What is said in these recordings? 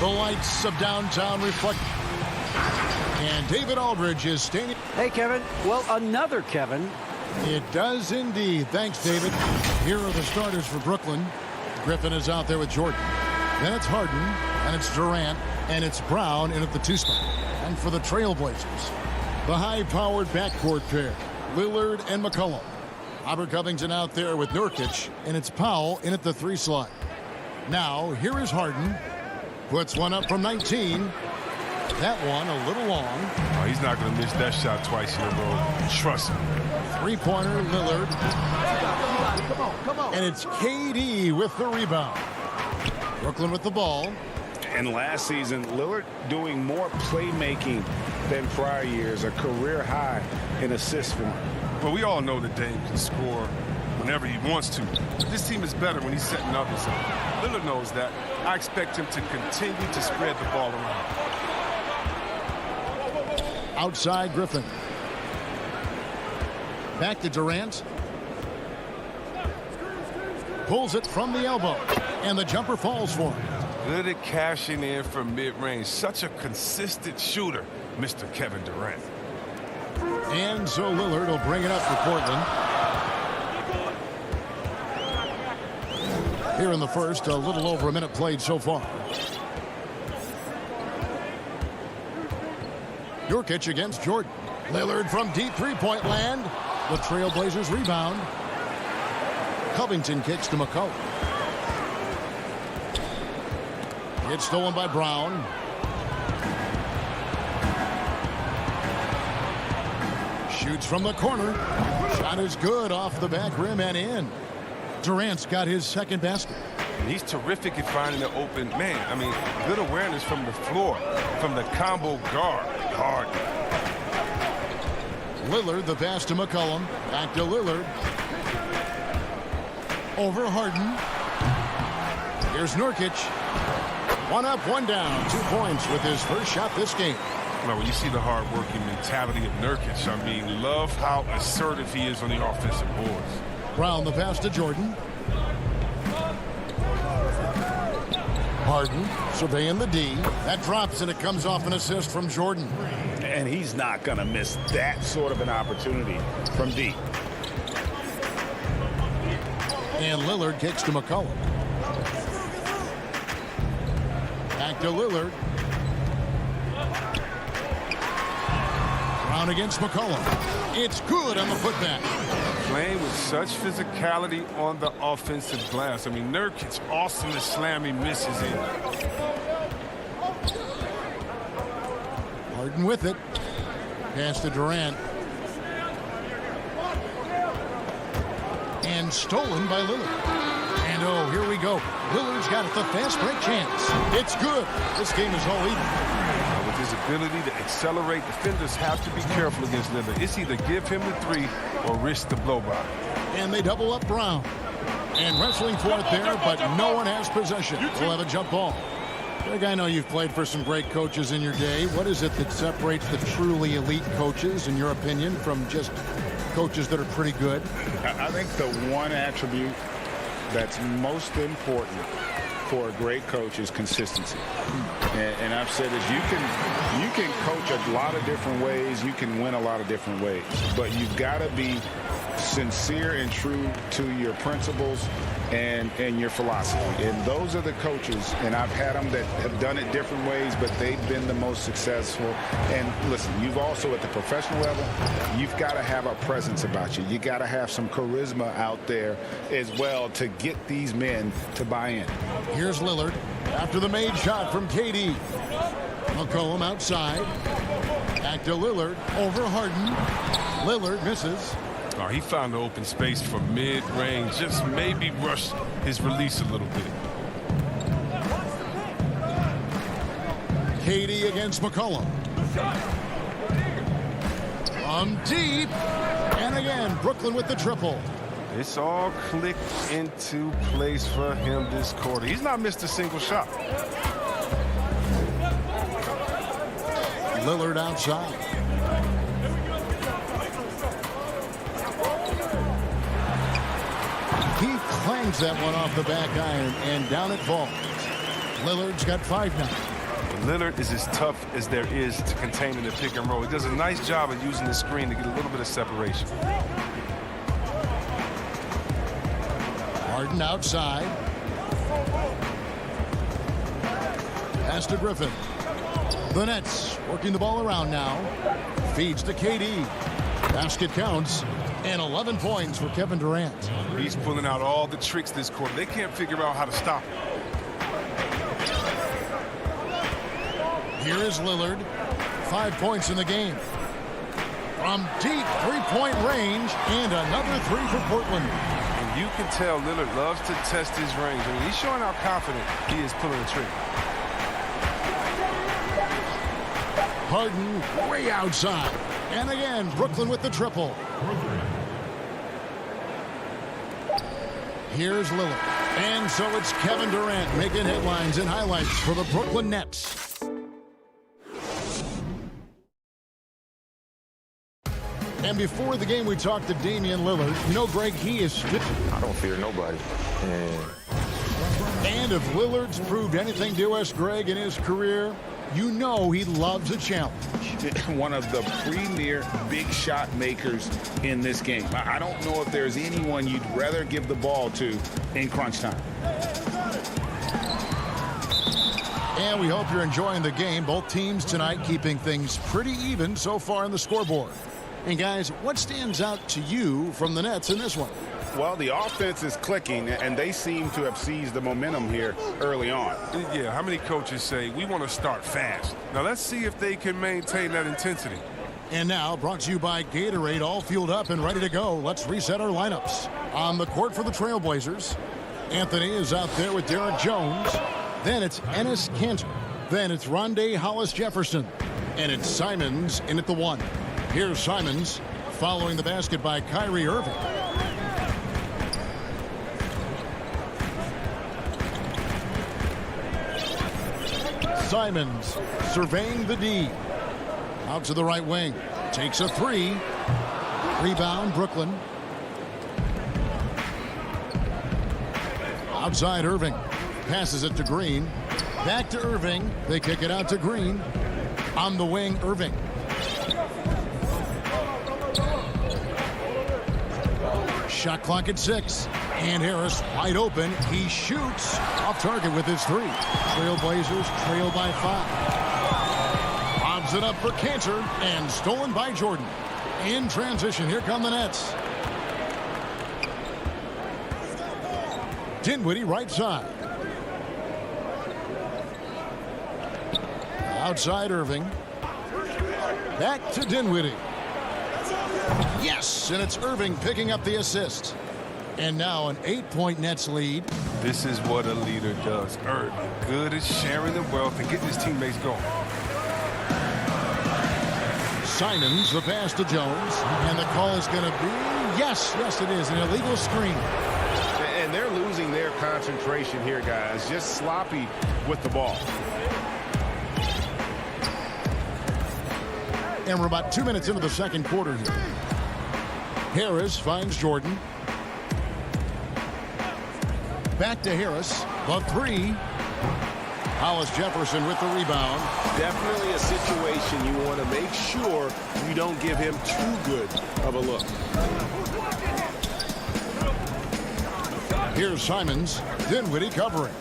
The lights of downtown reflect. And David Aldridge is standing. Hey, Kevin. Well, another Kevin. It does indeed. Thanks, David. Here are the starters for Brooklyn. Griffin is out there with Jordan. Then it's Harden, and it's Durant, and it's Brown in at the 2 spot. And for the Trailblazers, the high-powered backcourt pair, Lillard and McCollum. Robert Covington out there with Nurkic, and it's Powell in at the 3 slot. Now, here is Harden. Puts one up from 19. That one a little long. Oh, he's not going to miss that shot twice in a row. Trust me. 3-pointer, Lillard. Come on. And it's KD with the rebound. Brooklyn with the ball. And last season, Lillard doing more playmaking than prior years, a career high in assists for him. Well, we all know that Dame can score whenever he wants to. But this team is better when he's setting others up. Lillard knows that. I expect him to continue to spread the ball around. Outside Griffin. Back to Durant. Pulls it from the elbow. And the jumper falls for him. Good at cashing in from mid-range. Such a consistent shooter, Mr. Kevin Durant. And so Lillard will bring it up for Portland. Here in the first, a little over a minute played so far. Nurkic against Jordan. Lillard from deep 3-point land. The Trailblazers rebound. Covington kicks to McCollum. It's stolen by Brown. Shoots from the corner. Shot is good off the back rim and in. Durant's got his second basket. And he's terrific at finding the open man. I mean, good awareness from the floor, from the combo guard. Hard. Lillard, the pass to McCollum. Back to Lillard. Over Harden. Here's Nurkic. 1 up, 1 down. 2 points with his first shot this game. Now, when you see the hard-working mentality of Nurkic, I mean, love how assertive he is on the offensive boards. Brown, the pass to Jordan. Harden surveying the D. That drops, and it comes off an assist from Jordan. And he's not going to miss that sort of an opportunity from deep. And Lillard kicks to McCollum. Back to Lillard. Brown against McCollum. It's good on the putback. Playing with such physicality on the offensive glass. I mean, Nurkic awesome at slamming misses in. Harden with it. Pass to Durant. And stolen by Lillard. And oh, here we go. Lillard's got it, the fast break chance. It's good. This game is all even. With his ability to accelerate, defenders have to be careful against Lillard. It's either give him the 3 or risk the blow-by. And they double up Brown. And wrestling for it there, but no one has possession. We'll have a jump ball. Greg, I know you've played for some great coaches in your day. What is it that separates the truly elite coaches, in your opinion, from just coaches that are pretty good? I think the one attribute that's most important for a great coach is consistency. And I've said this, you can coach a lot of different ways, you can win a lot of different ways, but you've got to be sincere and true to your principles and your philosophy. And those are the coaches, and I've had them that have done it different ways, but they've been the most successful. And listen, you've also, at the professional level, you've got to have a presence about you. You got to have some charisma out there as well to get these men to buy in. Here's Lillard after the made shot from KD. McCollum outside. Back to Lillard. Over Harden. Lillard misses. Oh, he found the open space for mid-range. Just maybe rush his release a little bit. KD against McCollum. From deep. And again, Brooklyn with the triple. It's all clicked into place for him this quarter. He's not missed a single shot. Lillard outside. He clangs that one off the back iron, and down it falls. Lillard's got 5 now. Lillard is as tough as there is to contain in the pick and roll. He does a nice job of using the screen to get a little bit of separation. Harden outside. Pass to Griffin. The Nets working the ball around now. Feeds to KD. Basket counts. And 11 points for Kevin Durant. He's pulling out all the tricks this quarter. They can't figure out how to stop him. Here is Lillard. 5 points in the game. From deep three-point range, and another three for Portland. And you can tell Lillard loves to test his range. I mean, he's showing how confident he is pulling the trigger. Harden way outside. And again, Brooklyn with the triple. Here's Lillard. And so it's Kevin Durant making headlines and highlights for the Brooklyn Nets. And before the game, we talked to Damian Lillard. You know, Greg, he is... I don't fear nobody. And if Lillard's proved anything to us, Greg, in his career, you know he loves a challenge. One of the premier big shot makers in this game. I don't know if there's anyone you'd rather give the ball to in crunch time. And we hope you're enjoying the game. Both teams tonight keeping things pretty even so far on the scoreboard. And guys, what stands out to you from the Nets in this one? Well, the offense is clicking, and they seem to have seized the momentum here early on. Yeah, how many coaches say, we want to start fast? Now, let's see if they can maintain that intensity. And now, brought to you by Gatorade, all fueled up and ready to go. Let's reset our lineups. On the court for the Trailblazers, Anthony is out there with Derek Jones. Then it's Enes Kanter. Then it's Rondé Hollis-Jefferson. And it's Simons in at the 1. Here's Simons, following the basket by Kyrie Irving. Simons surveying the D. Out to the right wing. Takes a three. Rebound, Brooklyn. Outside Irving. Passes it to Green. Back to Irving. They kick it out to Green. On the wing, Irving. Shot clock at 6. And Harris wide open. He shoots off target with his 3. Trailblazers trail by 5. Lobs it up for Kanter and stolen by Jordan. In transition, here come the Nets. Dinwiddie right side. Outside Irving. Back to Dinwiddie. Yes, and it's Irving picking up the assist. And now an 8-point Nets lead. This is what a leader does. Irving, good at sharing the wealth and getting his teammates going. Simons, the pass to Jones. And the call is going to be, yes, it is, an illegal screen. And they're losing their concentration here, guys. Just sloppy with the ball. And we're about 2 minutes into the second quarter here. Harris finds Jordan. Back to Harris. The 3. Hollis-Jefferson with the rebound. Definitely a situation you want to make sure you don't give him too good of a look. Here's Simons. Dinwiddie covering.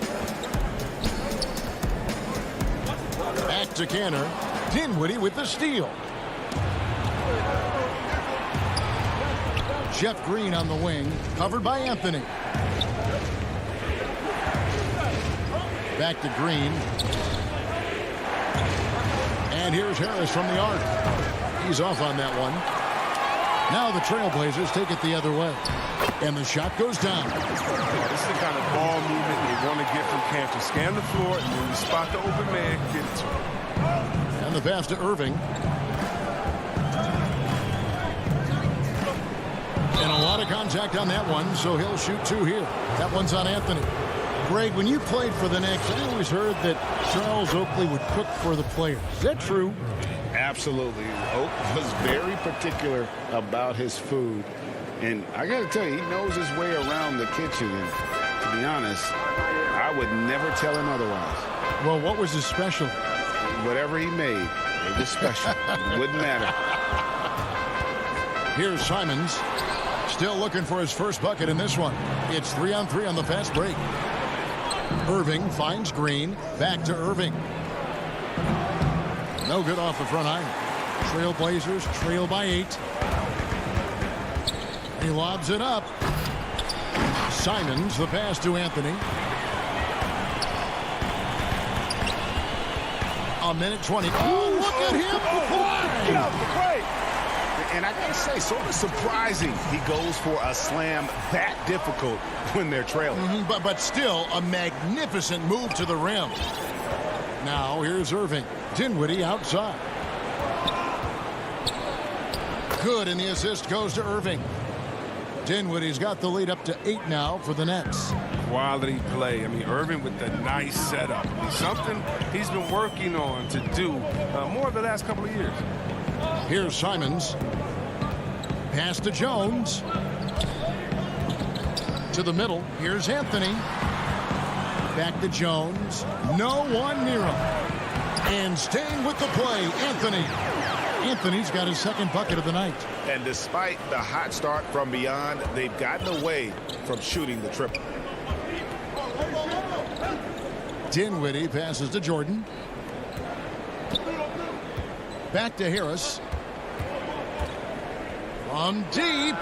Back to Kanter. Dinwiddie with the steal. Jeff Green on the wing, covered by Anthony. Back to Green. And here's Harris from the arc. He's off on that one. Now the Trailblazers take it the other way. And the shot goes down. This is the kind of ball movement you want to get from Kanter. Scan the floor, and when you spot the open man, get it to him. And the pass to Irving. And a lot of contact on that one, so he'll shoot 2 here. That one's on Anthony. Greg, when you played for the Knicks, I always heard that Charles Oakley would cook for the players. Is that true? Absolutely. Oak was very particular about his food. And I got to tell you, he knows his way around the kitchen. And to be honest, I would never tell him otherwise. Well, what was his special? whatever he made, it was special. It wouldn't matter. Here's Simons. Still looking for his first bucket in this one. It's 3-on-3 on the fast break. Irving finds Green. Back to Irving. No good off the front iron. Trailblazers trail by 8. He lobs it up. Simons, the pass to Anthony. A minute 20. Oh, look at him apply! Get out the way! And I gotta say, sort of surprising he goes for a slam that difficult when they're trailing. But still a magnificent move to the rim. Now here's Irving. Dinwiddie outside. Good, and the assist goes to Irving. Dinwiddie's got the lead up to 8 now for the Nets. Quality play. I mean, Irving with the nice setup. It's something he's been working on to do more the last couple of years. Here's Simons. Pass to Jones. To the middle. Here's Anthony. Back to Jones. No one near him. And staying with the play, Anthony. Anthony's got his second bucket of the night. And despite the hot start from beyond, they've gotten away from shooting the triple. Dinwiddie passes to Jordan. Back to Harris. From deep.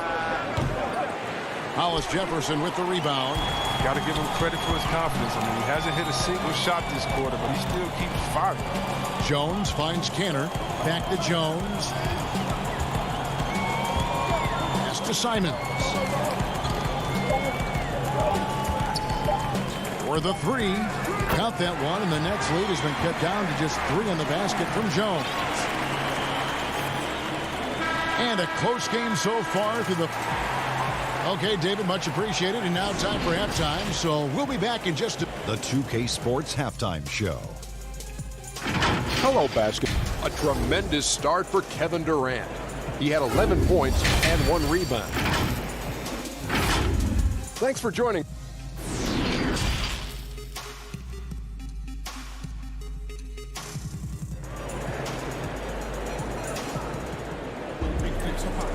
Hollis Jefferson with the rebound. Got to give him credit for his confidence. I mean, he hasn't hit a single shot this quarter, but he still keeps firing. Jones finds Canner. Back to Jones. Pass to Simons. For the 3. Count that one, and the Nets lead has been cut down to just 3 on the basket from Jones. And a close game so far through the... Okay, David, much appreciated. And now time for halftime, so we'll be back in just a... The 2K Sports Halftime Show. Hello, basketball. A tremendous start for Kevin Durant. He had 11 points and 1 rebound. Thanks for joining.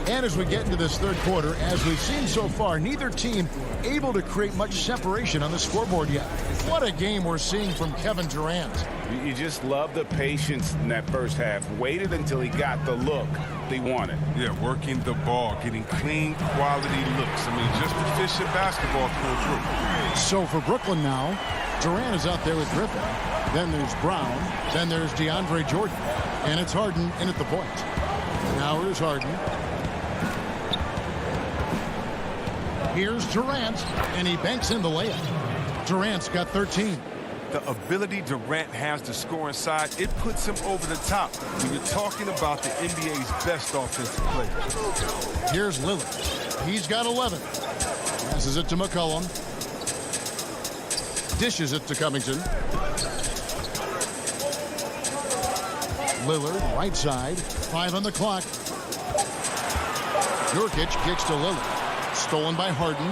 And as we get into this third quarter, as we've seen so far, neither team able to create much separation on the scoreboard yet. What a game we're seeing from Kevin Durant. You just love the patience in that first half. Waited until he got the look they wanted. Yeah, working the ball, getting clean, quality looks. I mean, just efficient basketball through. So for Brooklyn now, Durant is out there with Griffin. Then there's Brown. Then there's DeAndre Jordan. And it's Harden in at the point. Now here's Harden. Here's Durant, and he banks in the layup. Durant's got 13. The ability Durant has to score inside, it puts him over the top when you're talking about the NBA's best offensive players. Here's Lillard. He's got 11. Passes it to McCollum. Dishes it to Covington. Lillard, right side. 5 on the clock. Nurkic kicks to Lillard. Stolen by Harden.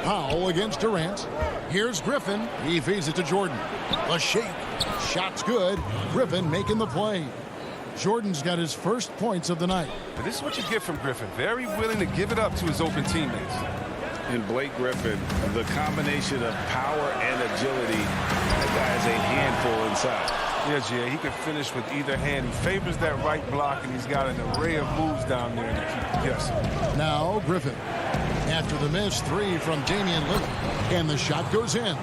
Powell against Durant. Here's Griffin. He feeds it to Jordan. A shake. Shot's good. Griffin making the play. Jordan's got his first points of the night. But this is what you get from Griffin. Very willing to give it up to his open teammates. And Blake Griffin, the combination of power and agility, that guy's a handful inside. Yeah, Jay, he can finish with either hand. He favors that right block, and he's got an array of moves down there to keep you guessing. Now Griffin. After the missed 3 from Damian Lillard. And the shot goes in.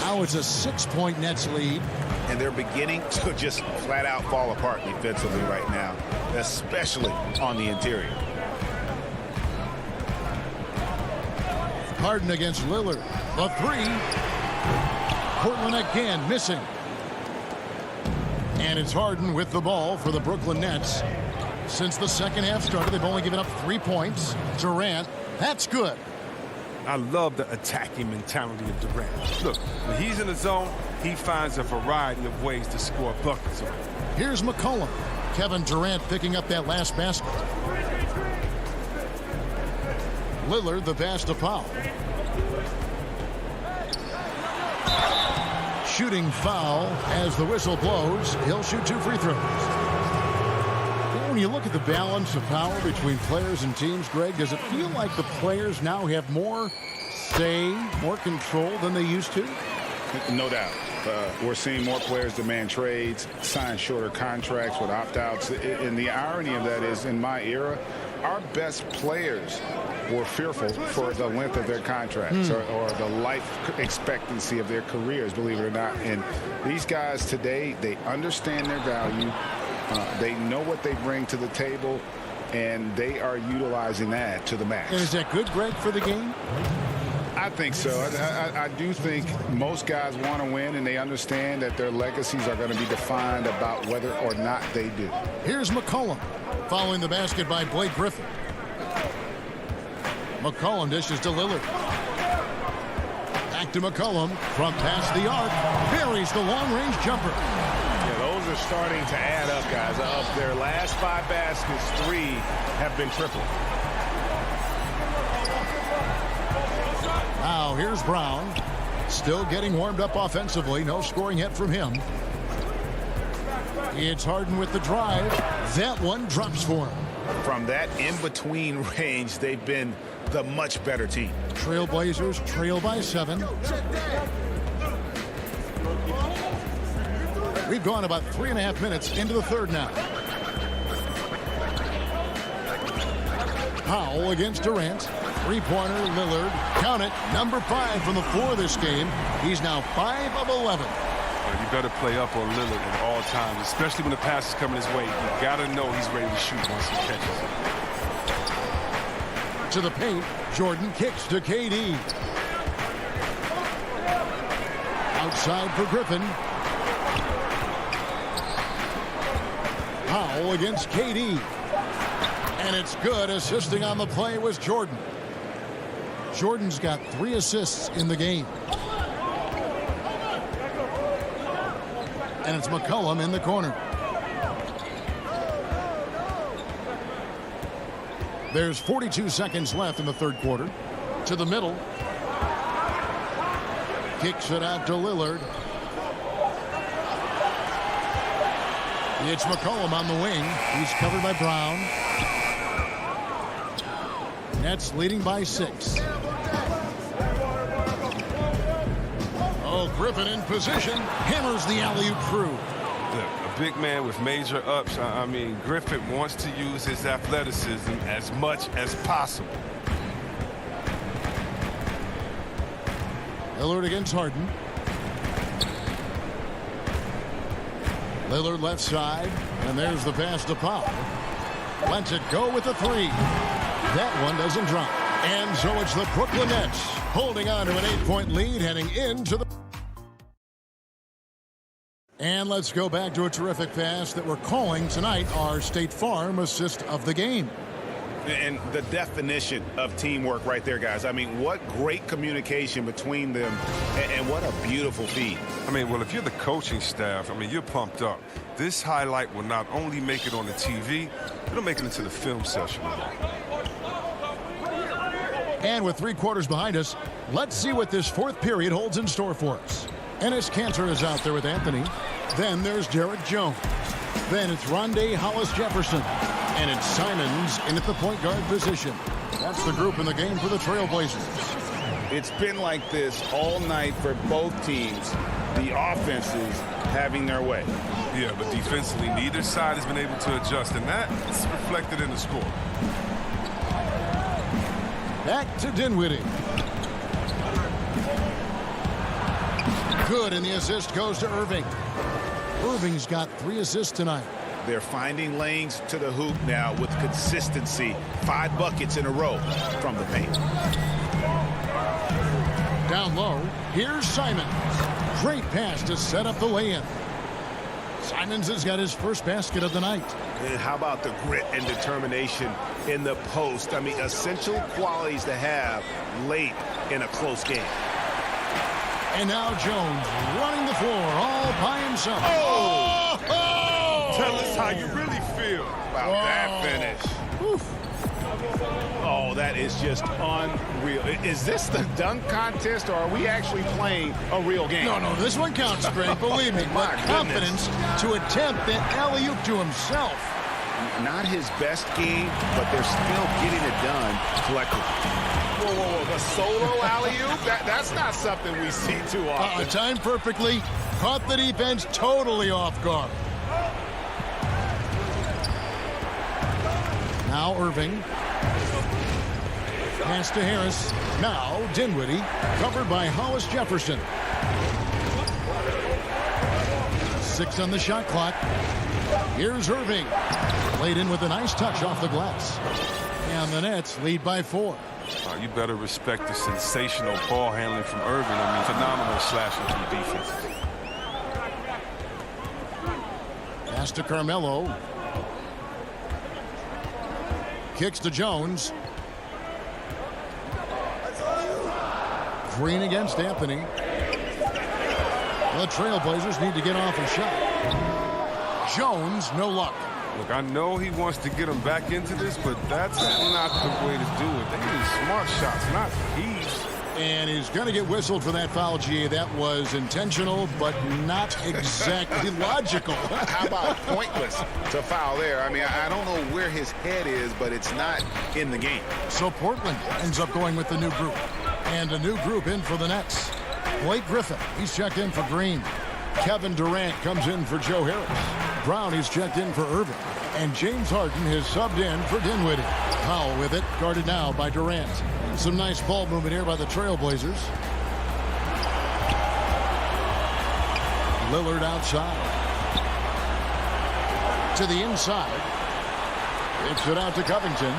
Now it's a 6-point Nets lead. And they're beginning to just flat out fall apart defensively right now, especially on the interior. Harden against Lillard. The 3. Portland again missing. And it's Harden with the ball for the Brooklyn Nets. Since the second half started, they've only given up 3 points. Durant, that's good. I love the attacking mentality of Durant. Look, when he's in the zone, he finds a variety of ways to score buckets. Here's McCollum. Kevin Durant picking up that last basket. Lillard, the pass to Powell. shooting foul as the whistle blows. He'll shoot 2 free throws. When you look at the balance of power between players and teams, Greg, does it feel like the players now have more say, more control than they used to? No doubt. We're seeing more players demand trades, sign shorter contracts with opt-outs. And the irony of that is, in my era, our best players were fearful for the length of their contracts or the life expectancy of their careers, believe it or not. And these guys today, they understand their value. They know what they bring to the table, and they are utilizing that to the max. And is that good, Greg, for the game? I think so. I do think most guys want to win, and they understand that their legacies are going to be defined about whether or not they do. Here's McCollum following the basket by Blake Griffin. McCollum dishes to Lillard. Back to McCollum from past the arc. Buries the long-range jumper. Yeah, those are starting to add up, guys. Of their last 5 baskets, 3 have been triple. Now here's Brown. Still getting warmed up offensively. No scoring hit from him. It's Harden with the drive. That one drops for him. From that in-between range, they've been the much better team. Trailblazers trail by 7. We've gone about 3.5 minutes into the third now. Powell against Durant. Three-pointer, Lillard. Count it, number 5 from the floor this game. He's now 5 of 11. You better play up on Lillard at all times, especially when the pass is coming his way. You got to know he's ready to shoot once he catches it. To the paint, Jordan kicks to KD. Outside for Griffin. Powell against KD. And it's good. Assisting on the play was Jordan. Jordan's got 3 assists in the game. And it's McCollum in the corner. There's 42 seconds left in the third quarter. To the middle. Kicks it out to Lillard. It's McCollum on the wing. He's covered by Brown. Nets leading by 6. Oh, Griffin in position. Hammers the alley-oop through. A big man with major ups. I mean, Griffin wants to use his athleticism as much as possible. Lillard against Harden. Lillard left side, and there's the pass to Powell. Lets it go with the 3. That one doesn't drop. And so it's the Brooklyn Nets holding on to an 8-point lead heading into the... And let's go back to a terrific pass that we're calling tonight our State Farm assist of the game. And the definition of teamwork right there, guys. I mean, what great communication between them, and what a beautiful feed. I mean, well, if you're the coaching staff, I mean, you're pumped up. This highlight will not only make it on the TV, it'll make it into the film session. And with 3 quarters behind us, let's see what this fourth period holds in store for us. Ennis Cantor is out there with Anthony. Then there's Derek Jones. Then it's Rondé Hollis-Jefferson. And it's Simons in at the point guard position. That's the group in the game for the Trailblazers. It's been like this all night for both teams. The offenses having their way. Yeah, but defensively, neither side has been able to adjust, and that's reflected in the score. Back to Dinwiddie. Good, and the assist goes to Irving. Irving's got 3 assists tonight. They're finding lanes to the hoop now with consistency. 5 buckets in a row from the paint. Down low, here's Simons. Great pass to set up the lay-in. Simons has got his first basket of the night. And how about the grit and determination in the post? I mean, essential qualities to have late in a close game. And now Jones running the floor all by himself. Oh! Tell us how you really feel About that finish. Oof. Oh, that is just unreal. Is this the dunk contest, or are we actually playing a real game? No, this one counts, Greg. Believe me. My But confidence to attempt an alley-oop to himself. Not his best game, but they're still getting it done collectively. Whoa. The solo alley-oop? That's not something we see too often. Timed perfectly. Caught the defense totally off guard. Now Irving. Pass to Harris. Now Dinwiddie. Covered by Hollis Jefferson. 6 on the shot clock. Here's Irving. Laid in with a nice touch off the glass. And the Nets lead by 4. You better respect the sensational ball handling from Irving. I mean, phenomenal slashing from defenses. Pass to Carmelo. Kicks to Jones. Green against Anthony. The Trailblazers need to get off a shot. Jones, no luck. Look, I know he wants to get him back into this, but that's not the way to do it. They need smart shots, not heaves. And he's going to get whistled for that foul, G. That was intentional, but not exactly logical. How about pointless to foul there? I mean, I don't know where his head is, but it's not in the game. So Portland ends up going with the new group. And a new group in for the Nets. Blake Griffin, he's checked in for Green. Kevin Durant comes in for Joe Harris. Brown, he's checked in for Irving. And James Harden has subbed in for Dinwiddie. Powell with it, guarded now by Durant. Some nice ball movement here by the Trailblazers. Lillard outside. To the inside. Kicks it out to Covington.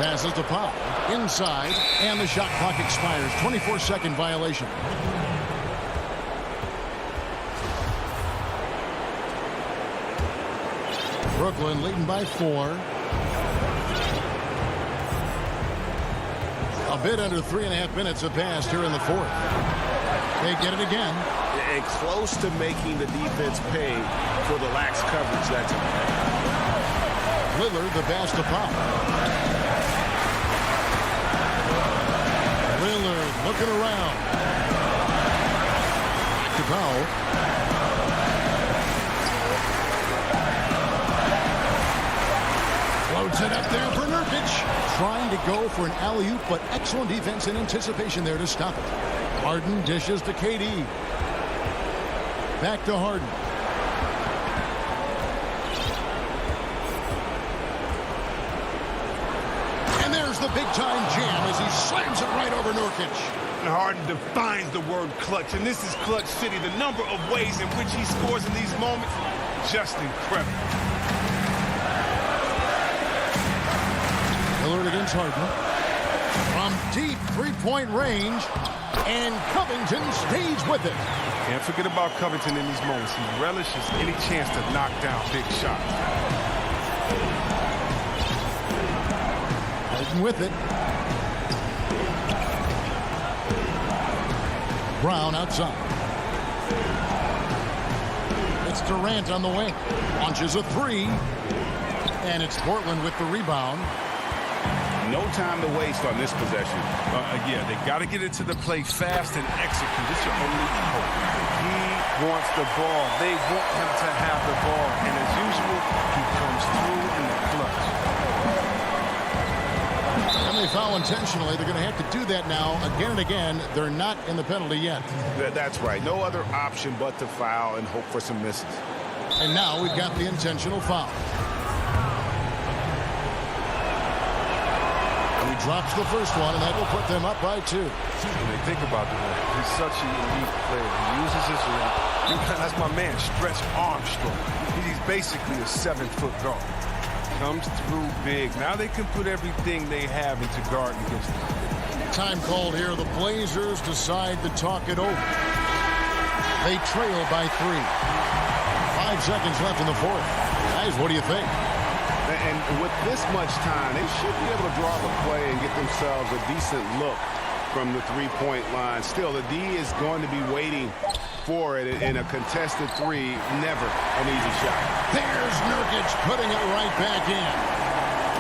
Passes to Powell. Inside. And the shot clock expires. 24-second violation. Brooklyn leading by 4. A bit under 3.5 minutes have passed here in the 4th. They get it again. And close to making the defense pay for the lax coverage that time. Lillard, the pass to Powell. Lillard looking around. Back to Powell. Floats it up there for Nurkic. Trying to go for an alley-oop, but excellent defense and anticipation there to stop it. Harden dishes to KD. Back to Harden. And there's the big-time jam as he slams it right over Nurkic. Harden defines the word clutch, and this is clutch city. The number of ways in which he scores in these moments, just incredible. Lillard against Harden. From deep three-point range, and Covington stays with it. Can't forget about Covington in these moments. He relishes any chance to knock down big shots. Harden with it. Brown outside. It's Durant on the wing. Launches a 3. And it's Portland with the rebound. No time to waste on this possession. Yeah, they got to get into the play fast and execute. It's your only hope. He wants the ball. They want him to have the ball. And as usual, he comes through in the clutch. And they foul intentionally. They're going to have to do that now again and again. They're not in the penalty yet. That's right. No other option but to foul and hope for some misses. And now we've got the intentional foul. Drops the first one, and that will put them up by 2. When they think about it, he's such a elite player. He uses his rim. That's my man, Stretch Armstrong. He's basically a 7-foot guard. Comes through big. Now they can put everything they have into guard against him. Time called here. The Blazers decide to talk it over. They trail by 3. 5 seconds left in the 4th. Guys, what do you think? And with this much time, they should be able to draw up a play and get themselves a decent look from the three-point line. Still, the D is going to be waiting before it in a contested three, never an easy shot. There's Nurkic putting it right back in.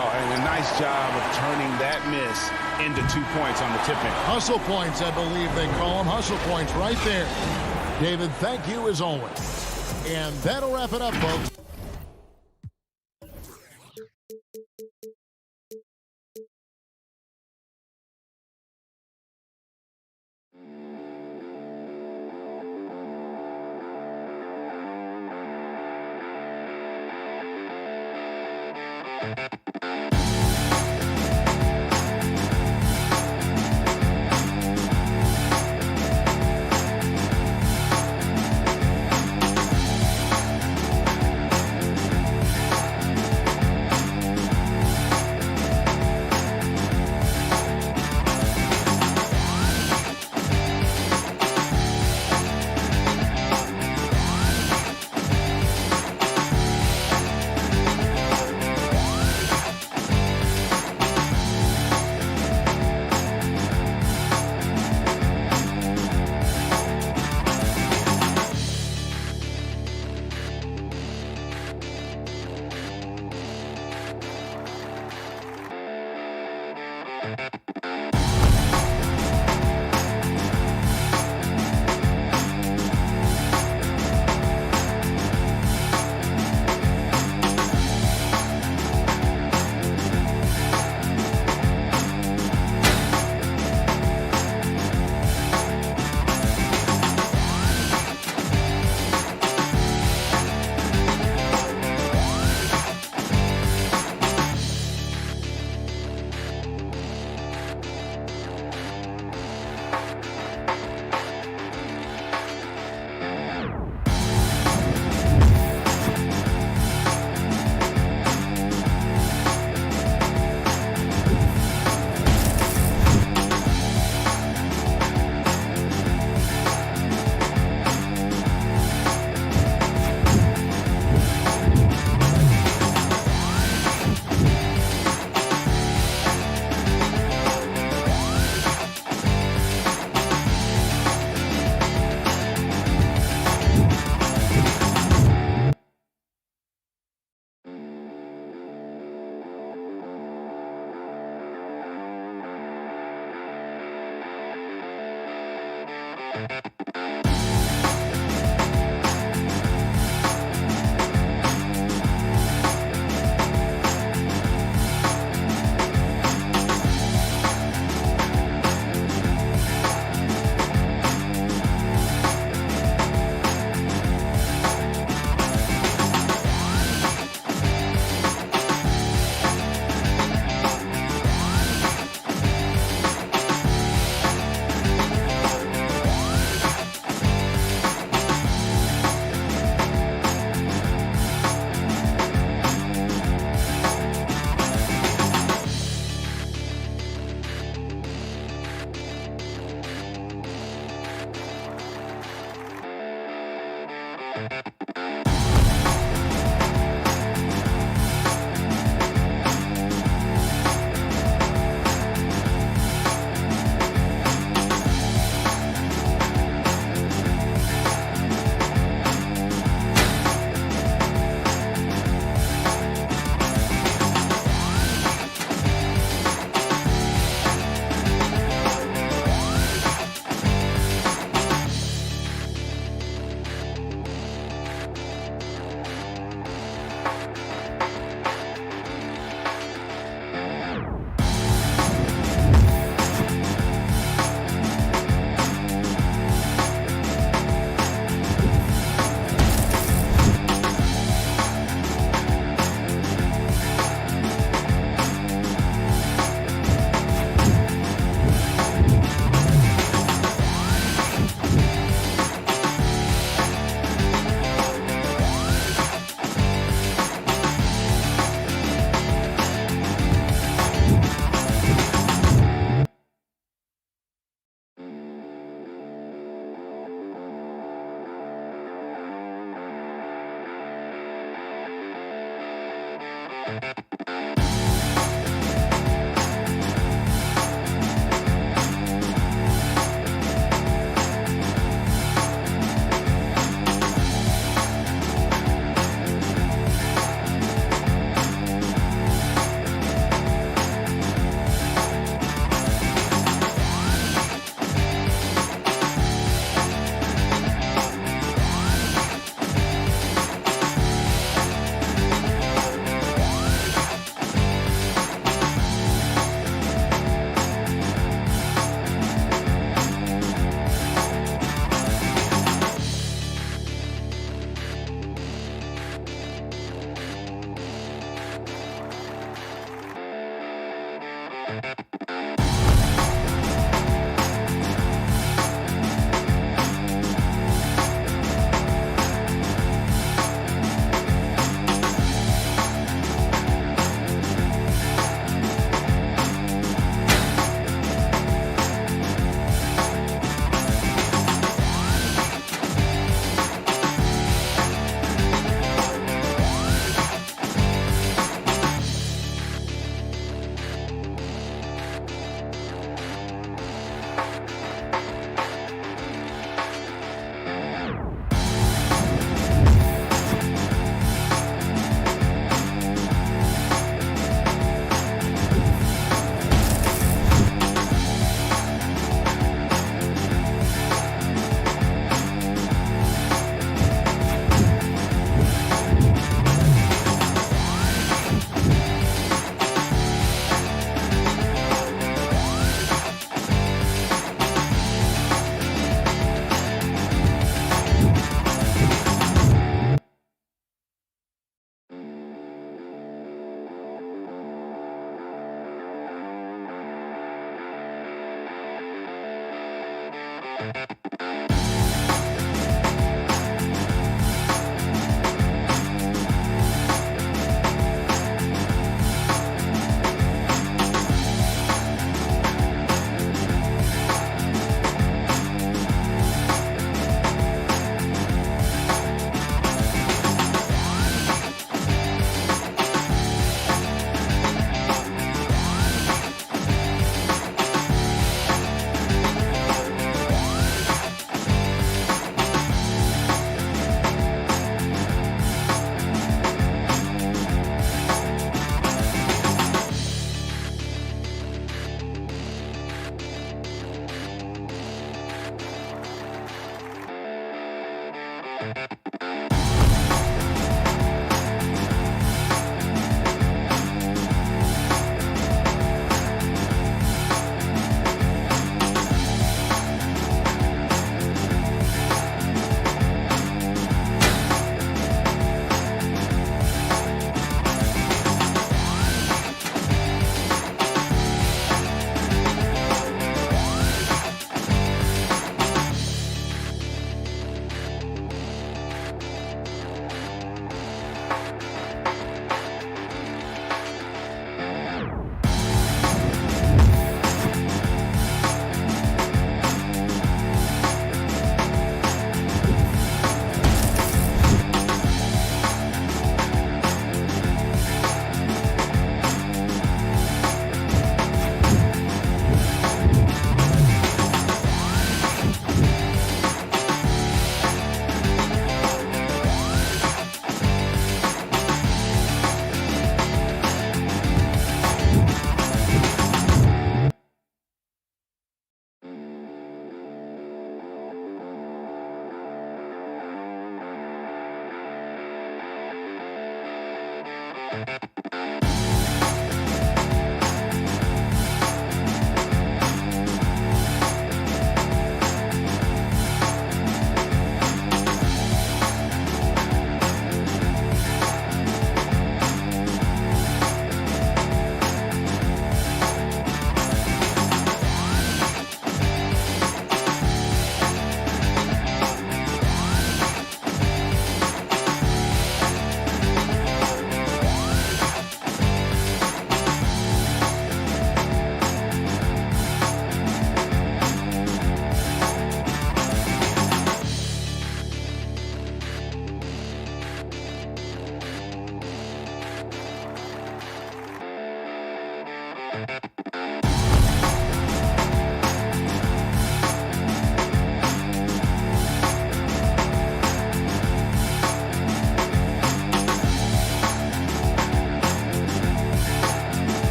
Oh, and a nice job of turning that miss into 2 points on the tip-in. Hustle points, I believe they call them. Hustle points right there. David, thank you as always. And that'll wrap it up, folks.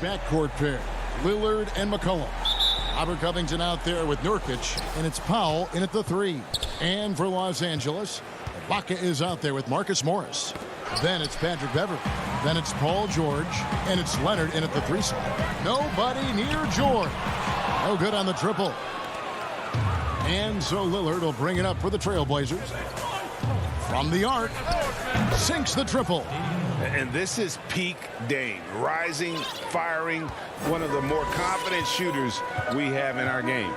Backcourt pair, Lillard and McCollum. Robert Covington out there with Nurkic, and it's Powell in at the 3. And for Los Angeles, Ibaka is out there with Marcus Morris. Then it's Patrick Beverley. Then it's Paul George, and it's Leonard in at the 3 spot. Nobody near George. No good on the triple. And so Lillard will bring it up for the Trailblazers. From the arc, sinks the triple. And this is peak Dame, rising, firing, one of the more confident shooters we have in our game.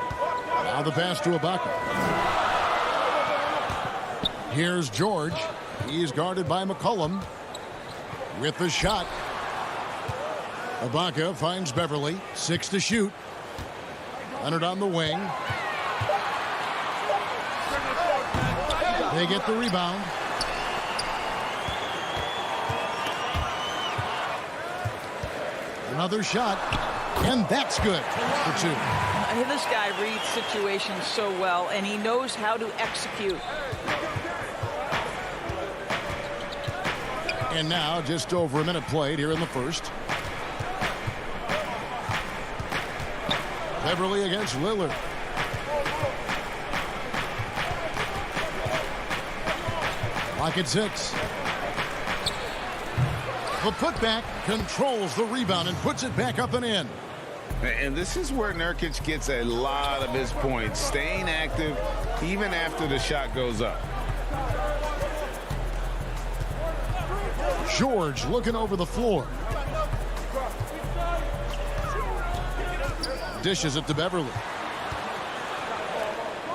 Now the pass to Ibaka. Here's George. He's guarded by McCollum with the shot. Ibaka finds Beverley. 6 to shoot. Leonard on the wing. They get the rebound. Another shot, and that's good for 2. This guy reads situations so well, and he knows how to execute. And now just over a minute played here in the first. Beverley against Lillard. Lock at 6. The putback controls the rebound and puts it back up and in. And this is where Nurkic gets a lot of his points, staying active even after the shot goes up. George looking over the floor. Dishes it to Beverly.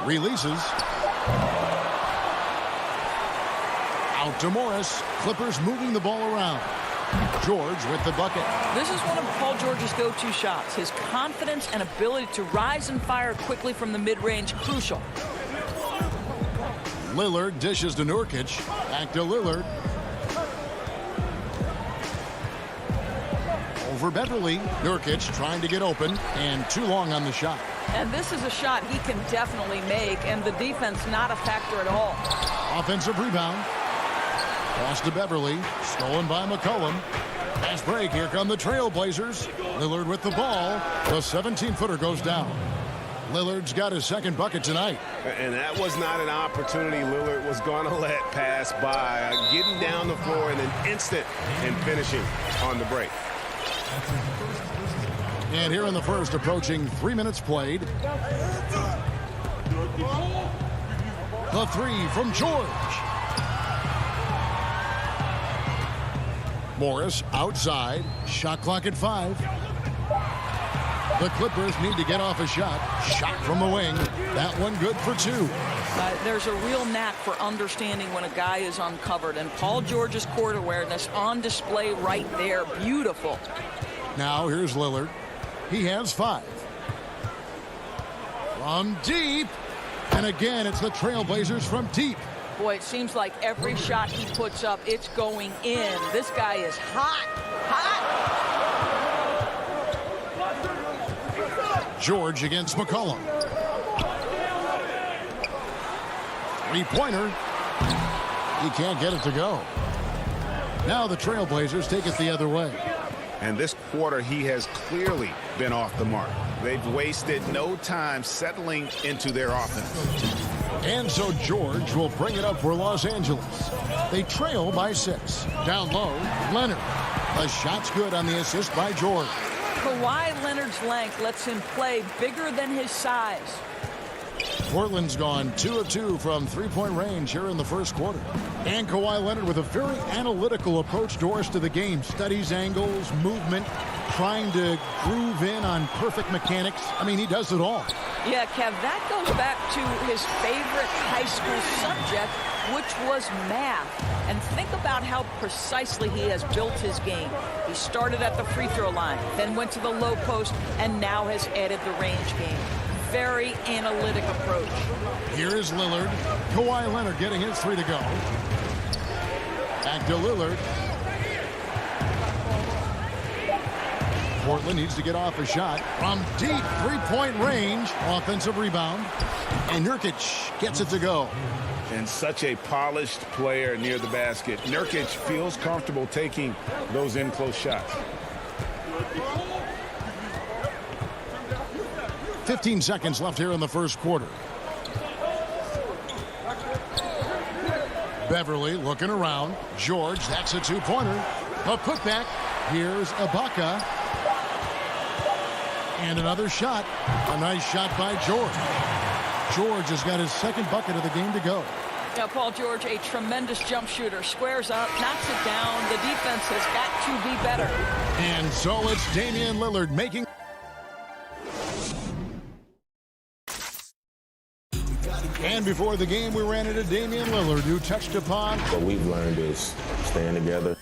Releases. Out to Morris. Clippers moving the ball around. George with the bucket. This is one of Paul George's go-to shots. His confidence and ability to rise and fire quickly from the mid-range, crucial. Lillard dishes to Nurkic. Back to Lillard. Over Beverly. Nurkic trying to get open, and too long on the shot. And this is a shot he can definitely make, and the defense not a factor at all. Offensive rebound. Pass to Beverly. Stolen by McCollum. Fast break. Here come the Trailblazers. Lillard with the ball. The 17-footer goes down. Lillard's got his second bucket tonight. And that was not an opportunity Lillard was going to let pass by. Getting down the floor in an instant and finishing on the break. And here in the first, approaching 3 minutes played. The three from George. Morris outside. Shot clock at 5. The Clippers need to get off a shot. Shot from the wing. That one good for 2. There's a real knack for understanding when a guy is uncovered, and Paul George's court awareness on display right there. Beautiful. Now here's Lillard. He has 5. From deep. And again, it's the Trailblazers from deep. Boy, it seems like every shot he puts up, it's going in. This guy is hot. Hot! George against McCollum. Three-pointer. He can't get it to go. Now the Trailblazers take it the other way. And this quarter, he has clearly been off the mark. They've wasted no time settling into their offense. And so George will bring it up for Los Angeles. They trail by 6. Down low, Leonard. The shot's good on the assist by George. Kawhi Leonard's length lets him play bigger than his size. Portland's gone 2 of 2 from three-point range here in the first quarter. And Kawhi Leonard with a very analytical approach to the game. Studies angles, movement, trying to groove in on perfect mechanics. I mean, he does it all. Yeah, Kev, that goes back to his favorite high school subject, which was math. And think about how precisely he has built his game. He started at the free throw line, then went to the low post, and now has added the range game. Very analytic approach. Here is Lillard. Kawhi Leonard getting his 3 to go. Back to Lillard. Portland needs to get off a shot from deep three-point range. Offensive rebound. And Nurkic gets it to go. And such a polished player near the basket. Nurkic feels comfortable taking those in-close shots. 15 seconds left here in the first quarter. Beverly looking around. George, that's a 2-pointer. A putback. Here's Ibaka. And another shot. A nice shot by George. George has got his second bucket of the game to go. Now, Paul George, a tremendous jump shooter. Squares up, knocks it down. The defense has got to be better. And so it's Damian Lillard making... And before the game, we ran into Damian Lillard, who touched upon... What we've learned is staying together.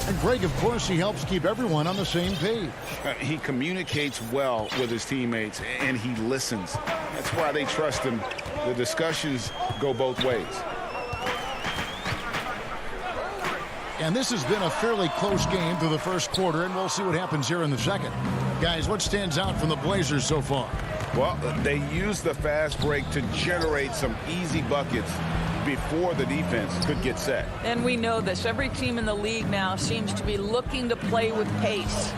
And Greg, of course, he helps keep everyone on the same page. He communicates well with his teammates, and he listens. That's why they trust him. The discussions go both ways. And this has been a fairly close game through the first quarter, and we'll see what happens here in the second. Guys, what stands out from the Blazers so far? Well, they use the fast break to generate some easy buckets before the defense could get set. And we know this. Every team in the league now seems to be looking to play with pace.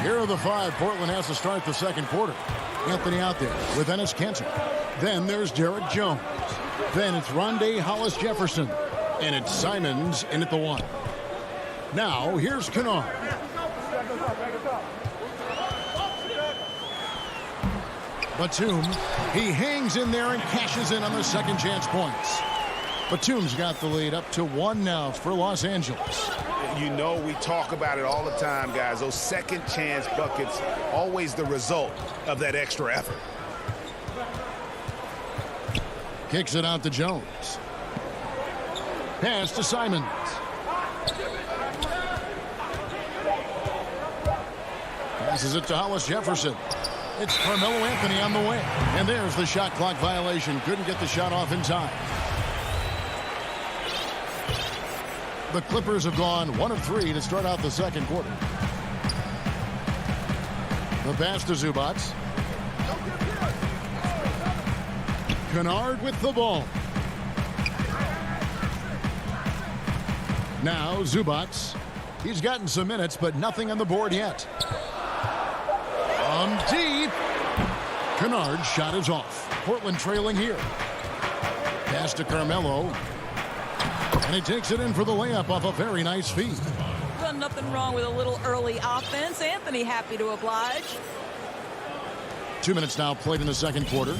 Here are the 5 Portland has to start the second quarter. Anthony out there with Ennis Cantor. Then there's Derek Jones. Then it's Rondé Hollis-Jefferson. And it's Simons in at the 1. Now, here's Kennard. Batum, he hangs in there and cashes in on the second chance points. Batum's got the lead up to 1 now for Los Angeles. You know, we talk about it all the time, guys. Those second chance buckets, always the result of that extra effort. Kicks it out to Jones. Pass to Simons. Passes it to Hollis Jefferson. It's Carmelo Anthony on the way. And there's the shot clock violation. Couldn't get the shot off in time. The Clippers have gone 1 of 3 to start out the second quarter. The pass to Zubac. Kennard with the ball. Now Zubac. He's gotten some minutes, but nothing on the board yet. From deep. Kennard's shot is off. Portland trailing here. Pass to Carmelo. And he takes it in for the layup off a very nice feed. Well, nothing wrong with a little early offense. Anthony happy to oblige. 2 minutes now played in the second quarter.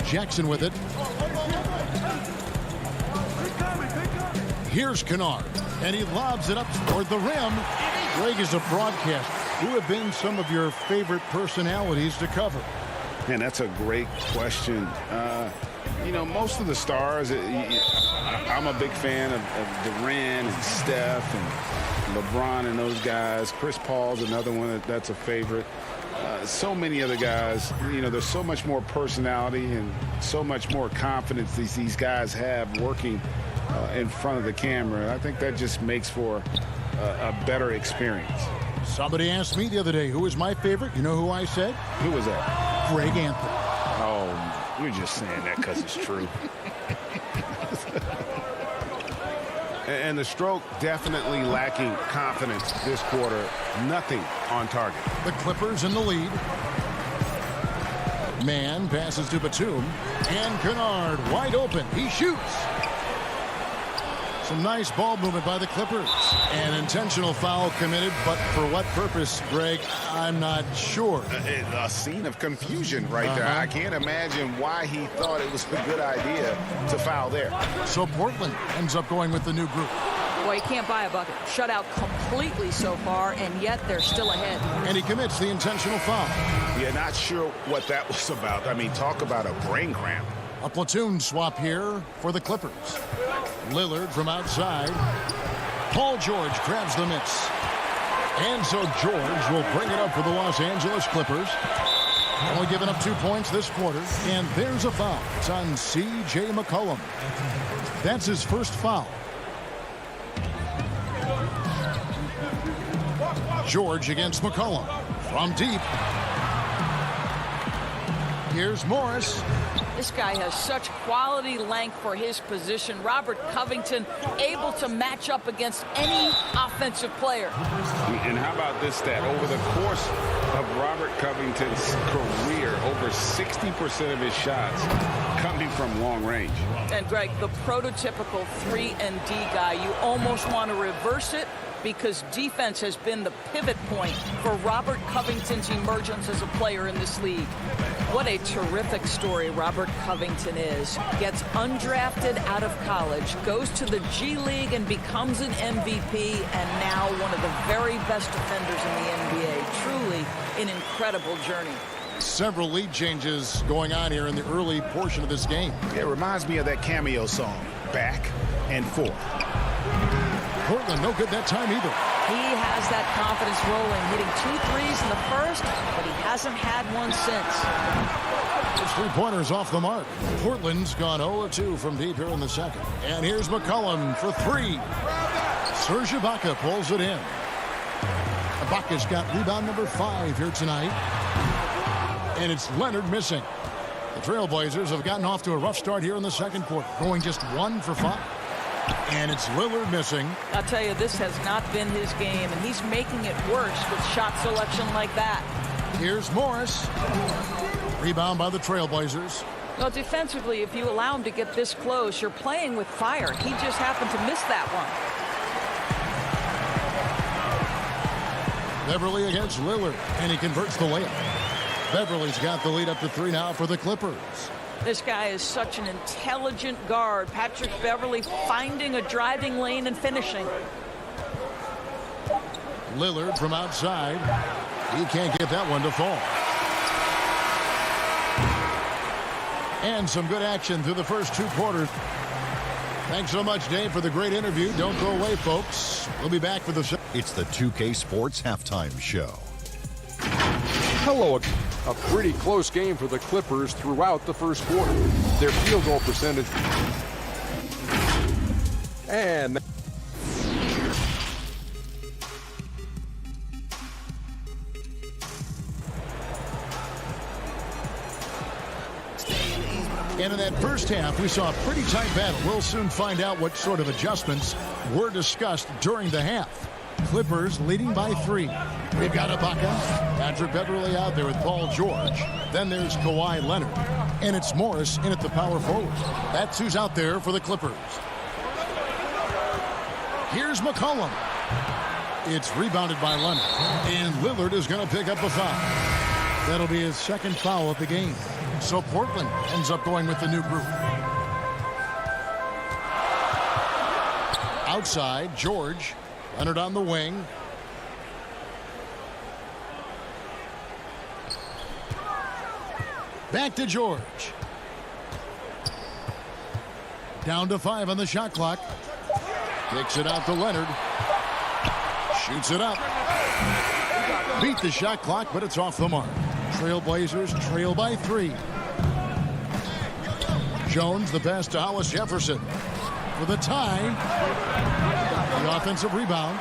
Jackson with it. Here's Kennard. And he lobs it up toward the rim. Greg, is a broadcaster. Who have been some of your favorite personalities to cover? Man, that's a great question. You know, most of the stars, I'm a big fan of Durant and Steph and LeBron and those guys. Chris Paul's another one that's a favorite. So many other guys, you know, there's so much more personality and so much more confidence these guys have working in front of the camera. I think that just makes for a better experience. Somebody asked me the other day, who was my favorite? You know who I said? Who was that? Greg Anthony. Oh, you're just saying that because it's true. And the stroke definitely lacking confidence this quarter. Nothing on target. The Clippers in the lead. Man passes to Batum. And Kennard wide open. He shoots. Some nice ball movement by the Clippers. An intentional foul committed, but for what purpose, Greg, I'm not sure. A scene of confusion right there. I can't imagine why he thought it was a good idea to foul there. So Portland ends up going with the new group. Boy, you can't buy a bucket. Shut out completely so far, and yet they're still ahead. And he commits the intentional foul. Yeah, not sure what that was about. I mean, talk about a brain cramp. A platoon swap here for the Clippers. Lillard from outside. Paul George grabs the miss. And so George will bring it up for the Los Angeles Clippers. Only giving up 2 points this quarter. And there's a foul. It's on C.J. McCollum. That's his first foul. George against McCollum. From deep. Here's Morris. This guy has such quality length for his position. Robert Covington able to match up against any offensive player. And how about this stat? Over the course of Robert Covington's career, over 60% of his shots coming from long range. And Greg, the prototypical 3-and-D guy, you almost want to reverse it because defense has been the pivot point for Robert Covington's emergence as a player in this league. What a terrific story Robert Covington is. Gets undrafted out of college, goes to the G League and becomes an MVP, and now one of the very best defenders in the NBA. Truly an incredible journey. Several lead changes going on here in the early portion of this game. It reminds me of that cameo song, Back and Forth. Portland no good that time either. He has that confidence rolling, hitting 2 threes in the first, but he hasn't had one since. His three-pointers off the mark. Portland's gone 0-2 from deep here in the second. And here's McCollum for 3. Serge Ibaka pulls it in. Ibaka's got rebound number 5 here tonight. And it's Leonard missing. The Trailblazers have gotten off to a rough start here in the second quarter, going just 1 for 5. And it's Lillard missing. I'll tell you, this has not been his game, and he's making it worse with shot selection like that. Here's Morris. Rebound by the Trailblazers. Well, defensively, if you allow him to get this close, you're playing with fire. He just happened to miss that one. Beverly against Lillard, and he converts the layup. Beverly's got the lead up to 3 now for the Clippers. This guy is such an intelligent guard. Patrick Beverly finding a driving lane and finishing. Lillard from outside. He can't get that one to fall. And some good action through the first 2 quarters. Thanks so much, Dave, for the great interview. Don't go away, folks. We'll be back for the show. It's the 2K Sports Halftime Show. Hello. A pretty close game for the Clippers throughout the first quarter. Their field goal percentage. And And in that first half, we saw a pretty tight battle. We'll soon find out what sort of adjustments were discussed during the half. Clippers leading by 3. We've got Ibaka, Patrick Beverly out there with Paul George. Then there's Kawhi Leonard. And it's Morris in at the power forward. That's who's out there for the Clippers. Here's McCollum. It's rebounded by Leonard. And Lillard is going to pick up a foul. That'll be his second foul of the game. So Portland ends up going with the new group. Outside, George. Leonard on the wing. Back to George. Down to 5 on the shot clock. Kicks it out to Leonard. Shoots it up. Beat the shot clock, but it's off the mark. Trailblazers trail by 3. Jones, the pass to Hollis Jefferson for the tie. The offensive rebound.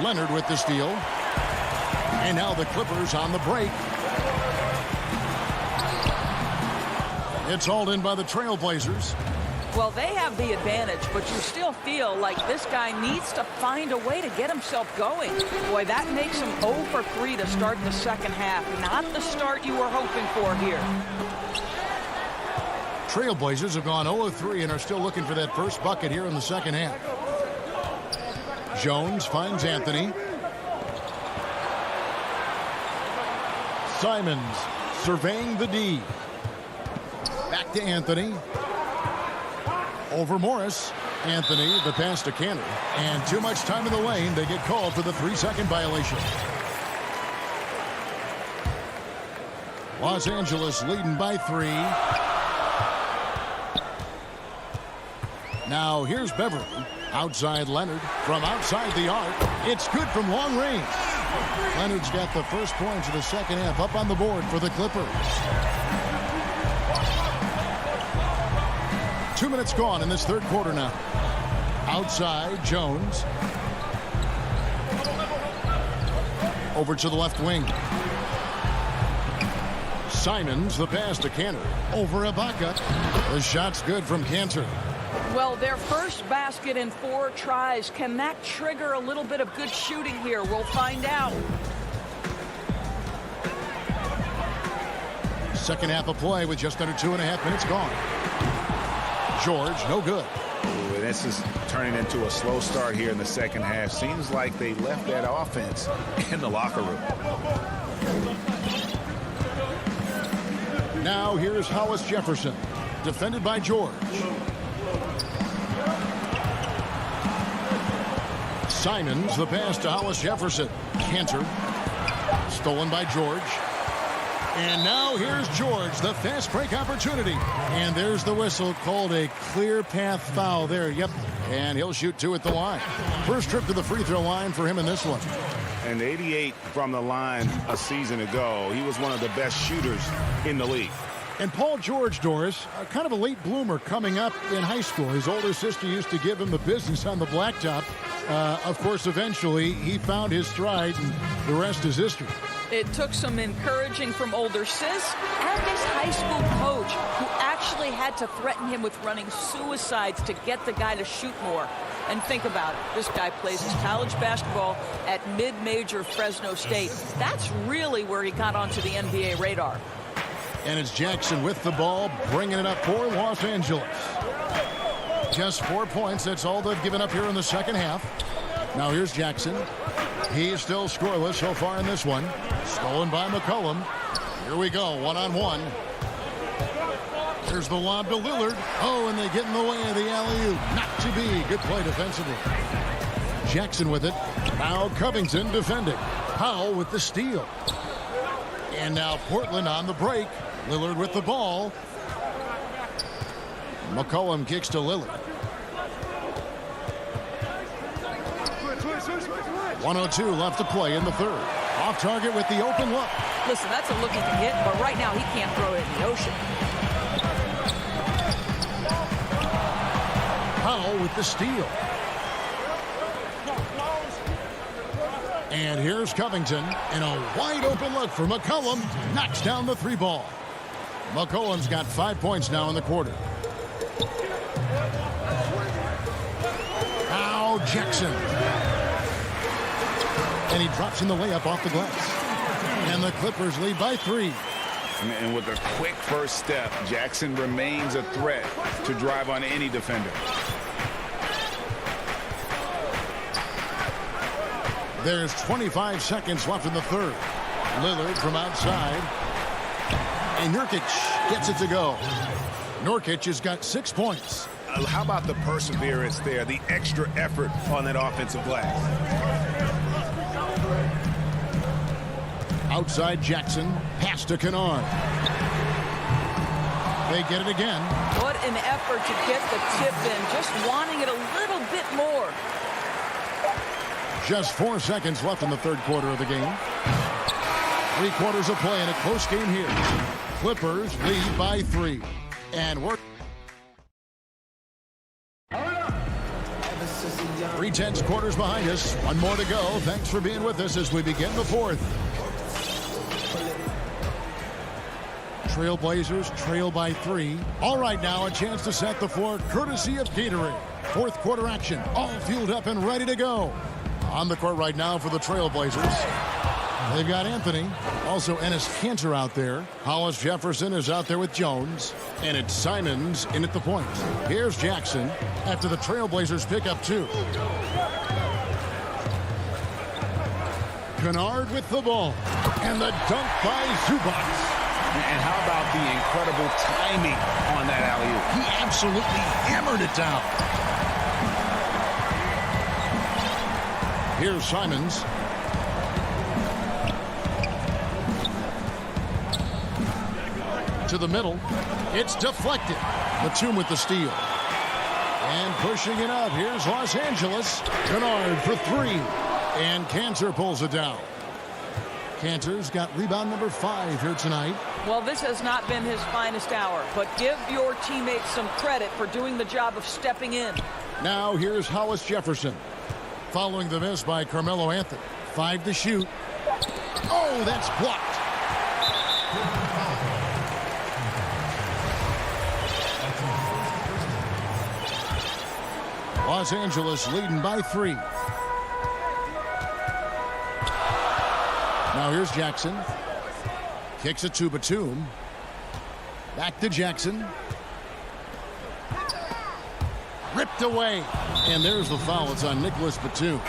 Leonard with the steal. And now the Clippers on the break. It's hauled in by the Trailblazers. Well, they have the advantage, but you still feel like this guy needs to find a way to get himself going. Boy, that makes him 0 for 3 to start the second half. Not the start you were hoping for here. Trailblazers have gone 0-3 and are still looking for that first bucket here in the second half. Jones finds Anthony. Simons surveying the D. Back to Anthony. Over Morris. Anthony, the pass to Canner. And too much time in the lane. They get called for the 3-second violation. Los Angeles leading by 3. Now here's Beverly. Outside Leonard. From outside the arc. It's good from long range. Leonard's got the first points of the second half up on the board for the Clippers. 2 minutes gone in this third quarter now. Outside, Jones. Over to the left wing. Simons, the pass to Canner. Over Ibaka. The shot's good from Cantor. Well, their first basket in 4 tries. Can that trigger a little bit of good shooting here? We'll find out. Second half of play with just under 2.5 minutes gone. George, no good. Ooh, this is turning into a slow start here in the second half. Seems like they left that offense in the locker room. Now here's Hollis Jefferson. Defended by George. Simons, the pass to Hollis Jefferson. Cantor. Stolen by George. And now here's George, the fast break opportunity. And there's the whistle, called a clear path foul there. Yep. And he'll shoot 2 at the line. First trip to the free throw line for him in this one. And 88 from the line a season ago. He was one of the best shooters in the league. And Paul George, Doris, kind of a late bloomer coming up in high school. His older sister used to give him the business on the blacktop. Of course, eventually, he found his stride, and the rest is history. It took some encouraging from older sis and his high school coach, who actually had to threaten him with running suicides to get the guy to shoot more. And think about it. This guy plays his college basketball at mid-major Fresno State. That's really where he got onto the NBA radar. And it's Jackson with the ball, bringing it up for Los Angeles. Just 4 points. That's all they've given up here in the second half. Now here's Jackson. He's still scoreless so far in this one. Stolen by McCollum. Here we go, one-on-one. There's the lob to Lillard. Oh, and they get in the way of the alley-oop. Not to be. Good play defensively. Jackson with it. Now Covington defending. Powell with the steal. And now Portland on the break. Lillard with the ball. McCollum kicks to Lillard. 1:02 left to play in the third. Off target with the open look. Listen, that's a look he can hit, but right now he can't throw it in the ocean. Powell with the steal. And here's Covington, and a wide open look for McCollum. Knocks down the three ball. McCollum's got 5 points now in the quarter. Now Jackson. And he drops in the layup off the glass. And the Clippers lead by 3. And with a quick first step, Jackson remains a threat to drive on any defender. There's 25 seconds left in the third. Lillard from outside. And Nurkic gets it to go. Nurkic has got 6 points. How about the perseverance there, the extra effort on that offensive glass? Outside Jackson, pass to Kennard. They get it again. What an effort to get the tip in, just wanting it a little bit more. Just 4 seconds left in the third quarter of the game. 3 quarters of play in a close game here. Clippers lead by 3. And we're 3 tenths quarters behind us. 1 more to go. Thanks for being with us as we begin the fourth. Trailblazers trail by 3. All right, now a chance to set the floor courtesy of Gatorade. Fourth quarter action, all fueled up and ready to go. On the court right now for the Trailblazers. They've got Anthony, also Enes Kanter out there. Hollis Jefferson is out there with Jones. And it's Simons in at the point. Here's Jackson after the Trailblazers pick up 2. Kennard with the ball. And the dunk by Zubac. And how about the incredible timing on that alley-oop? He absolutely hammered it down. Here's Simons. To the middle. It's deflected. Batum with the steal. And pushing it up. Here's Los Angeles. Kennard for 3. And Kanter pulls it down. Kanter's got rebound number 5 here tonight. Well, this has not been his finest hour, but give your teammates some credit for doing the job of stepping in. Now here's Hollis Jefferson. Following the miss by Carmelo Anthony. 5 to shoot. Oh, that's blocked. Los Angeles leading by 3. Now here's Jackson. Kicks it to Batum. Back to Jackson. Ripped away. And there's the foul. It's on Nicholas Batum.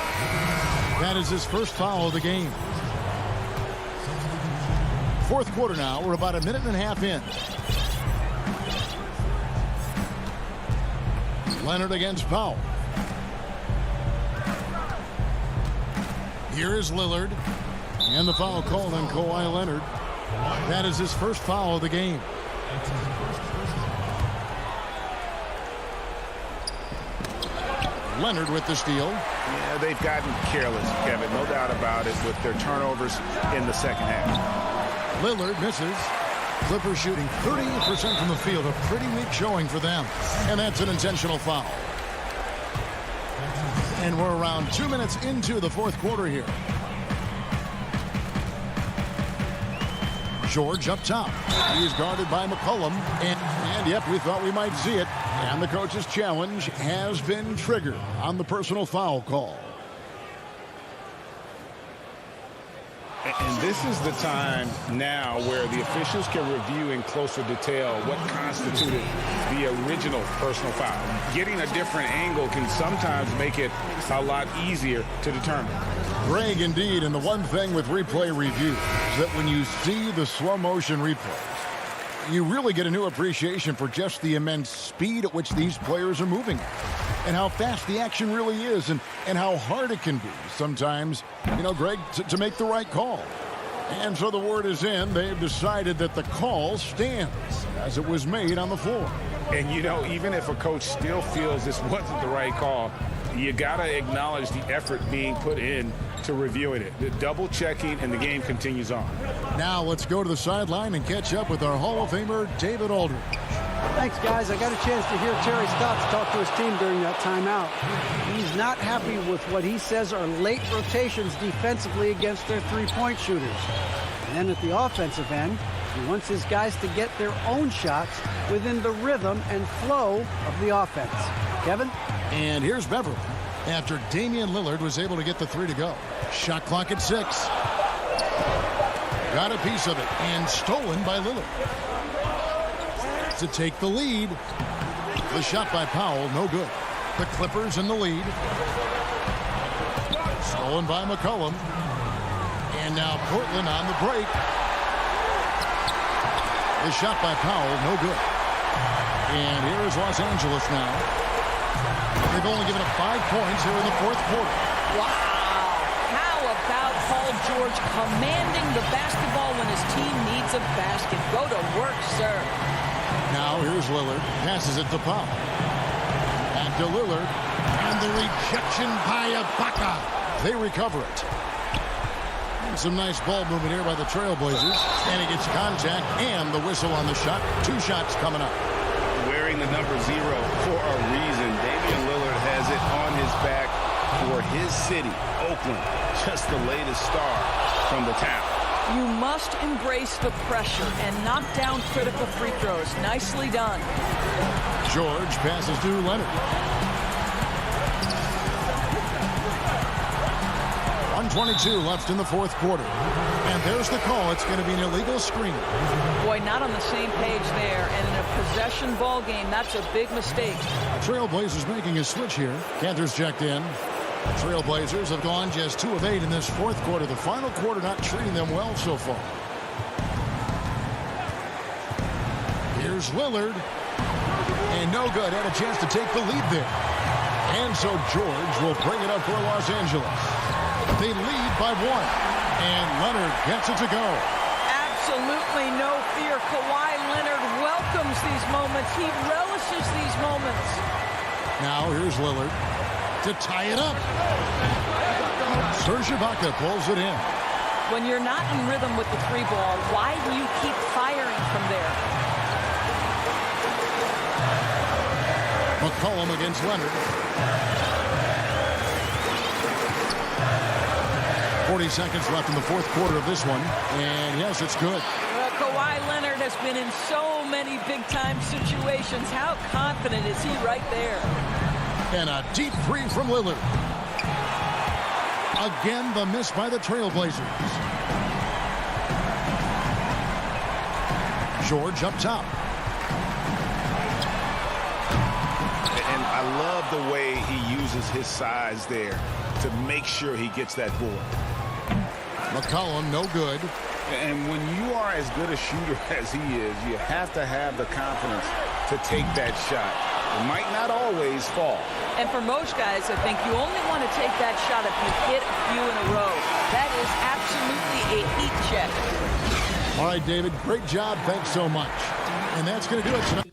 That is his first foul of the game. Fourth quarter now. We're about a minute and a half in. Leonard against Powell. Here is Lillard. And the foul called on Kawhi Leonard. That is his first foul of the game. Leonard with the steal. Yeah, they've gotten careless, Kevin, no doubt about it, with their turnovers in the second half. Lillard misses. Clippers shooting 38% from the field. A pretty weak showing for them. And that's an intentional foul. And we're around 2 minutes into the fourth quarter here. George up top. He's guarded by McCollum. And yep, we thought we might see it. And the coach's challenge has been triggered on the personal foul call. And this is the time now where the officials can review in closer detail what constituted the original personal foul. Getting a different angle can sometimes make it a lot easier to determine. Greg, indeed, and the one thing with replay review is that when you see the slow motion replays, you really get a new appreciation for just the immense speed at which these players are moving and how fast the action really is and how hard it can be sometimes, Greg, to make the right call. And so the word is in. They've decided that the call stands as it was made on the floor. And, even if a coach still feels this wasn't the right call, you got to acknowledge the effort being put in to reviewing it. The double checking, and the game continues on. Now let's go to the sideline and catch up with our Hall of Famer, David Aldridge. Thanks, guys. I got a chance to hear Terry Stotts talk to his team during that timeout. He's not happy with what he says are late rotations defensively against their three-point shooters. And then at the offensive end, he wants his guys to get their own shots within the rhythm and flow of the offense. Kevin? And here's Beverly after Damian Lillard was able to get the three to go. Shot clock at 6. Got a piece of it and stolen by Lillard. To take the lead. The shot by Powell, no good. The Clippers in the lead. Stolen by McCollum. And now Portland on the break. The shot by Powell, no good. And here is Los Angeles now. They've only given up 5 points here in the fourth quarter. Wow. How about Paul George commanding the basketball when his team needs a basket? Go to work, sir. Now here's Lillard. Passes it to Powell. And to Lillard. And the rejection by Ibaka. They recover it. And some nice ball movement here by the Trailblazers. And he gets contact and the whistle on the shot. 2 shots coming up. Wearing the number 0 for a reason. Damian Lillard has it on his back for his city, Oakland. Just the latest star from the town. You must embrace the pressure and knock down critical free throws. Nicely done. George passes to Leonard. 1:22 left in the fourth quarter. And there's the call. It's going to be an illegal screen. Boy, not on the same page there. And in a possession ball game, that's a big mistake. Trailblazers making a switch here. Cantor's checked in. Trailblazers have gone just 2 of 8 in this fourth quarter. The final quarter not treating them well so far. Here's Lillard. And no good. Had a chance to take the lead there. And so George will bring it up for Los Angeles. They lead by 1. And Leonard gets it to go. Absolutely no fear. Kawhi Leonard welcomes these moments. He relishes these moments. Now here's Lillard to tie it up. Serge Ibaka pulls it in. When you're not in rhythm with the 3 ball, why do you keep firing from there? McCollum against Leonard. 40 seconds left in the fourth quarter of this one. And yes, it's good. Well, Kawhi Leonard has been in so many big-time situations. How confident is he right there? And a deep 3 from Lillard. Again, the miss by the Trailblazers. George up top. And I love the way he uses his size there to make sure he gets that board. McCollum, no good. And when you are as good a shooter as he is, you have to have the confidence to take that shot. It might not always fall. And for most guys, I think you only want to take that shot if you hit a few in a row. That is absolutely a heat check. All right, David, great job. Thanks so much. And that's going to do it tonight.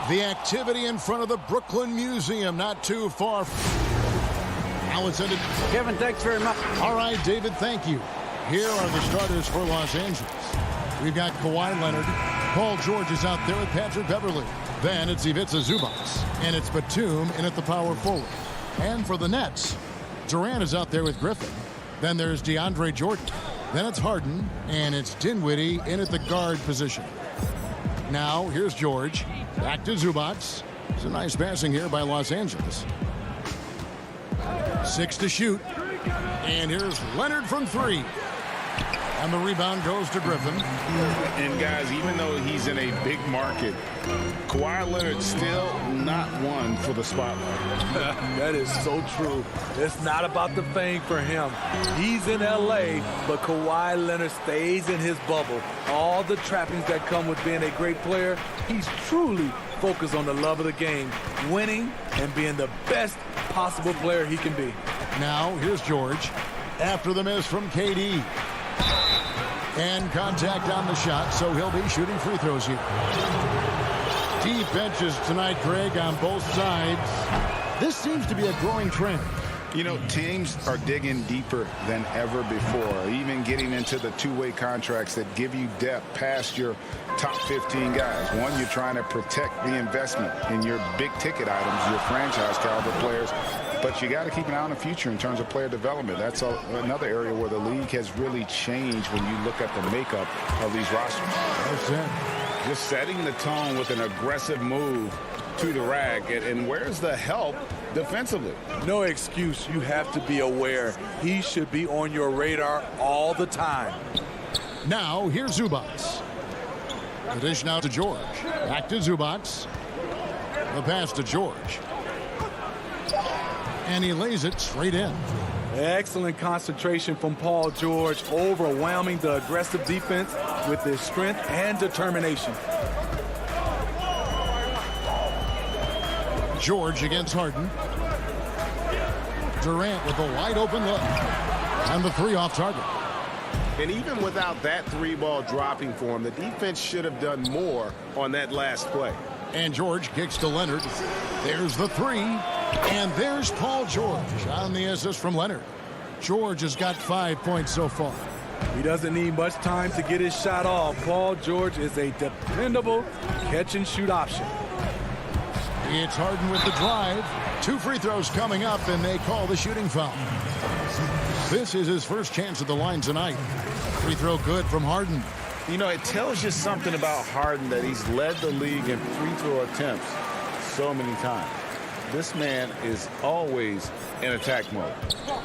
The activity in front of the Brooklyn Museum, not too far. Now it's ended. Kevin, thanks very much. All right, David, thank you. Here are the starters for Los Angeles. We've got Kawhi Leonard. Paul George is out there with Patrick Beverley. Then it's Ivica Zubac. And it's Batum in at the power forward. And for the Nets, Durant is out there with Griffin. Then there's DeAndre Jordan. Then it's Harden. And it's Dinwiddie in at the guard position. Now, here's George. Back to Zubac. It's a nice passing here by Los Angeles. 6 to shoot. And here's Leonard from 3. And the rebound goes to Griffin. And guys, even though he's in a big market, Kawhi Leonard's still not one for the spotlight. That is so true. It's not about the fame for him. He's in LA, but Kawhi Leonard stays in his bubble. All the trappings that come with being a great player, he's truly focused on the love of the game, winning and being the best possible player he can be. Now, here's George. After the miss from KD. And contact on the shot, so he'll be shooting free throws here. Deep benches tonight, Greg, on both sides. This seems to be a growing trend. You know, teams are digging deeper than ever before, even getting into the two-way contracts that give you depth past your top 15 guys. One, you're trying to protect the investment in your big-ticket items, your franchise-caliber players. But you got to keep an eye on the future in terms of player development. That's another area where the league has really changed when you look at the makeup of these rosters. That's it. Just setting the tone with an aggressive move to the rack. And where's the help defensively? No excuse. You have to be aware. He should be on your radar all the time. Now, here's Zubac. The dish now to George. Back to Zubac. The pass to George. And he lays it straight in. Excellent concentration from Paul George, overwhelming the aggressive defense with his strength and determination. George against Harden. Durant with a wide open look. And the 3 off target. And even without that 3-ball dropping for him, the defense should have done more on that last play. And George kicks to Leonard. There's the 3. And there's Paul George on the assist from Leonard. George has got 5 points so far. He doesn't need much time to get his shot off. Paul George is a dependable catch-and-shoot option. It's Harden with the drive. 2 free throws coming up, and they call the shooting foul. This is his first chance at the line tonight. Free throw good from Harden. You know, it tells you something about Harden that he's led the league in free throw attempts so many times. This man is always in attack mode.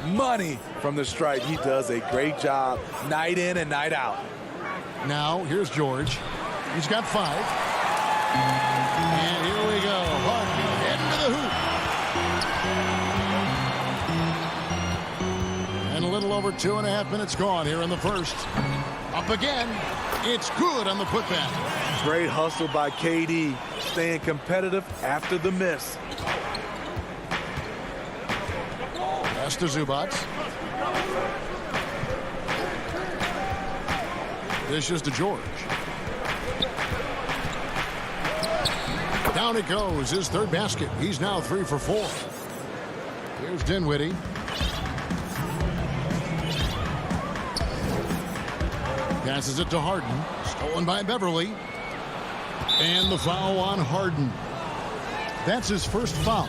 Money from the stripe. He does a great job night in and night out. Now, here's George. He's got 5. And here we go. Harden into the hoop. And a little over 2.5 minutes gone here in the first. Up again. It's good on the putback. Great hustle by KD, staying competitive after the miss. Pass to Zubac. Dishes to George. Down it goes. His 3rd basket. He's now 3 for 4. Here's Dinwiddie. Passes it to Harden. Stolen by Beverly. And the foul on Harden. That's his first foul.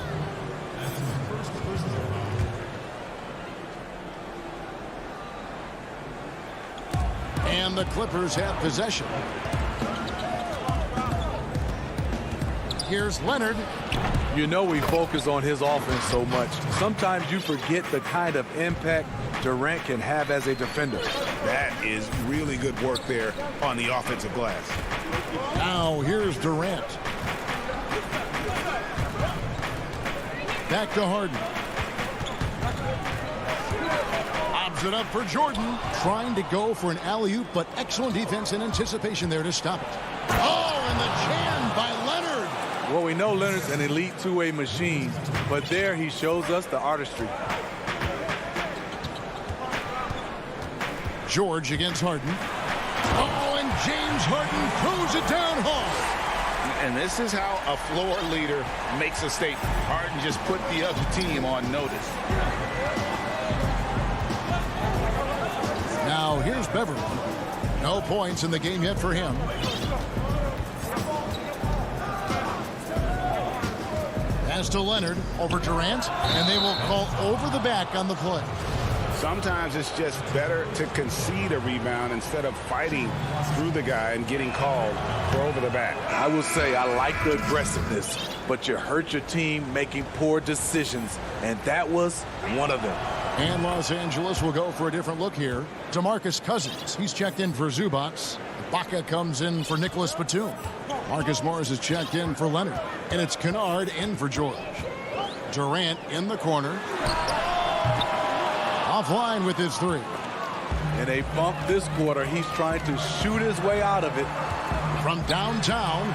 And the Clippers have possession. Here's Leonard. You know we focus on his offense so much. Sometimes you forget the kind of impact Durant can have as a defender. That is really good work there on the offensive glass. Now here's Durant. Back to Harden. Lobs it up for Jordan. Trying to go for an alley-oop, but excellent defense and anticipation there to stop it. Oh, and the jam by Leonard. Well, we know Leonard's an elite two-way machine, but there he shows us the artistry. George against Harden. Oh, and James Harden throws it down hard. And this is how a floor leader makes a statement. Harden just put the other team on notice. Now here's Beverly. No points in the game yet for him. Pass to Leonard over Durant, and they will call over the back on the play. Sometimes it's just better to concede a rebound instead of fighting through the guy and getting called for over the back. I will say I like the aggressiveness, but you hurt your team making poor decisions, and that was one of them. And Los Angeles will go for a different look here. DeMarcus Cousins. He's checked in for Zubac. Baca comes in for Nicholas Batum. Marcus Morris is checked in for Leonard. And it's Kennard in for George. Durant in the corner. Offline with his 3. In a bump this quarter, he's trying to shoot his way out of it. From downtown,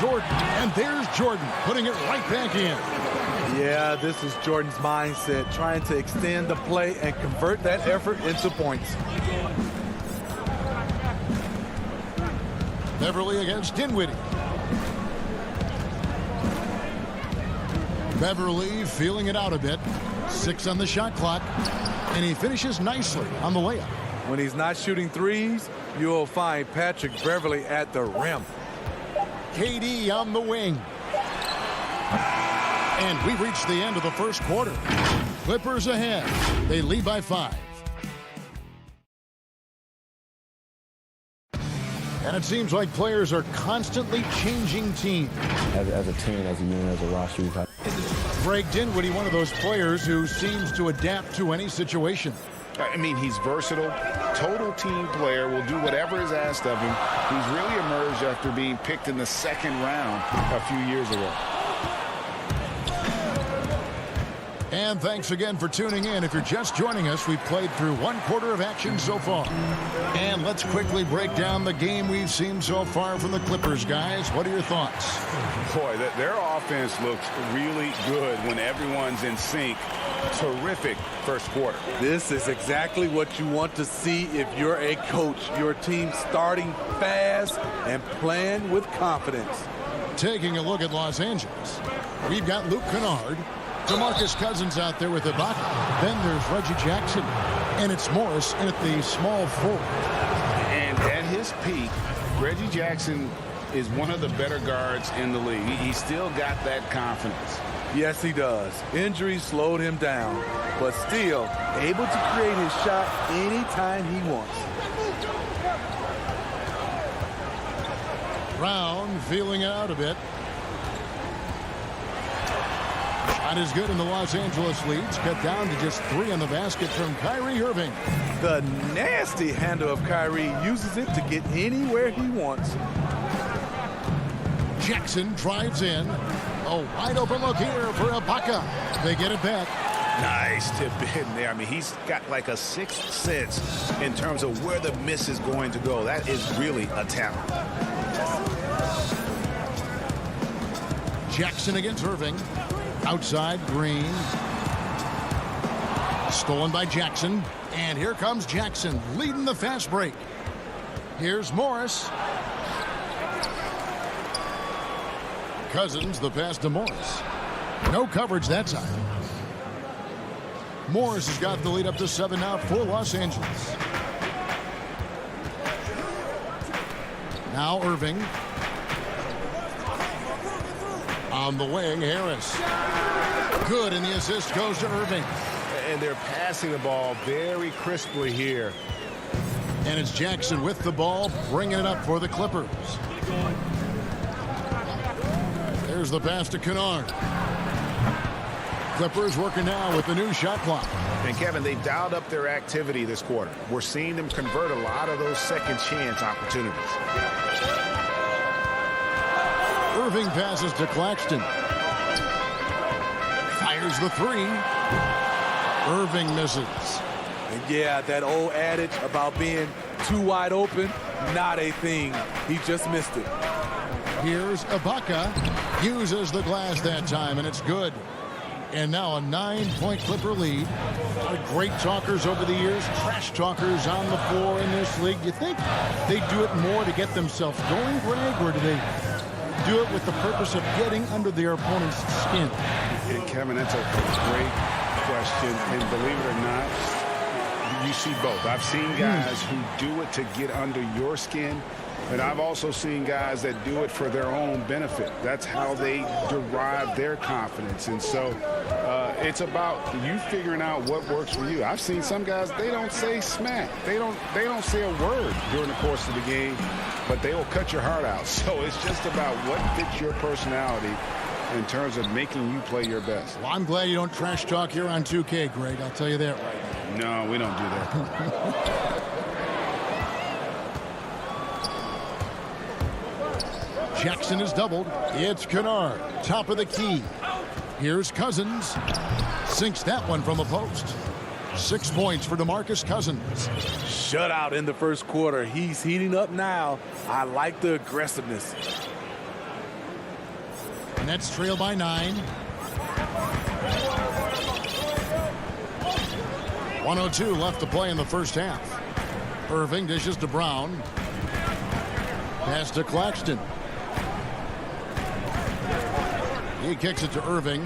Jordan. And there's Jordan putting it right back in. Yeah, this is Jordan's mindset, trying to extend the play and convert that effort into points. Beverly against Dinwiddie. Beverly feeling it out a bit. 6 on the shot clock. And he finishes nicely on the layup. When he's not shooting threes, you'll find Patrick Beverly at the rim. KD on the wing. And we've reached the end of the first quarter. Clippers ahead. They lead by 5. And it seems like players are constantly changing teams. As a team, as a unit, as a roster, we've had. Greg Dinwiddie, one of those players who seems to adapt to any situation. I mean, he's versatile, total team player, will do whatever is asked of him. He's really emerged after being picked in the 2nd round a few years ago. And thanks again for tuning in. If you're just joining us, we've played through 1 quarter of action so far. And let's quickly break down the game we've seen so far from the Clippers, guys. What are your thoughts? Boy, their offense looks really good when everyone's in sync. Terrific first quarter. This is exactly what you want to see if you're a coach. Your team starting fast and playing with confidence. Taking a look at Los Angeles, we've got Luke Kennard, DeMarcus Cousins out there with Ibaka. Then there's Reggie Jackson, and it's Morris in at the small forward. And at his peak, Reggie Jackson is one of the better guards in the league. He's still got that confidence. Yes, he does. Injuries slowed him down, but still able to create his shot anytime he wants. Brown feeling it out a bit. Not as good in the Los Angeles Leagues. Cut down to just 3 on the basket from Kyrie Irving. The nasty handle of Kyrie uses it to get anywhere he wants. Jackson drives in. A wide open look here for Ibaka. They get it back. Nice tip in there. I mean, he's got like a sixth sense in terms of where the miss is going to go. That is really a talent. Jackson against Irving. Outside, Green. Stolen by Jackson. And here comes Jackson leading the fast break. Here's Morris. Cousins, the pass to Morris. No coverage that time. Morris has got the lead up to 7 now for Los Angeles. Now Irving. On the wing, Harris. Good, and the assist goes to Irving. And they're passing the ball very crisply here. And it's Jackson with the ball, bringing it up for the Clippers. There's the pass to Kennard. Clippers working now with the new shot clock. And Kevin, they've dialed up their activity this quarter. We're seeing them convert a lot of those second chance opportunities. Irving passes to Claxton. Fires the 3. Irving misses. And yeah, that old adage about being too wide open, not a thing. He just missed it. Here's Ibaka. Uses the glass that time, and it's good. And now a 9-point Clipper lead. A lot of great talkers over the years, trash talkers on the floor in this league. You think they do it more to get themselves going, Greg, or do they do it with the purpose of getting under their opponent's skin? And Kevin, that's a great question. And believe it or not, you see both. I've seen guys who do it to get under your skin, and I've also seen guys that do it for their own benefit. That's how they derive their confidence. And so it's about you figuring out what works for you. I've seen some guys, they don't say smack. They don't say a word during the course of the game, but they will cut your heart out. So it's just about what fits your personality in terms of making you play your best. Well, I'm glad you don't trash talk here on 2K, Greg. I'll tell you that right now. No, we don't do that. Jackson is doubled. It's Kennard, top of the key. Here's Cousins. Sinks that one from a post. 6 points for DeMarcus Cousins. Shutout in the first quarter. He's heating up now. I like the aggressiveness. Nets trail by 9. 1:02 left to play in the first half. Irving dishes to Brown. Pass to Claxton. He kicks it to Irving.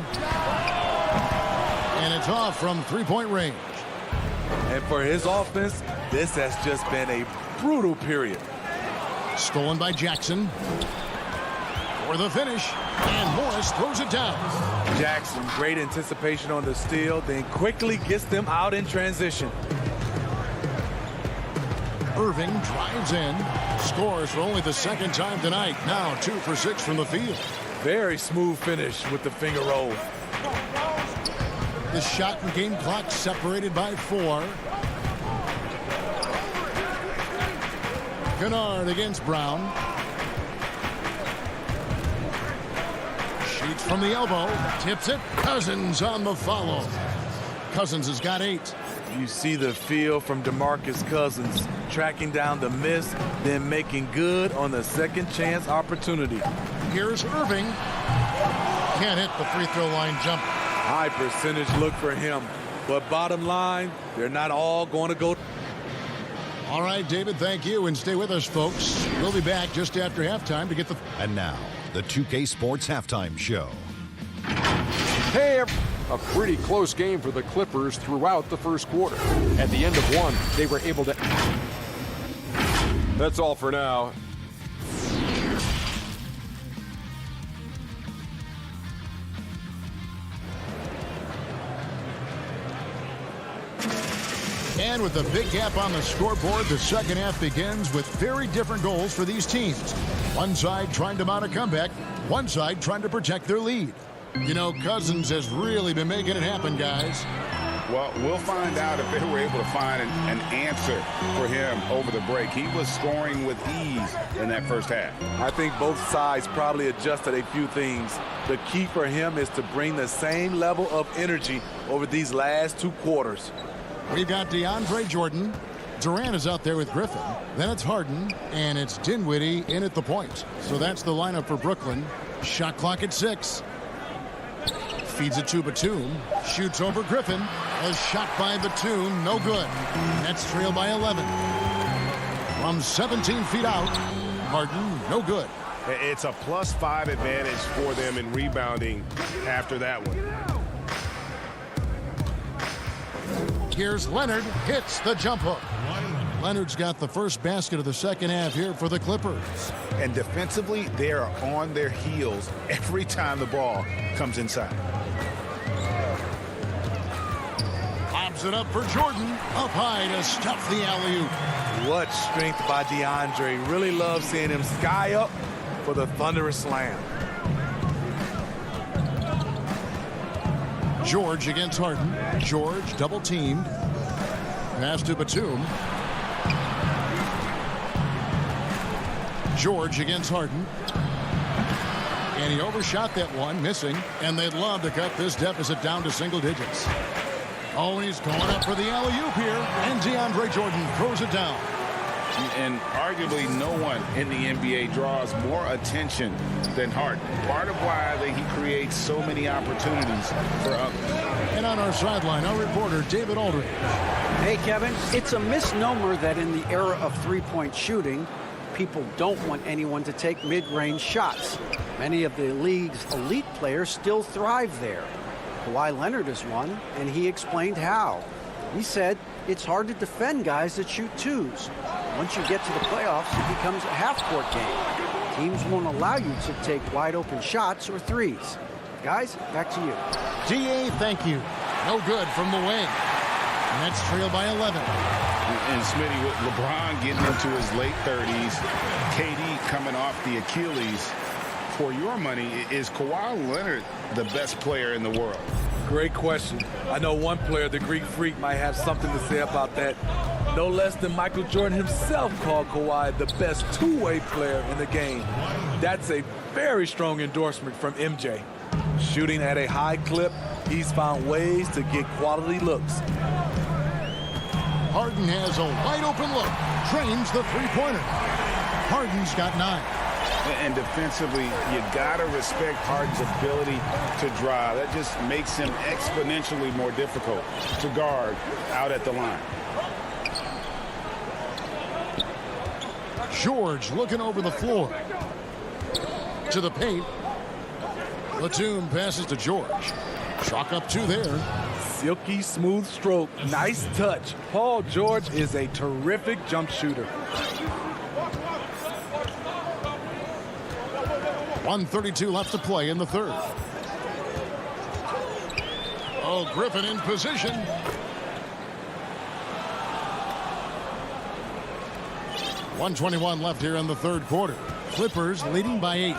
And it's off from 3-point range. And for his offense, this has just been a brutal period. Stolen by Jackson. For the finish. And Morris throws it down. Jackson, great anticipation on the steal, then quickly gets them out in transition. Irving drives in. Scores for only the second time tonight. Now 2 for 6 from the field. Very smooth finish with the finger roll. The shot and game clock separated by 4. Kennard against Brown. Shoots from the elbow. Tips it. Cousins on the follow. Cousins has got 8. You see the feel from DeMarcus Cousins, tracking down the miss, then making good on the second chance opportunity. Here's Irving. Can't hit the free throw line jumper. High percentage look for him. But bottom line, they're not all going to go. All right, David, thank you. And stay with us, folks. We'll be back just after halftime to get the... And now, the 2K Sports Halftime Show. Hey, a pretty close game for the Clippers throughout the first quarter. At the end of one, they were able to... That's all for now. And with the big gap on the scoreboard, the second half begins with very different goals for these teams. One side trying to mount a comeback, one side trying to protect their lead. You know, Cousins has really been making it happen, guys. Well, we'll find out if they were able to find an answer for him over the break. He was scoring with ease in that first half. I think both sides probably adjusted a few things. The key for him is to bring the same level of energy over these last 2 quarters. We've got DeAndre Jordan. Durant is out there with Griffin. Then it's Harden, and it's Dinwiddie in at the point. So that's the lineup for Brooklyn. Shot clock at 6. Feeds it to Batum. Shoots over Griffin. A shot by Batum. No good. Nets trail by 11. From 17 feet out. Harden, no good. It's a +5 advantage for them in rebounding after that one. Here's Leonard. Hits the jump hook. Leonard's got the first basket of the second half here for the Clippers. And defensively, they are on their heels every time the ball comes inside. Lobs it up for Jordan. Up high to stuff the alley-oop. What strength by DeAndre. Really love seeing him sky up for the thunderous slam. George against Harden. George double teamed. Pass to Batum. George against Harden. And he overshot that one, missing. And they'd love to cut this deficit down to single digits. Oh, and he's going up for the alley-oop here. And DeAndre Jordan throws it down. And arguably no one in the NBA draws more attention than Harden. Part of why he creates so many opportunities for others. And on our sideline, our reporter, David Aldridge. Hey, Kevin, it's a misnomer that in the era of three-point shooting, people don't want anyone to take mid-range shots. Many of the league's elite players still thrive there. Kawhi Leonard is one, and he explained how. He said it's hard to defend guys that shoot twos. Once you get to the playoffs, it becomes a half-court game. Teams won't allow you to take wide-open shots or threes. Guys, back to you. DA, thank you. No good from the wing. Nets trail by 11. And Smitty, with LeBron getting into his late 30s, KD coming off the Achilles, for your money, is Kawhi Leonard the best player in the world? Great question. I know one player, the Greek Freak, might have something to say about that. No less than Michael Jordan himself called Kawhi the best two-way player in the game. That's a very strong endorsement from MJ. Shooting at a high clip, he's found ways to get quality looks. Harden has a wide-open look. Trains the three-pointer. Harden's got 9. And defensively, you got to respect Harden's ability to drive. That just makes him exponentially more difficult to guard out at the line. George looking over the floor. To the paint. Batum passes to George. Chalk up 2 there. Silky smooth stroke. Nice touch. Paul George is a terrific jump shooter. 1:32 left to play in the third. Oh, Griffin in position. .121 left here in the third quarter. Clippers leading by 8.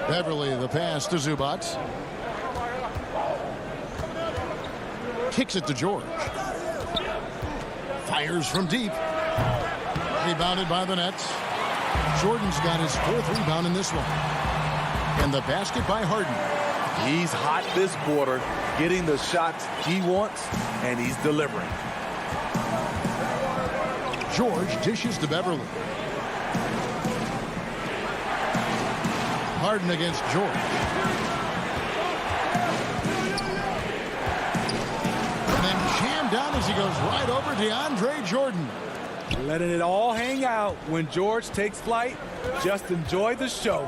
Beverly the pass to Zubac. Kicks it to George. Fires from deep. Rebounded by the Nets. Jordan's got his 4th rebound in this one. And the basket by Harden. He's hot this quarter, getting the shots he wants, and he's delivering. George dishes to Beverly. Harden against George. And then jammed down as he goes right over DeAndre Jordan. Letting it all hang out when George takes flight. Just enjoy the show.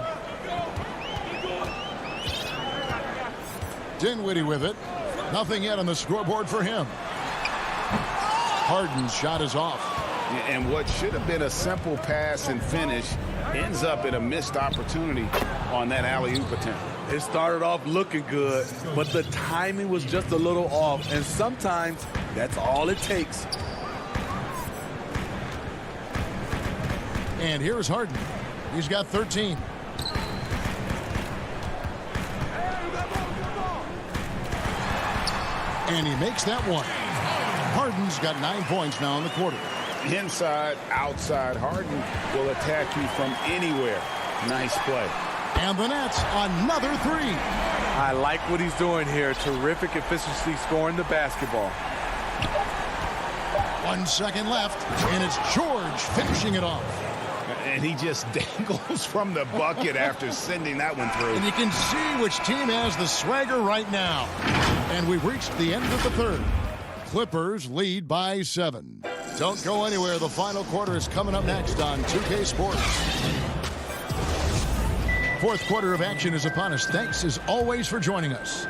Dinwiddie with it. Nothing yet on the scoreboard for him. Harden's shot is off. And what should have been a simple pass and finish ends up in a missed opportunity on that alley-oop attempt. It started off looking good, but the timing was just a little off, and sometimes that's all it takes. And here's Harden. He's got 13. And he makes that one. Harden's got 9 points now in the quarter. Inside, outside, Harden will attack you from anywhere. Nice play. And the Nets, another 3. I like what he's doing here. Terrific efficiency scoring the basketball. 1 second left, and it's George finishing it off. And he just dangles from the bucket after sending that one through. And you can see which team has the swagger right now. And we've reached the end of the third. Clippers lead by 7. Don't go anywhere. The final quarter is coming up next on 2K Sports. Fourth quarter of action is upon us. Thanks as always for joining us.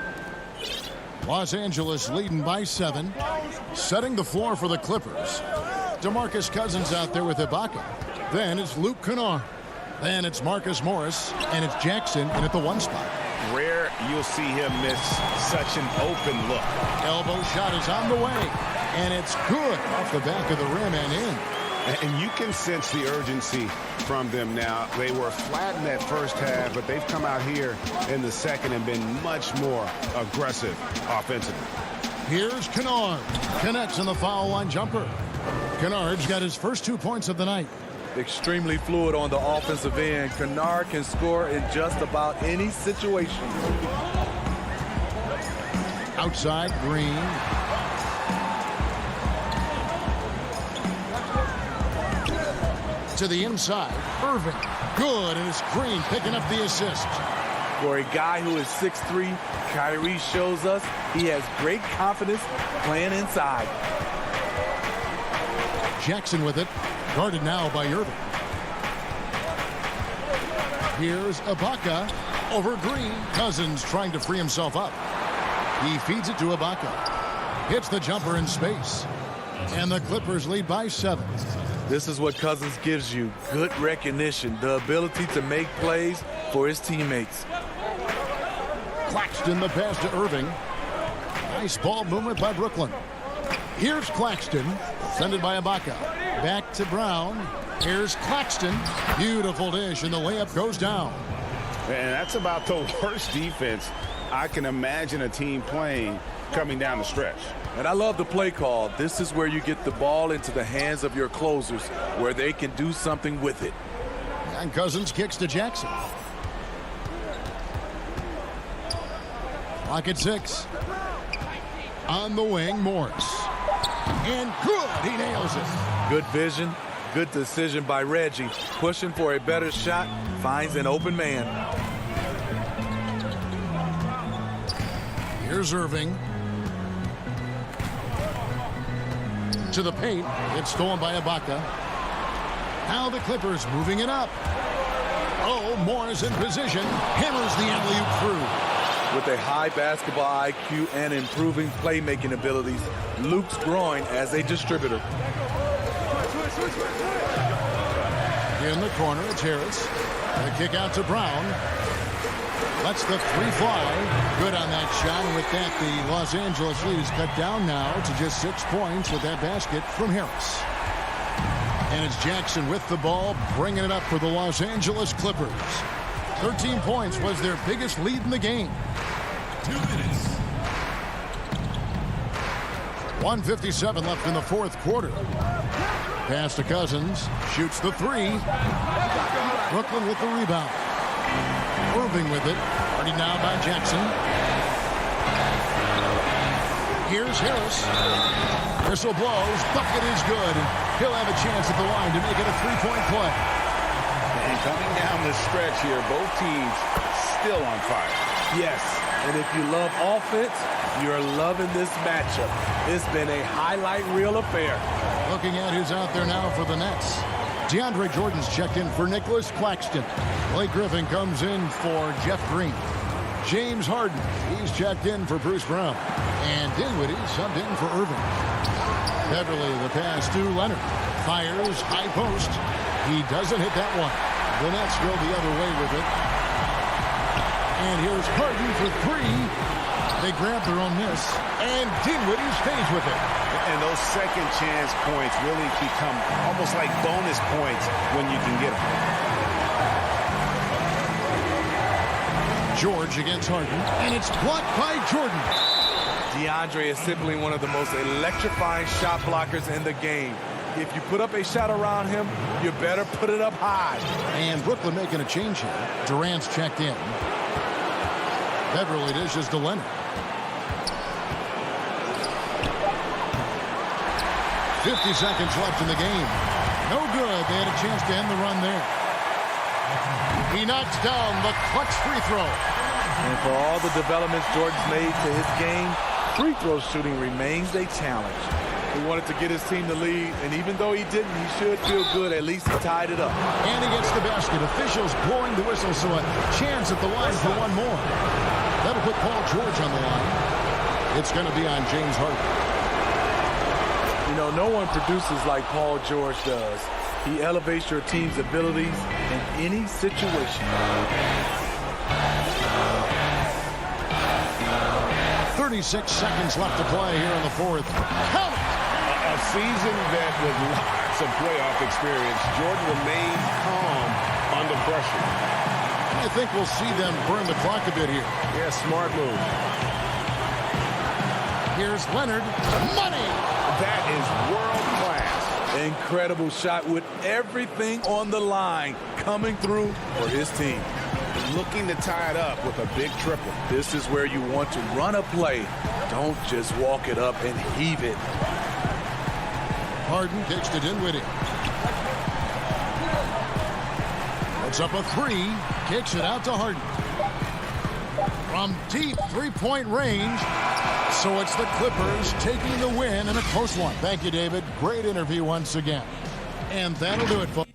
Los Angeles leading by 7. Setting the floor for the Clippers. DeMarcus Cousins out there with Ibaka. Then it's Luke Kennard. Then it's Marcus Morris. And it's Jackson in at the 1 spot. Rare you'll see him miss such an open look. Elbow shot is on the way. And it's good off the back of the rim and in. And you can sense the urgency from them now. They were flat in that first half, but they've come out here in the second and been much more aggressive offensively. Here's Kennard. Connects on the foul line jumper. Kennard's got his first 2 points of the night. Extremely fluid on the offensive end. Kennard can score in just about any situation. Outside, Green. To the inside, Irving. Good, and it's Green picking up the assist. For a guy who is 6'3", Kyrie shows us he has great confidence playing inside. Jackson with it, guarded now by Irving. Here's Ibaka over Green. Cousins trying to free himself up. He feeds it to Ibaka. Hits the jumper in space. And the Clippers lead by 7. This is what Cousins gives you. Good recognition, the ability to make plays for his teammates. Claxton the pass to Irving. Nice ball movement by Brooklyn. Here's Claxton, sent it by Ibaka. Back to Brown. Here's Claxton. Beautiful dish, and the layup goes down. And that's about the worst defense I can imagine a team playing coming down the stretch. And I love the play call. This is where you get the ball into the hands of your closers, where they can do something with it. And Cousins kicks to Jackson. Clock at 6. On the wing, Morris. And good, he nails it. Good vision, good decision by Reggie. Pushing for a better shot, finds an open man. Here's Irving. To the paint. It's stolen by Ibaka. Now the Clippers moving it up. Oh, Morris in position. Hammers the alley-oop through. With a high basketball IQ and improving playmaking abilities, Luke's growing as a distributor. In the corner, it's Harris. The kick out to Brown. Lets the 3 fly. Good on that shot. And with that, the Los Angeles lead is cut down now to just 6 points with that basket from Harris. And it's Jackson with the ball, bringing it up for the Los Angeles Clippers. 13 points was their biggest lead in the game. 2 minutes. 1:57 left in the fourth quarter. Pass to Cousins. Shoots the 3. Brooklyn with the rebound. Irving with it. Already now by Jackson. Here's Harris. Whistle blows. Bucket is good. He'll have a chance at the line to make it a 3-point play. And coming down the stretch here, both teams still on fire. Yes, and if you love offense, you're loving this matchup. It's been a highlight reel affair. Looking at who's out there now for the Nets. DeAndre Jordan's checked in for Nicholas Claxton. Blake Griffin comes in for Jeff Green. James Harden, he's checked in for Bruce Brown. And Dinwiddie subbed in for Irving. Beverly, the pass to Leonard. Fires, high post. He doesn't hit that one. The Nets go the other way with it. And here's Harden for 3. They grab their own miss. And Dinwiddie stays with it. And those second chance points really become almost like bonus points when you can get them. George against Harden. And it's blocked by Jordan. DeAndre is simply one of the most electrifying shot blockers in the game. If you put up a shot around him, you better put it up high. And Brooklyn making a change here. Durant's checked in. Beverly dishes to Leonard. 50 seconds left in the game. No good. They had a chance to end the run there. He knocks down the clutch free throw. And for all the developments Jordan's made to his game, free throw shooting remains a challenge. He wanted to get his team the lead, and even though he didn't, he should feel good. At least he tied it up. And he gets the basket. Officials blowing the whistle, so a chance at the line for one more. That'll put Paul George on the line. It's going to be on James Harden. You know, no one produces like Paul George does. He elevates your team's abilities in any situation. 36 seconds left to play here in the fourth. Count it! A season that with lots of playoff experience, Jordan remains calm under pressure. I think we'll see them burn the clock a bit here. Yeah, smart move. Here's Leonard. Money! That is world class. Incredible shot with everything on the line coming through for his team. Looking to tie it up with a big triple. This is where you want to run a play. Don't just walk it up and heave it. Harden kicks to Dinwiddie. Puts up a three. Kicks it out to Harden. From deep three-point range. So it's the Clippers taking the win in a close one. Thank you, David. Great interview once again. And that'll do it, folks.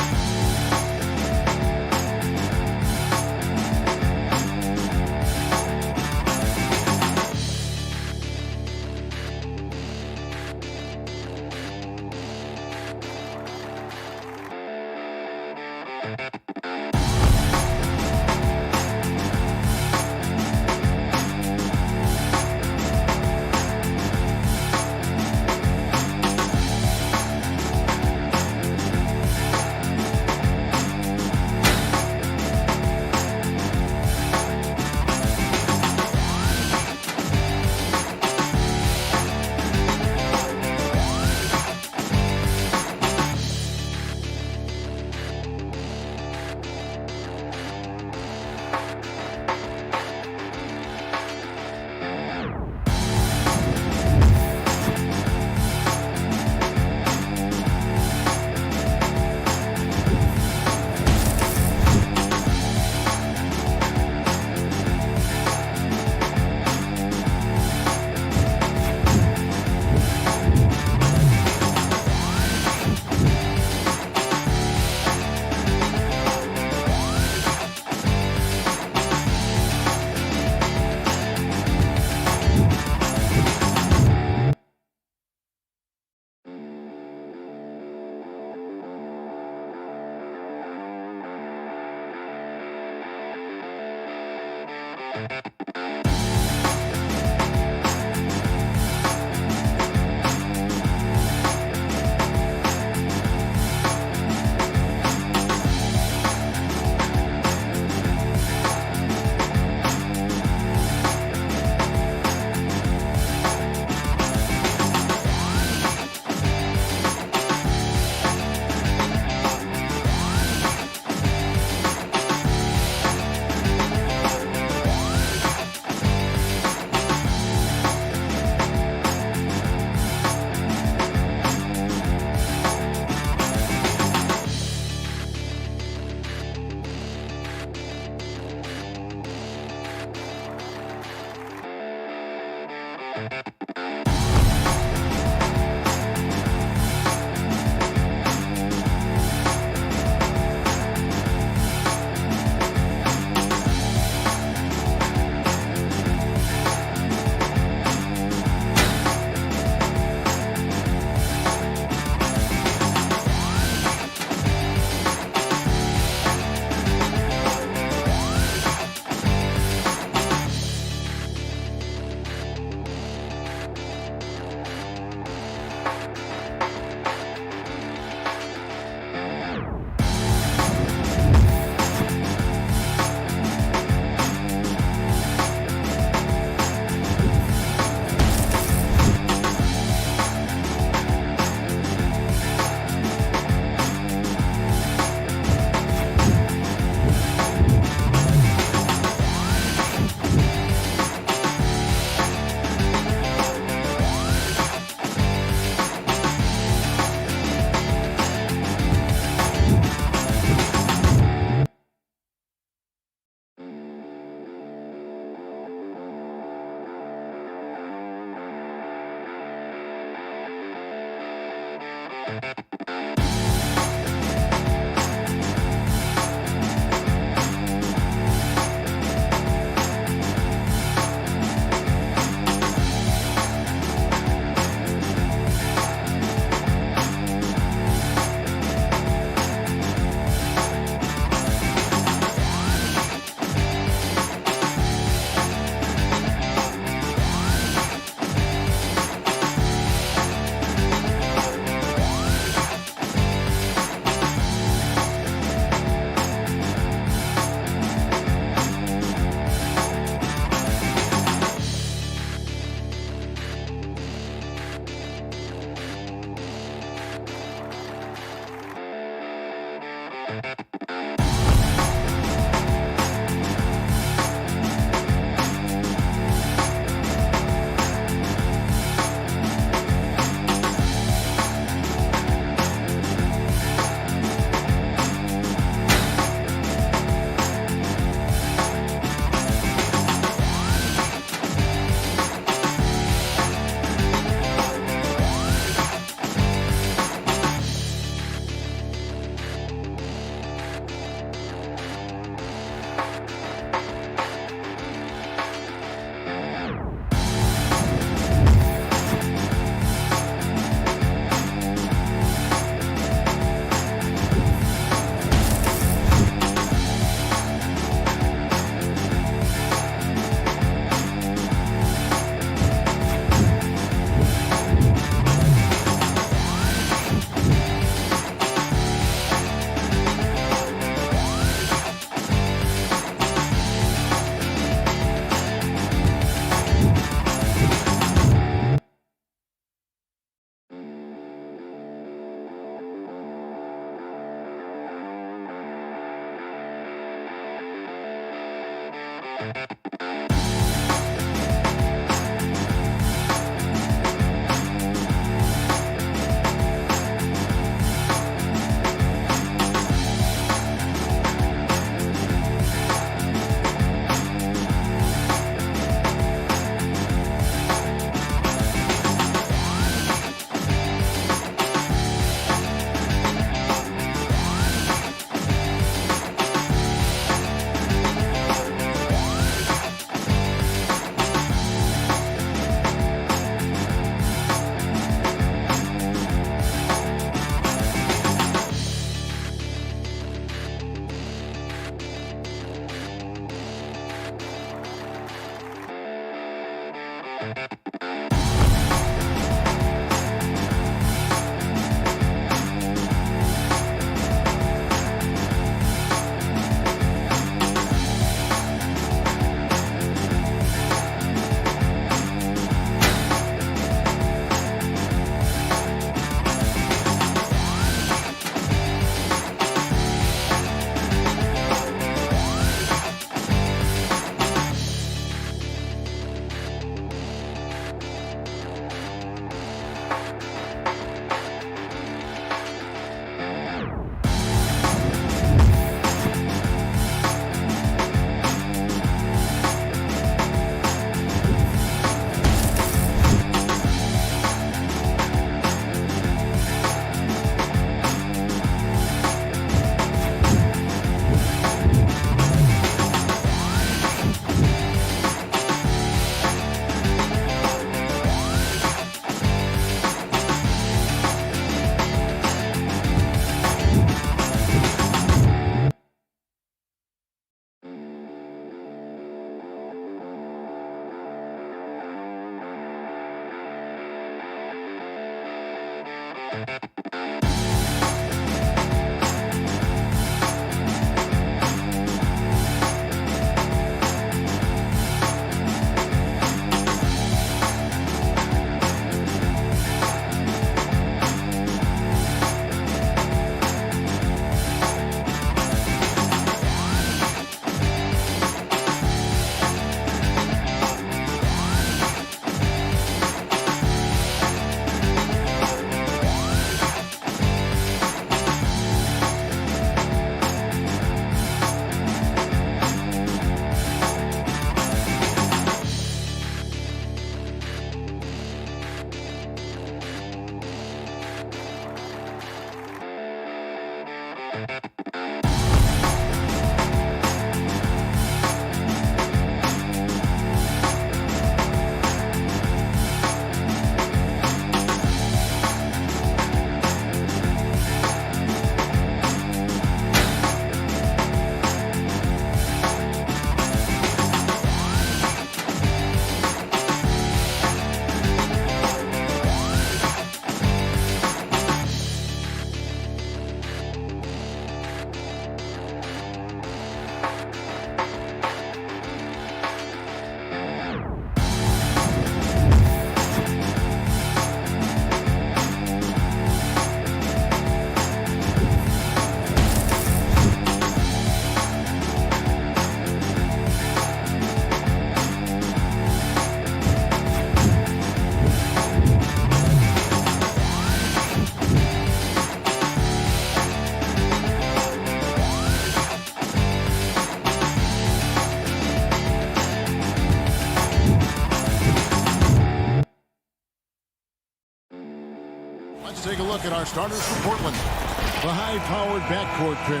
starters for Portland. The high-powered backcourt pair,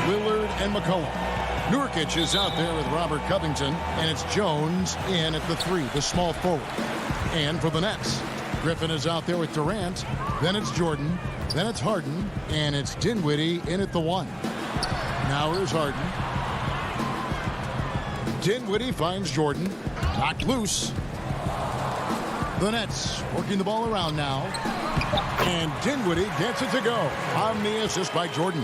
Lillard and McCollum. Nurkic is out there with Robert Covington, and it's Jones in at the 3, the small forward. And for the Nets, Griffin is out there with Durant, then it's Jordan, then it's Harden, and it's Dinwiddie in at the 1. Now here's Harden. Dinwiddie finds Jordan, knocked loose. The Nets working the ball around now. And Dinwiddie gets it to go on the assist by Jordan.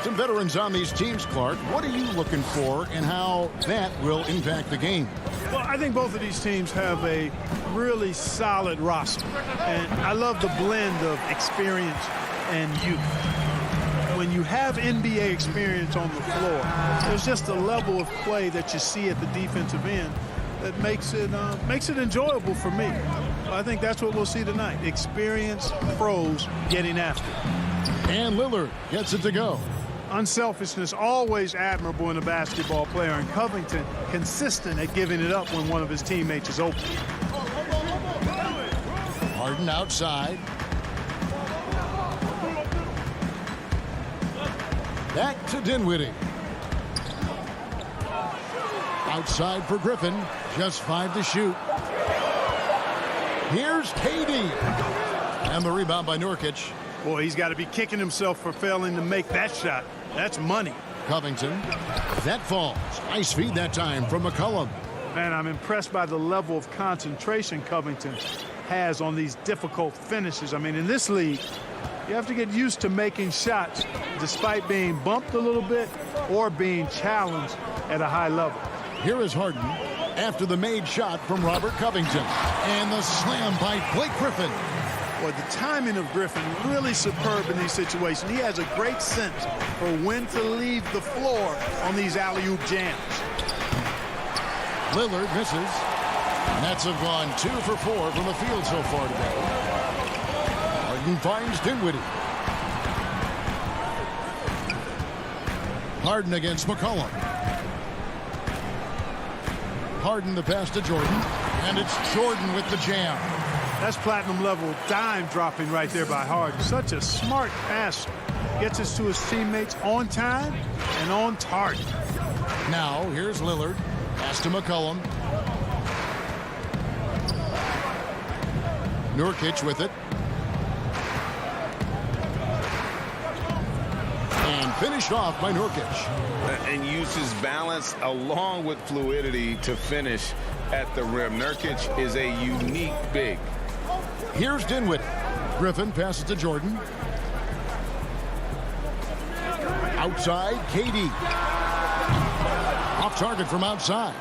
Some veterans on these teams, Clark. What are you looking for and how that will impact the game? Well, I think both of these teams have a really solid roster. And I love the blend of experience and youth. When you have NBA experience on the floor, there's just a level of play that you see at the defensive end that makes it enjoyable for me. I think that's what we'll see tonight. Experienced pros getting after it. And Lillard gets it to go. Unselfishness, always admirable in a basketball player, and Covington consistent at giving it up when one of his teammates is open. Harden outside. Back to Dinwiddie. Outside for Griffin. Just 5 to shoot. Here's KD. And the rebound by Nurkic. Boy, he's got to be kicking himself for failing to make that shot. That's money. Covington. That falls. Nice feed that time from McCollum. Man, I'm impressed by the level of concentration Covington has on these difficult finishes. I mean, in this league, you have to get used to making shots despite being bumped a little bit or being challenged at a high level. Here is Harden after the made shot from Robert Covington. And the slam by Blake Griffin. Well, the timing of Griffin really superb in these situations. He has a great sense for when to leave the floor on these alley-oop jams. Lillard misses. Nets have gone 2 for 4 from the field so far today. Harden finds Dinwiddie. Harden against McCollum. Harden the pass to Jordan. And it's Jordan with the jam. That's platinum level dime dropping right there by Harden. Such a smart passer. Gets us to his teammates on time and on target. Now here's Lillard. Pass to McCollum. Nurkic with it. And finished off by Nurkic. And uses balance along with fluidity to finish at the rim. Nurkic is a unique big. Here's Dinwiddie. Griffin passes to Jordan. Outside, KD. Off target from outside.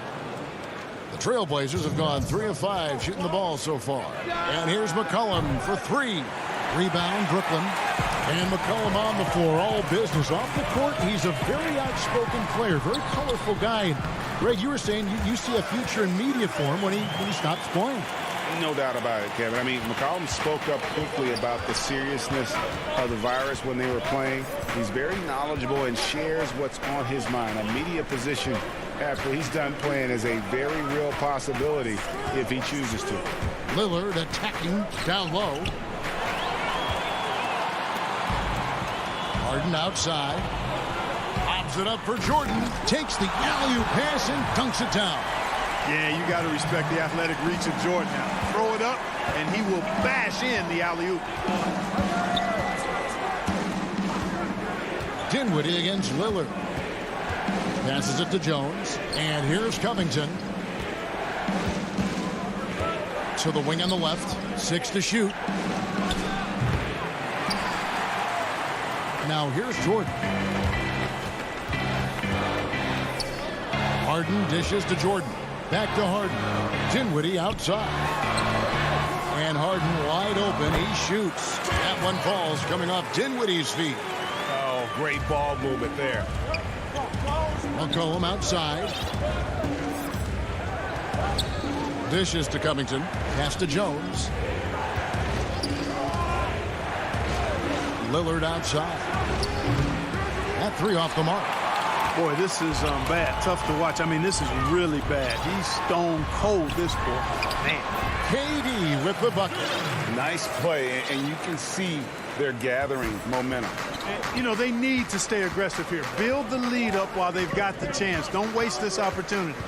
The Trailblazers have gone 3 of 5 shooting the ball so far. And here's McCollum for 3. Rebound, Brooklyn. And McCollum on the floor, all business. Off the court, he's a very outspoken player, very colorful guy. And Greg, you were saying you see a future in media for him when he stops playing. No doubt about it, Kevin. I mean, McCollum spoke up quickly about the seriousness of the virus when they were playing. He's very knowledgeable and shares what's on his mind. A media position after he's done playing is a very real possibility if he chooses to. Lillard attacking down low. Harden outside. Lobs it up for Jordan. Takes the alley-oop pass and dunks it down. Yeah, you got to respect the athletic reach of Jordan now. Throw it up, and he will bash in the alley-oop. Dinwiddie against Lillard. Passes it to Jones. And here's Covington. To the wing on the left. 6 to shoot. Now here's Jordan. Harden dishes to Jordan. Back to Harden. Dinwiddie outside. And Harden wide open. He shoots. That one falls coming off Dinwiddie's feet. Oh, great ball movement there. McCollum outside. Dishes to Covington. Pass to Jones. Lillard outside. That 3 off the mark. Boy, this is bad. Tough to watch. I mean, this is really bad. He's stone cold, this boy. Man. KD with the bucket. Nice play, and you can see they're gathering momentum. You know, they need to stay aggressive here. Build the lead up while they've got the chance. Don't waste this opportunity.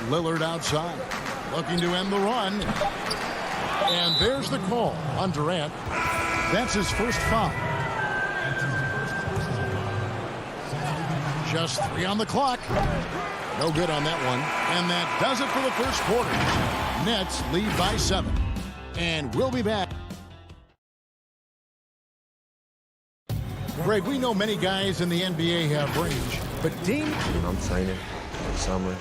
Lillard outside, looking to end the run. And there's the call on Durant. That's his first foul. Just 3 on the clock. No good on that one. And that does it for the first quarter. Nets lead by 7. And we'll be back. Greg, we know many guys in the NBA have range, but Dame... I'm training in summer.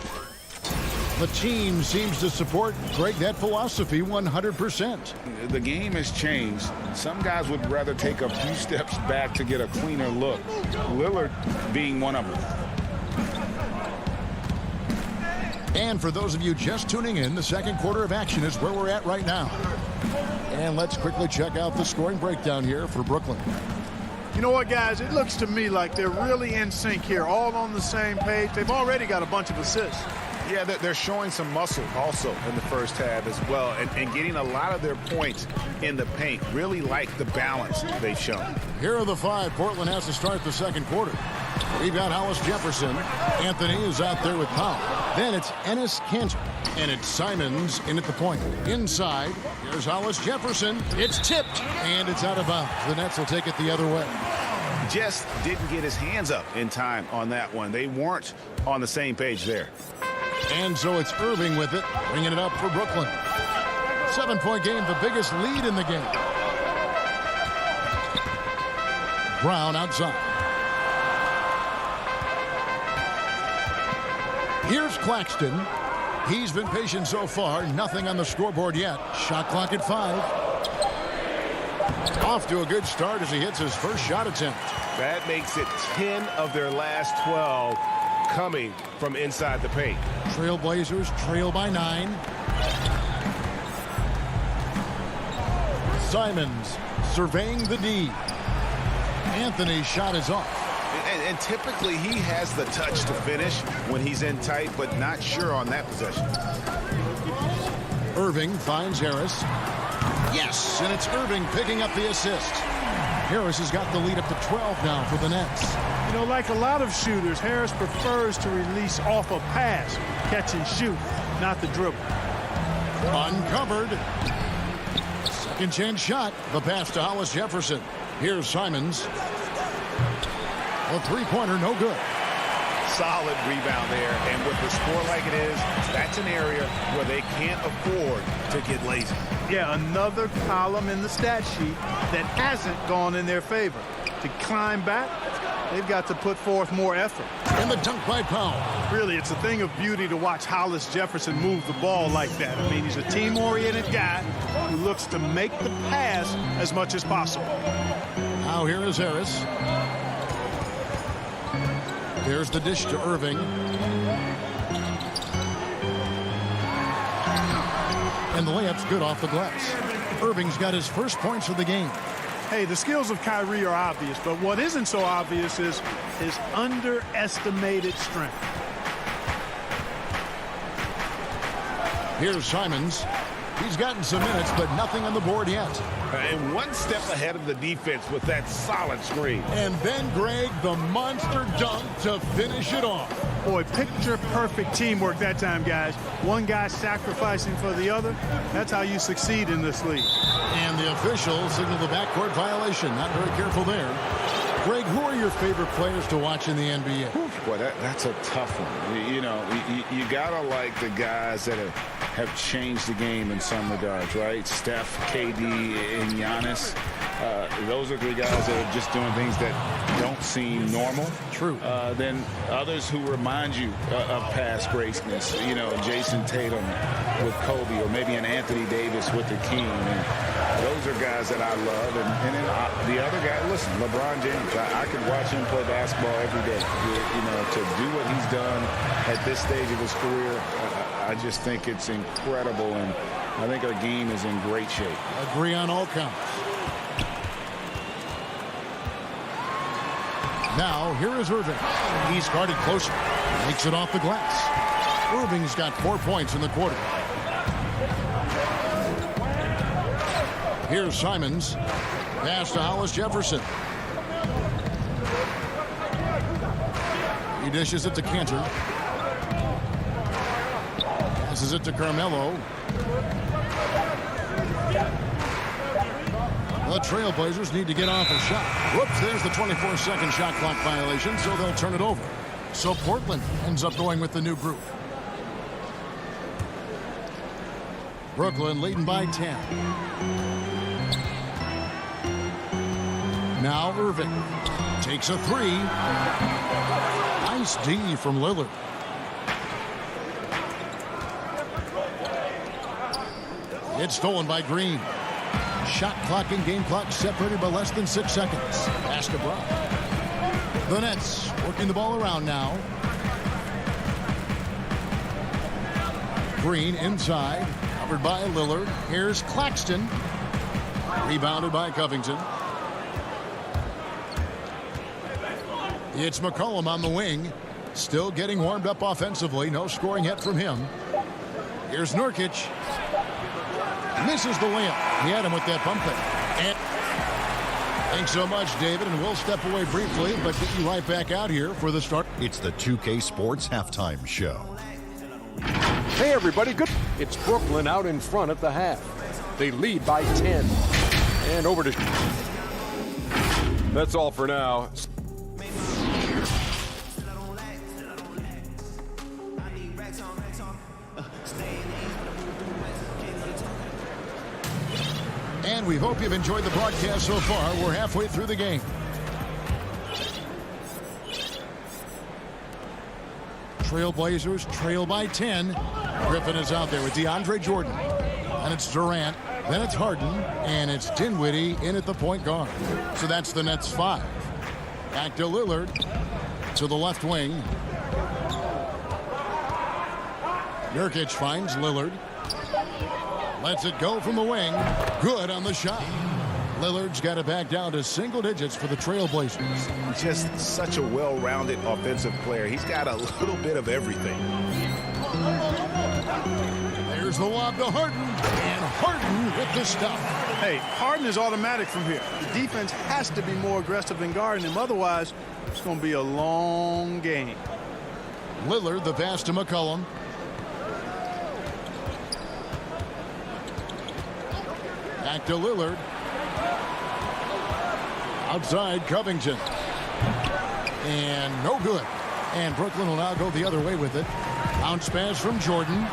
The team seems to support, Greg, that philosophy 100%. The game has changed. Some guys would rather take a few steps back to get a cleaner look. Lillard being one of them. And for those of you just tuning in, the second quarter of action is where we're at right now. And let's quickly check out the scoring breakdown here for Brooklyn. You know what, guys? It looks to me like they're really in sync here, all on the same page. They've already got a bunch of assists. Yeah, they're showing some muscle also in the first half as well, and getting a lot of their points in the paint. Really like the balance they've shown. Here are the 5 Portland has to start the second quarter. We've got Hollis Jefferson. Anthony is out there with Powell. Then it's Enes Kanter. And it's Simons in at the point. Inside, here's Hollis Jefferson. It's tipped, and it's out of bounds. The Nets will take it the other way. Just didn't get his hands up in time on that one. They weren't on the same page there. And so it's Irving with it, bringing it up for Brooklyn. 7-point game, the biggest lead in the game. Brown outside. Here's Claxton. He's been patient so far. Nothing on the scoreboard yet. Shot clock at 5. Off to a good start as he hits his first shot attempt. That makes it 10 of their last 12 coming from inside the paint. Trailblazers trail by 9. Simons surveying the D. Anthony's shot is off. And typically he has the touch to finish when he's in tight, but not sure on that possession. Irving finds Harris. Yes, and it's Irving picking up the assist. Harris has got the lead up to 12 now for the Nets. You know, like a lot of shooters, Harris prefers to release off a pass, catch and shoot, not the dribble. Uncovered. Second chance shot. The pass to Hollis Jefferson. Here's Simons. A three-pointer, no good. Solid rebound there, and with the score like it is, that's an area where they can't afford to get lazy. Yeah, another column in the stat sheet that hasn't gone in their favor. To climb back, they've got to put forth more effort. And the dunk by Powell. Really, it's a thing of beauty to watch Hollis Jefferson move the ball like that. I mean, he's a team-oriented guy who looks to make the pass as much as possible. Now here is Harris. There's the dish to Irving. And the layup's good off the glass. Irving's got his first points of the game. Hey, the skills of Kyrie are obvious, but what isn't so obvious is his underestimated strength. Here's Simons. He's gotten some minutes, but nothing on the board yet. And one step ahead of the defense with that solid screen. And then, Greg, the monster dunk to finish it off. Boy, picture-perfect teamwork that time, guys. One guy sacrificing for the other. That's how you succeed in this league. And the officials signal the backcourt violation. Not very careful there. Greg, who are your favorite players to watch in the NBA? Boy, that's a tough one. You know, you gotta like the guys that have changed the game in some regards, right? Steph, KD, and Giannis. Those are the guys that are just doing things that don't seem normal. True. Then others who remind you of past greatness. You know, Jason Tatum with Kobe, or maybe an Anthony Davis with the King. And those are guys that I love. And then the other guy, listen, LeBron James. I could watch him play basketball every day. You know, to do what he's done at this stage of his career, I just think it's incredible, and I think our game is in great shape. Agree on all counts. Now, here is Irving. He's guarded closer. Makes it off the glass. Irving's got 4 points in the quarter. Here's Simons. Pass to Hollis Jefferson. He dishes it to Cantor. Passes it to Carmelo. The Trailblazers need to get off a shot. Whoops, there's the 24-second shot clock violation, so they'll turn it over. So Portland ends up going with the new group. Brooklyn leading by 10. Now Irving takes a three. Nice D from Lillard. It's stolen by Green. Shot clock and game clock separated by less than 6 seconds. Pass to Brown. The Nets working the ball around now. Green inside. Covered by Lillard. Here's Claxton. Rebounded by Covington. It's McCollum on the wing. Still getting warmed up offensively. No scoring yet from him. Here's Nurkic. Misses the layup. He had him with that pump fake. And thanks so much, David, and we'll step away briefly, but get you right back out here for the start. It's the 2K Sports Halftime Show. Hey, everybody. Good. It's Brooklyn out in front at the half. They lead by 10. And over to... That's all for now. And we hope you've enjoyed the broadcast so far. We're halfway through the game. Trailblazers trail by 10. Griffin is out there with DeAndre Jordan. And it's Durant. Then it's Harden. And it's Dinwiddie in at the point guard. So that's the Nets 5. Back to Lillard. To the left wing. Nurkic finds Lillard. Lets it go from the wing. Good on the shot. Lillard's got it back down to single digits for the Trailblazers. Just such a well-rounded offensive player. He's got a little bit of everything. There's the lob to Harden. And Harden with the stop. Hey, Harden is automatic from here. The defense has to be more aggressive in guarding him. Otherwise, it's going to be a long game. Lillard, the pass to McCollum. Back to Lillard. Outside Covington. And no good. And Brooklyn will now go the other way with it. Bounce pass from Jordan.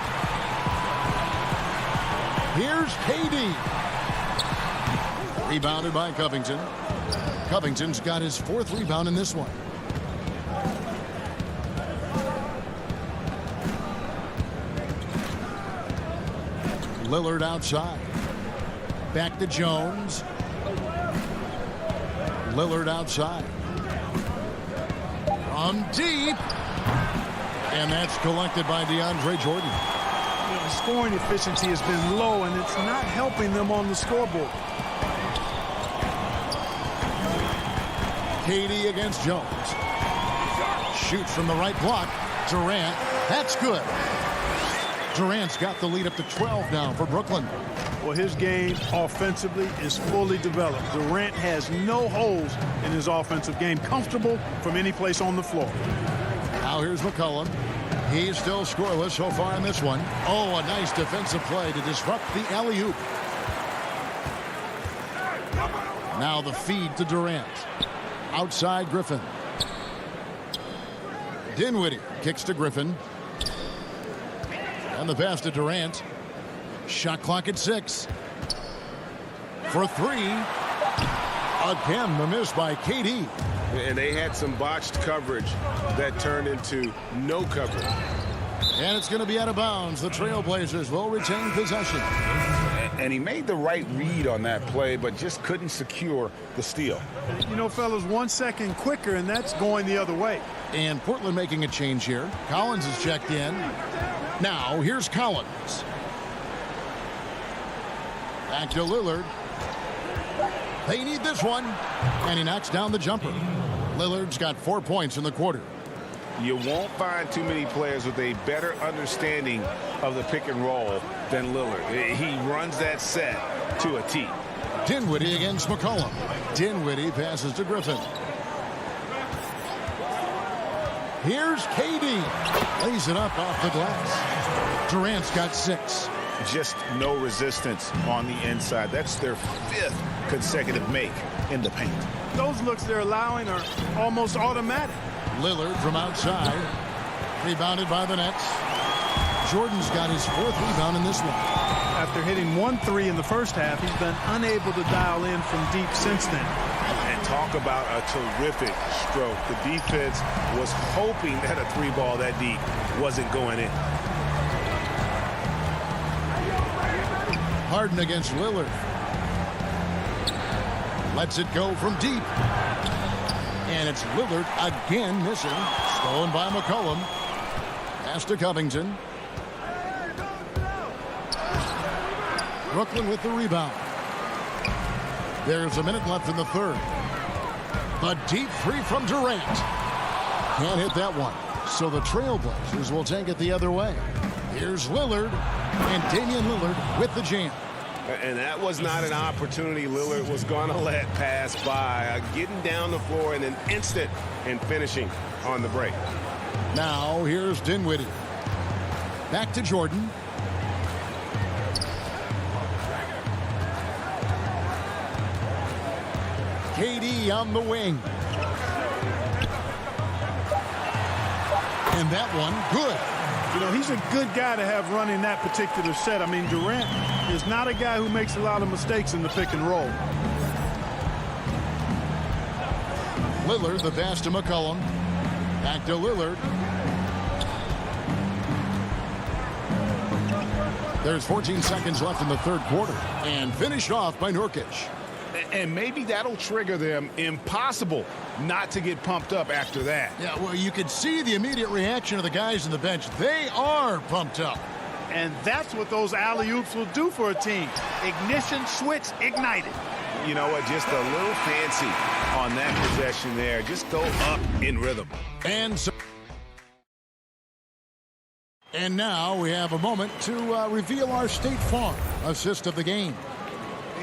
Here's KD. Rebounded by Covington. Covington's got his 4th rebound in this one. Lillard outside. Back to Jones. Lillard outside. From deep. And that's collected by DeAndre Jordan. The scoring efficiency has been low, and it's not helping them on the scoreboard. KD against Jones. Shoots from the right block. Durant. That's good. Durant's got the lead up to 12 now for Brooklyn. Well, his game offensively is fully developed. Durant has no holes in his offensive game. Comfortable from any place on the floor. Now here's McCollum. He's still scoreless so far in this one. Oh, a nice defensive play to disrupt the alley-oop. Now the feed to Durant. Outside Griffin. Dinwiddie kicks to Griffin. And the pass to Durant. Shot clock at 6. For 3. Again, the miss by KD. And they had some botched coverage that turned into no coverage. And it's going to be out of bounds. The Trailblazers will retain possession. And he made the right read on that play, but just couldn't secure the steal. You know, fellas, 1 second quicker, and that's going the other way. And Portland making a change here. Collins is checked in. Now, here's Collins. Back to Lillard. They need this one. And he knocks down the jumper. Lillard's got 4 points in the quarter. You won't find too many players with a better understanding of the pick and roll than Lillard. He runs that set to a T. Dinwiddie against McCollum. Dinwiddie passes to Griffin. Here's KD. Lays it up off the glass. Durant's got 6. Just no resistance on the inside. That's their 5th consecutive make in the paint. Those looks they're allowing are almost automatic. Lillard from outside. Rebounded by the Nets. Jordan's got his 4th rebound in this one. After hitting 1 3 in the first half, he's been unable to dial in from deep since then. And talk about a terrific stroke. The defense was hoping that a 3-ball that deep wasn't going in. Harden against Lillard. Lets it go from deep. And it's Lillard again missing. Stolen by McCollum. Pass to Covington. Brooklyn with the rebound. There's a minute left in the 3rd. A deep 3 from Durant. Can't hit that one. So the Trailblazers will take it the other way. Here's Lillard. And Damian Lillard with the jam. And that was not an opportunity Lillard was going to let pass by. Getting down the floor in an instant and finishing on the break. Now here's Dinwiddie. Back to Jordan. KD on the wing. And that one, good. You know, he's a good guy to have running that particular set. I mean, Durant is not a guy who makes a lot of mistakes in the pick and roll. Lillard, the pass to McCollum. Back to Lillard. There's 14 seconds left in the 3rd quarter. And finished off by Nurkic. And maybe that'll trigger them. Impossible not to get pumped up after that. Yeah, well, you could see the immediate reaction of the guys on the bench. They are pumped up. And that's what those alley-oops will do for a team. Ignition, switch, ignited. You know what? Just a little fancy on that possession there. Just go up in rhythm. And now we have a moment to reveal our State Farm assist of the game.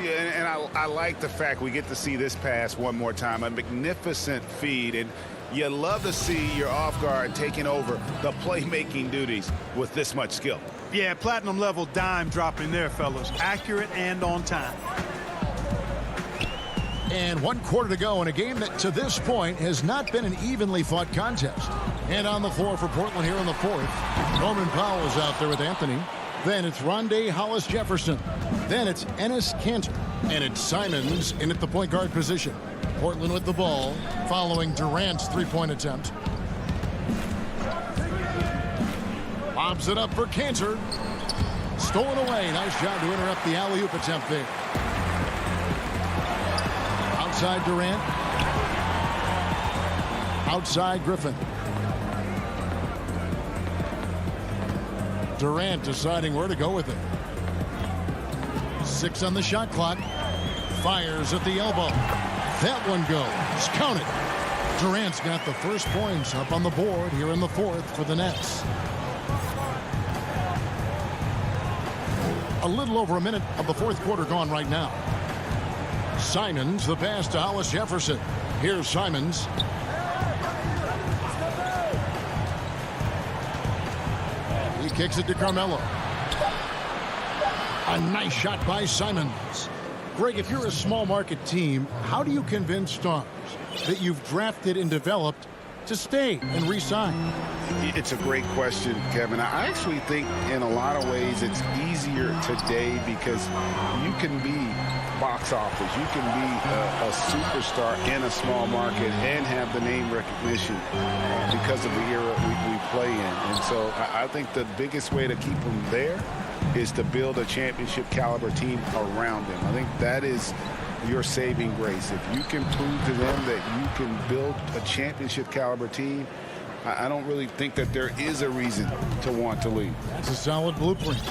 Yeah, and I like the fact we get to see this pass one more time. A magnificent feed, and you love to see your off guard taking over the playmaking duties with this much skill. Yeah, platinum level dime dropping there, fellas. Accurate and on time. And 1 quarter to go in a game that to this point has not been an evenly fought contest. And on the floor for Portland here in the 4th, Norman Powell's out there with Anthony. Then it's Rondé Hollis-Jefferson. Then it's Enes Kanter. And it's Simons in at the point guard position. Portland with the ball following Durant's 3-point attempt. Lobs it up for Kanter. Stolen away. Nice job to interrupt the alley-oop attempt there. Outside Durant. Outside Griffin. Durant deciding where to go with it. 6 on the shot clock. Fires at the elbow. That one goes. Count it. Durant's got the first points up on the board here in the 4th for the Nets. A little over a minute of the 4th quarter gone right now. Simons, the pass to Hollis-Jefferson. Here's Simons. He kicks it to Carmelo. A nice shot by Simons. Greg, if you're a small market team, how do you convince stars that you've drafted and developed to stay and re-sign? It's a great question, Kevin. I actually think in a lot of ways it's easier today because you can be box office. You can be a superstar in a small market and have the name recognition because of the era we play in. And so I think the biggest way to keep them there is to build a championship caliber team around them. I think that is your saving grace. If you can prove to them that you can build a championship caliber team, I don't really think that there is a reason to want to leave. That's a solid blueprint.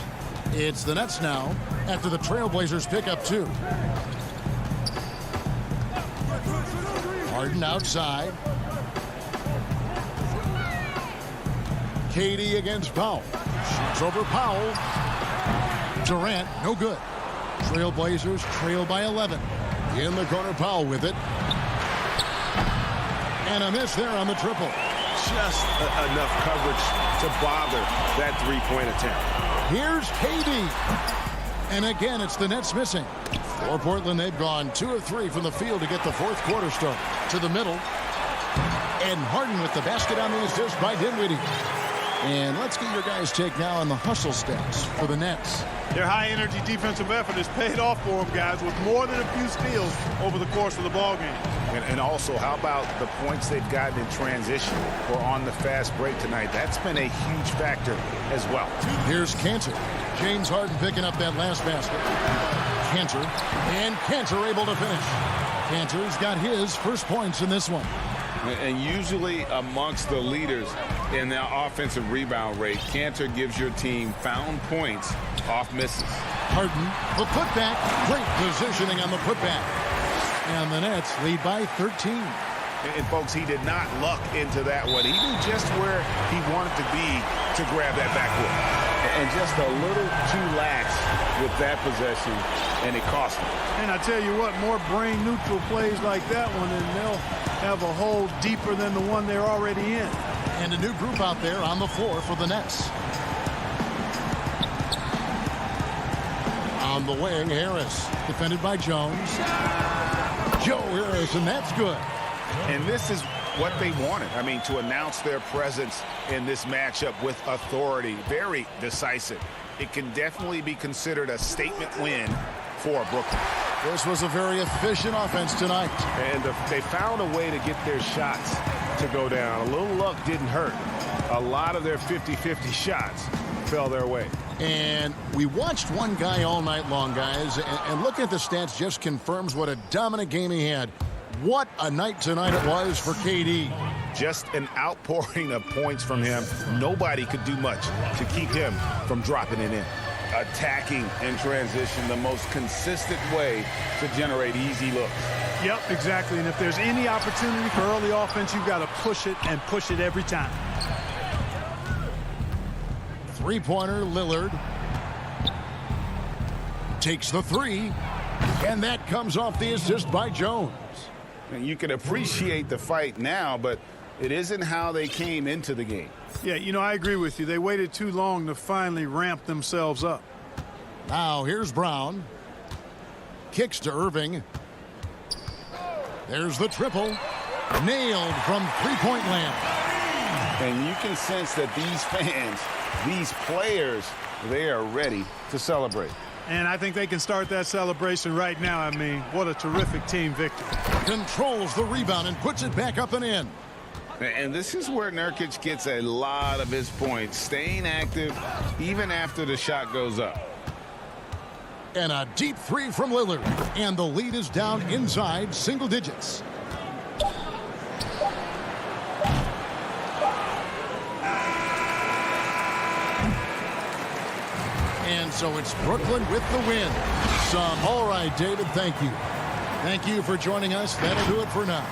It's the Nets now after the Trailblazers pick up 2. Harden outside. KD against Powell. Shoots over Powell. Durant, no good. Trailblazers trail by 11. In the corner, Powell with it. And a miss there on the triple. Just enough coverage to bother that three-point attempt. Here's KD. And again, it's the Nets missing. For Portland, they've gone 2 of 3 from the field to get the fourth quarter start. To the middle. And Harden with the basket on the assist by Dinwiddie. And let's get your guys' take now on the hustle stats for the Nets. Their high-energy defensive effort has paid off for them, guys, with more than a few steals over the course of the ballgame. And also, how about the points they've gotten in transition or on the fast break tonight? That's been a huge factor as well. Here's Cantor. James Harden picking up that last basket. Cantor. And Cantor able to finish. Cantor's got his first points in this one. And usually amongst the leaders in the offensive rebound rate, Cantor gives your team found points off misses. Harden, the putback. Great positioning on the putback. And the Nets lead by 13. And folks, he did not luck into that one. He knew just where he wanted to be to grab that backwood. And just a little too lax with that possession, and it cost him. And I tell you what, more brain-neutral plays like that one, and they'll have a hole deeper than the one they're already in. And a new group out there on the floor for the Nets. On the wing, Harris, defended by Jones. Joe Harris, and that's good. And this is what they wanted. I mean, to announce their presence in this matchup with authority. Very decisive. It can definitely be considered a statement win for Brooklyn. This was a very efficient offense tonight. And they found a way to get their shots to go down. A little luck didn't hurt. A lot of their 50-50 shots fell their way. And we watched one guy all night long, guys, and looking at the stats just confirms what a dominant game he had. What a night tonight it was for KD. Just an outpouring of points from him. Nobody could do much to keep him from dropping it in. Attacking in transition, the most consistent way to generate easy looks. Yep, exactly. And if there's any opportunity for early offense, you've got to push it and push it every time. Three-pointer, Lillard. Takes the three. And that comes off the assist by Jones. And you can appreciate the fight now, but it isn't how they came into the game. Yeah, you know, I agree with you. They waited too long to finally ramp themselves up. Now here's Brown. Kicks to Irving. There's the triple. Nailed from three-point land. And you can sense that these fans, these players, they are ready to celebrate. And I think they can start that celebration right now. I mean, what a terrific team victory. Controls the rebound and puts it back up and in. And this is where Nurkic gets a lot of his points, staying active even after the shot goes up. And a deep three from Lillard. And the lead is down inside single digits. And so it's Brooklyn with the win. All right, David, thank you. Thank you for joining us. That'll do it for now.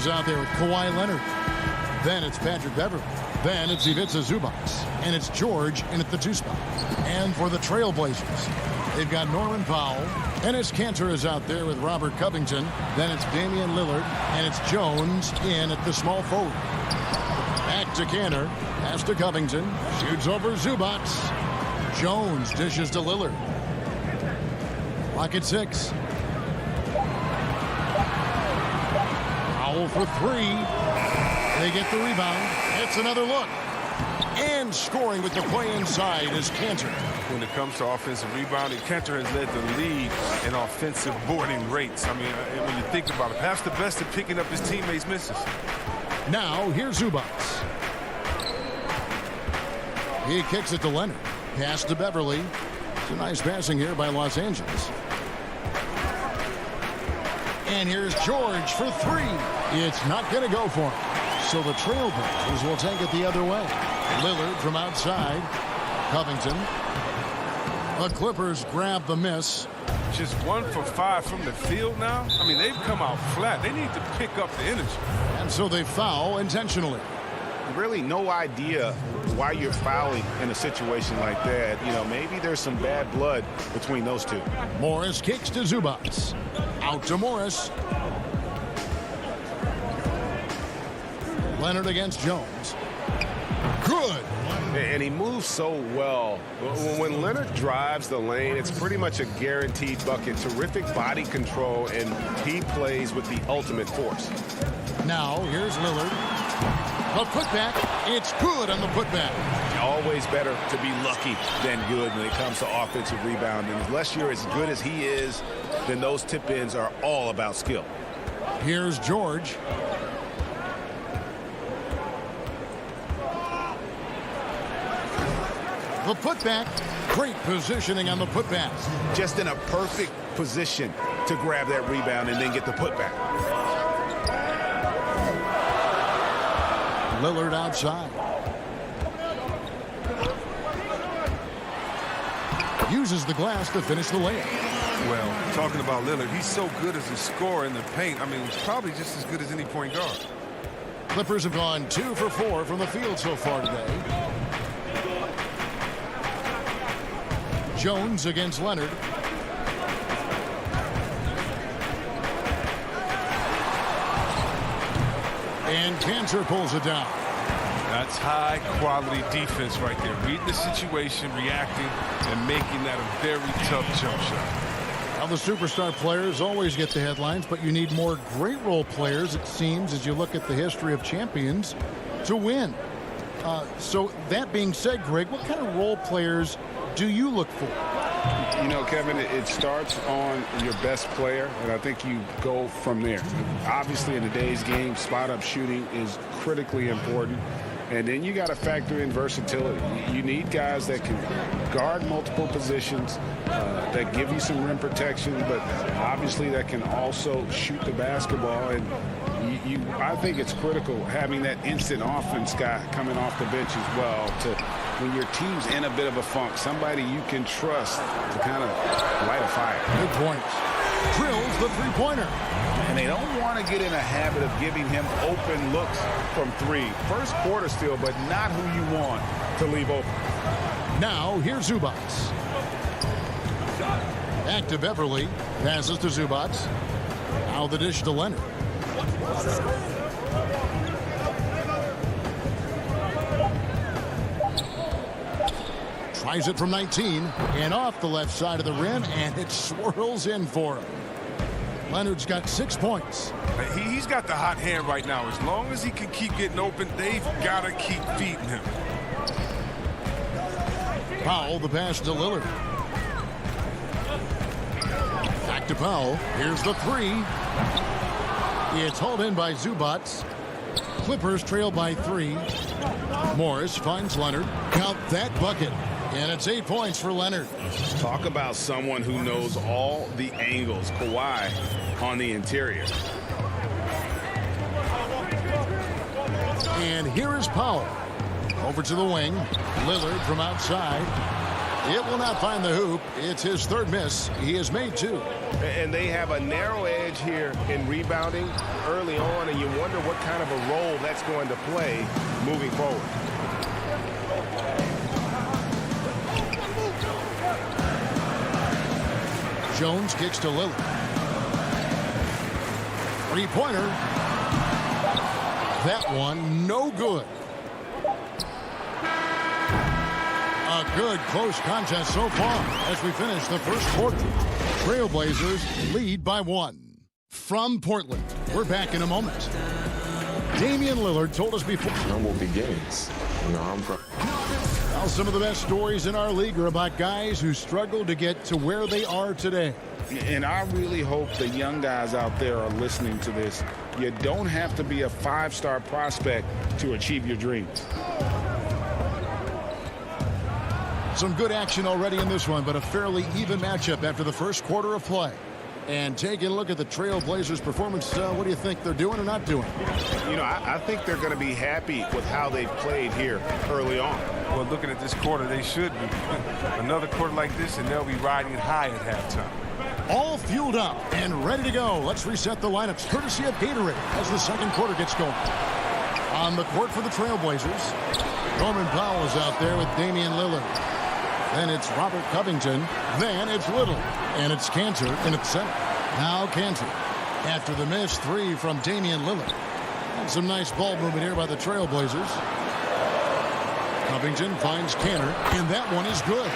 is out there with Kawhi Leonard. Then it's Patrick Beverley. Then it's Ivica Zubac. And it's George in at the 2 spot. And for the Trailblazers, they've got Norman Powell. Enes Kanter is out there with Robert Covington. Then it's Damian Lillard. And it's Jones in at the small forward. Back to Kanter. Pass to Covington. Shoots over Zubac. Jones dishes to Lillard. Clock at 6. Powell for 3. They get the rebound. It's another look. And scoring with the play inside is Kanter. When it comes to offensive rebounding, Kanter has led the league in offensive boarding rates. I mean, when you think about it, perhaps the best at picking up his teammates' misses. Now, here's Zubac. He kicks it to Leonard. Pass to Beverly. It's a nice passing here by Los Angeles. And here's George for 3. It's not going to go for him. So the Trailblazers will take it the other way. Lillard from outside. Covington. The Clippers grab the miss. Just 1 for 5 from the field now. I mean, they've come out flat. They need to pick up the energy. And so they foul intentionally. Really no idea why you're fouling in a situation like that. You know, maybe there's some bad blood between those two. Morris kicks to Zubac. Out to Morris. Leonard against Jones. Good. And he moves so well. When Leonard drives the lane, it's pretty much a guaranteed bucket. Terrific body control, and he plays with the ultimate force. Now, here's Lillard. The putback. It's good on the putback. Always better to be lucky than good when it comes to offensive rebounding. Unless you're as good as he is, then those tip-ins are all about skill. Here's George. The putback. Great positioning on the putback. Just in a perfect position to grab that rebound and then get the putback. Lillard outside. Uses the glass to finish the layup. Well, talking about Lillard, he's so good as a scorer in the paint. I mean, he's probably just as good as any point guard. Clippers have gone 2 for 4 from the field so far today. Jones against Leonard. And Kanter pulls it down. That's high quality defense right there. Reading the situation, reacting, and making that a very tough jump shot. Now the superstar players always get the headlines, but you need more great role players, it seems, as you look at the history of champions, to win. So that being said, Greg, what kind of role players do you look for? You know, Kevin, it starts on your best player, and I think you go from there. Obviously, in today's game, spot-up shooting is critically important. And then you got to factor in versatility. You need guys that can guard multiple positions, that give you some rim protection, but obviously that can also shoot the basketball. And I think it's critical having that instant offense guy coming off the bench as well to when your team's in a bit of a funk, somebody you can trust to kind of light a fire. Good points. Drills the three-pointer. And they don't want to get in a habit of giving him open looks from 3. First quarter still, but not who you want to leave open. Now, here's Zubac. Back to Beverly. Passes to Zubac. Now the dish to Leonard. Tries it from 19. And off the left side of the rim, and it swirls in for him. Leonard's got 6 points. He's got the hot hand right now. As long as he can keep getting open, they've got to keep feeding him. Powell, the pass to Lillard. Back to Powell. Here's the 3. It's hauled in by Zubac. Clippers trail by 3. Morris finds Leonard. Count that bucket. And it's 8 points for Leonard. Talk about someone who knows all the angles. Kawhi on the interior. And here is Powell. Over to the wing. Lillard from outside. It will not find the hoop. It's his third miss. He has made 2. And they have a narrow edge here in rebounding early on, and you wonder what kind of a role that's going to play moving forward. Jones kicks to Lillard. Three-pointer. That one, no good. A good close contest so far as we finish the first quarter. Trailblazers lead by 1. From Portland, we're back in a moment. Damian Lillard told us before. Humble beginnings. You know, I'm from. Well, some of the best stories in our league are about guys who struggled to get to where they are today. And I really hope the young guys out there are listening to this. You don't have to be a 5-star prospect to achieve your dreams. Some good action already in this one, but a fairly even matchup after the first quarter of play. And taking a look at the Trailblazers' performance, what do you think they're doing or not doing? You know, I think they're going to be happy with how they've played here early on. Well, looking at this quarter, they should be. Another quarter like this, and they'll be riding high at halftime. All fueled up and ready to go. Let's reset the lineups, courtesy of Gatorade, as the second quarter gets going. On the court for the Trailblazers, Norman Powell is out there with Damian Lillard. Then it's Robert Covington. Then it's Little. And it's Cantor in at center. Now Cantor. After the missed 3 from Damian Lillard. And some nice ball movement here by the Trailblazers. Covington finds Cantor, and that one is good.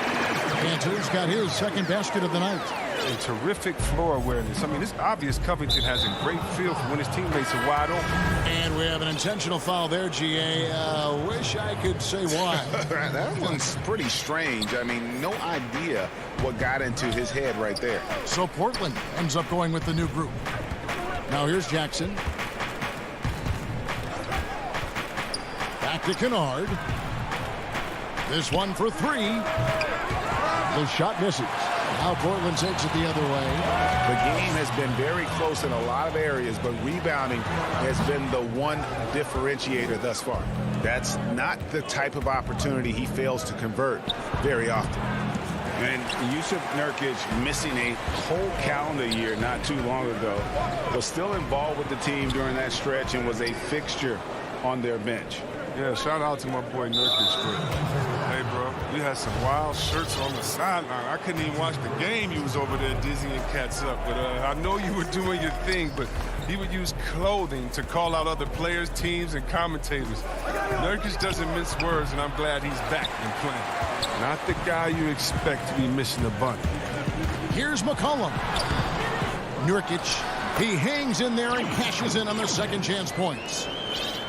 Cantor's got his second basket of the night. A terrific floor awareness. I mean, it's obvious Covington has a great feel for when his teammates are wide open. And we have an intentional foul there, GA. Wish I could say why. That one's pretty strange. I mean, no idea what got into his head right there. So Portland ends up going with the new group. Now here's Jackson. Back to Kennard. This one for 3. The shot misses. Now Portland takes it the other way. The game has been very close in a lot of areas, but rebounding has been the one differentiator thus far. That's not the type of opportunity he fails to convert very often. And Yusuf Nurkic, missing a whole calendar year not too long ago, was still involved with the team during that stretch and was a fixture on their bench. Yeah, shout out to my boy Nurkic for hey, bro, we had some wild shirts on the sideline. I couldn't even watch the game. You was over there dizzying cats up. But I know you were doing your thing, but he would use clothing to call out other players, teams, and commentators. Nurkic doesn't mince words, and I'm glad he's back and playing. Not the guy you expect to be missing a bunt. Here's McCollum. Nurkic, he hangs in there and cashes in on the second chance points.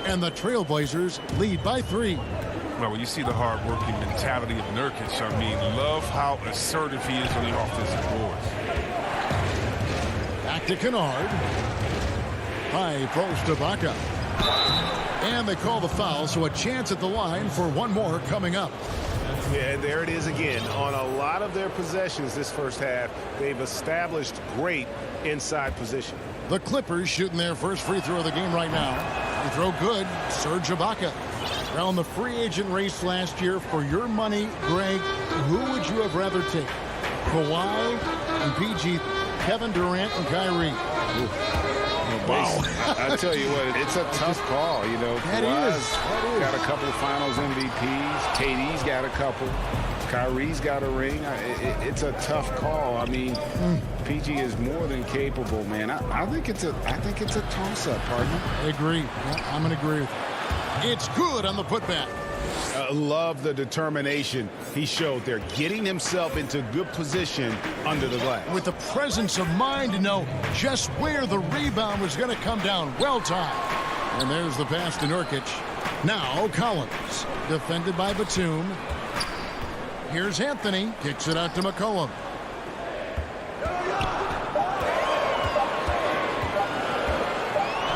And the Trailblazers lead by 3. Well, when you see the hard-working mentality of Nurkic, I mean, love how assertive he is on the offensive boards. Back to Kennard. High post to Ibaka. And they call the foul, so a chance at the line for one more coming up. Yeah, there it is again. On a lot of their possessions this first half, they've established great inside position. The Clippers shooting their first free throw of the game right now. They throw good. Serge Ibaka. Around the free agent race last year, for your money, Greg, who would you have rather take? Kawhi and PG, Kevin Durant and Kyrie. Wow. I tell you what, it's a tough call. You know, Kawhi's got a couple of finals MVPs. KD's got a couple. Kyrie's got a ring. It's a tough call. I mean, PG is more than capable, man. I think it's a toss-up, partner. I agree. Yeah, I'm going to agree with you. It's good on the putback. I love the determination he showed there, getting himself into good position under the glass. With the presence of mind to know just where the rebound was going to come down. Well timed. And there's the pass to Nurkic. Now Collins, defended by Batum. Here's Anthony, kicks it out to McCollum.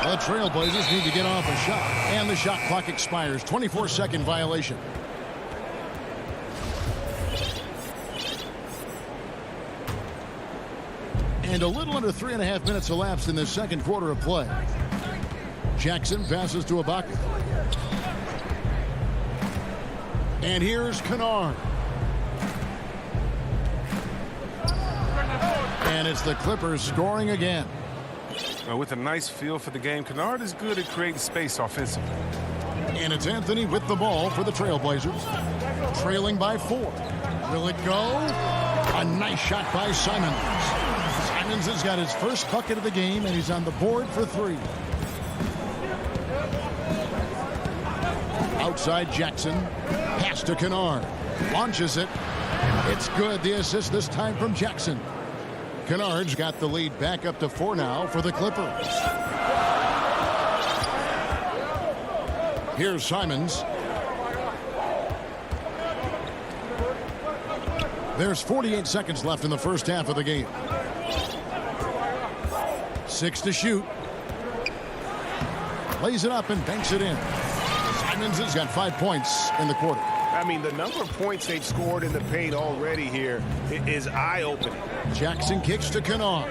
The Trailblazers need to get off a shot, and the shot clock expires. 24-second violation. And a little under 3.5 minutes elapsed in the second quarter of play. Jackson passes to Ibaka. And here's Kennard. And it's the Clippers scoring again. With a nice feel for the game, Kennard is good at creating space offensively. And it's Anthony with the ball for the Trailblazers. Trailing by 4. Will it go? A nice shot by Simons. Simons has got his first bucket of the game, and he's on the board for 3. Outside Jackson. Pass to Kennard. Launches it. It's good. The assist this time from Jackson. Kennard's got the lead back up to 4 now for the Clippers. Here's Simons. There's 48 seconds left in the first half of the game. 6 to shoot. Lays it up and banks it in. Simons has got 5 points in the quarter. I mean, the number of points they've scored in the paint already here is eye-opening. Jackson kicks to Kennard.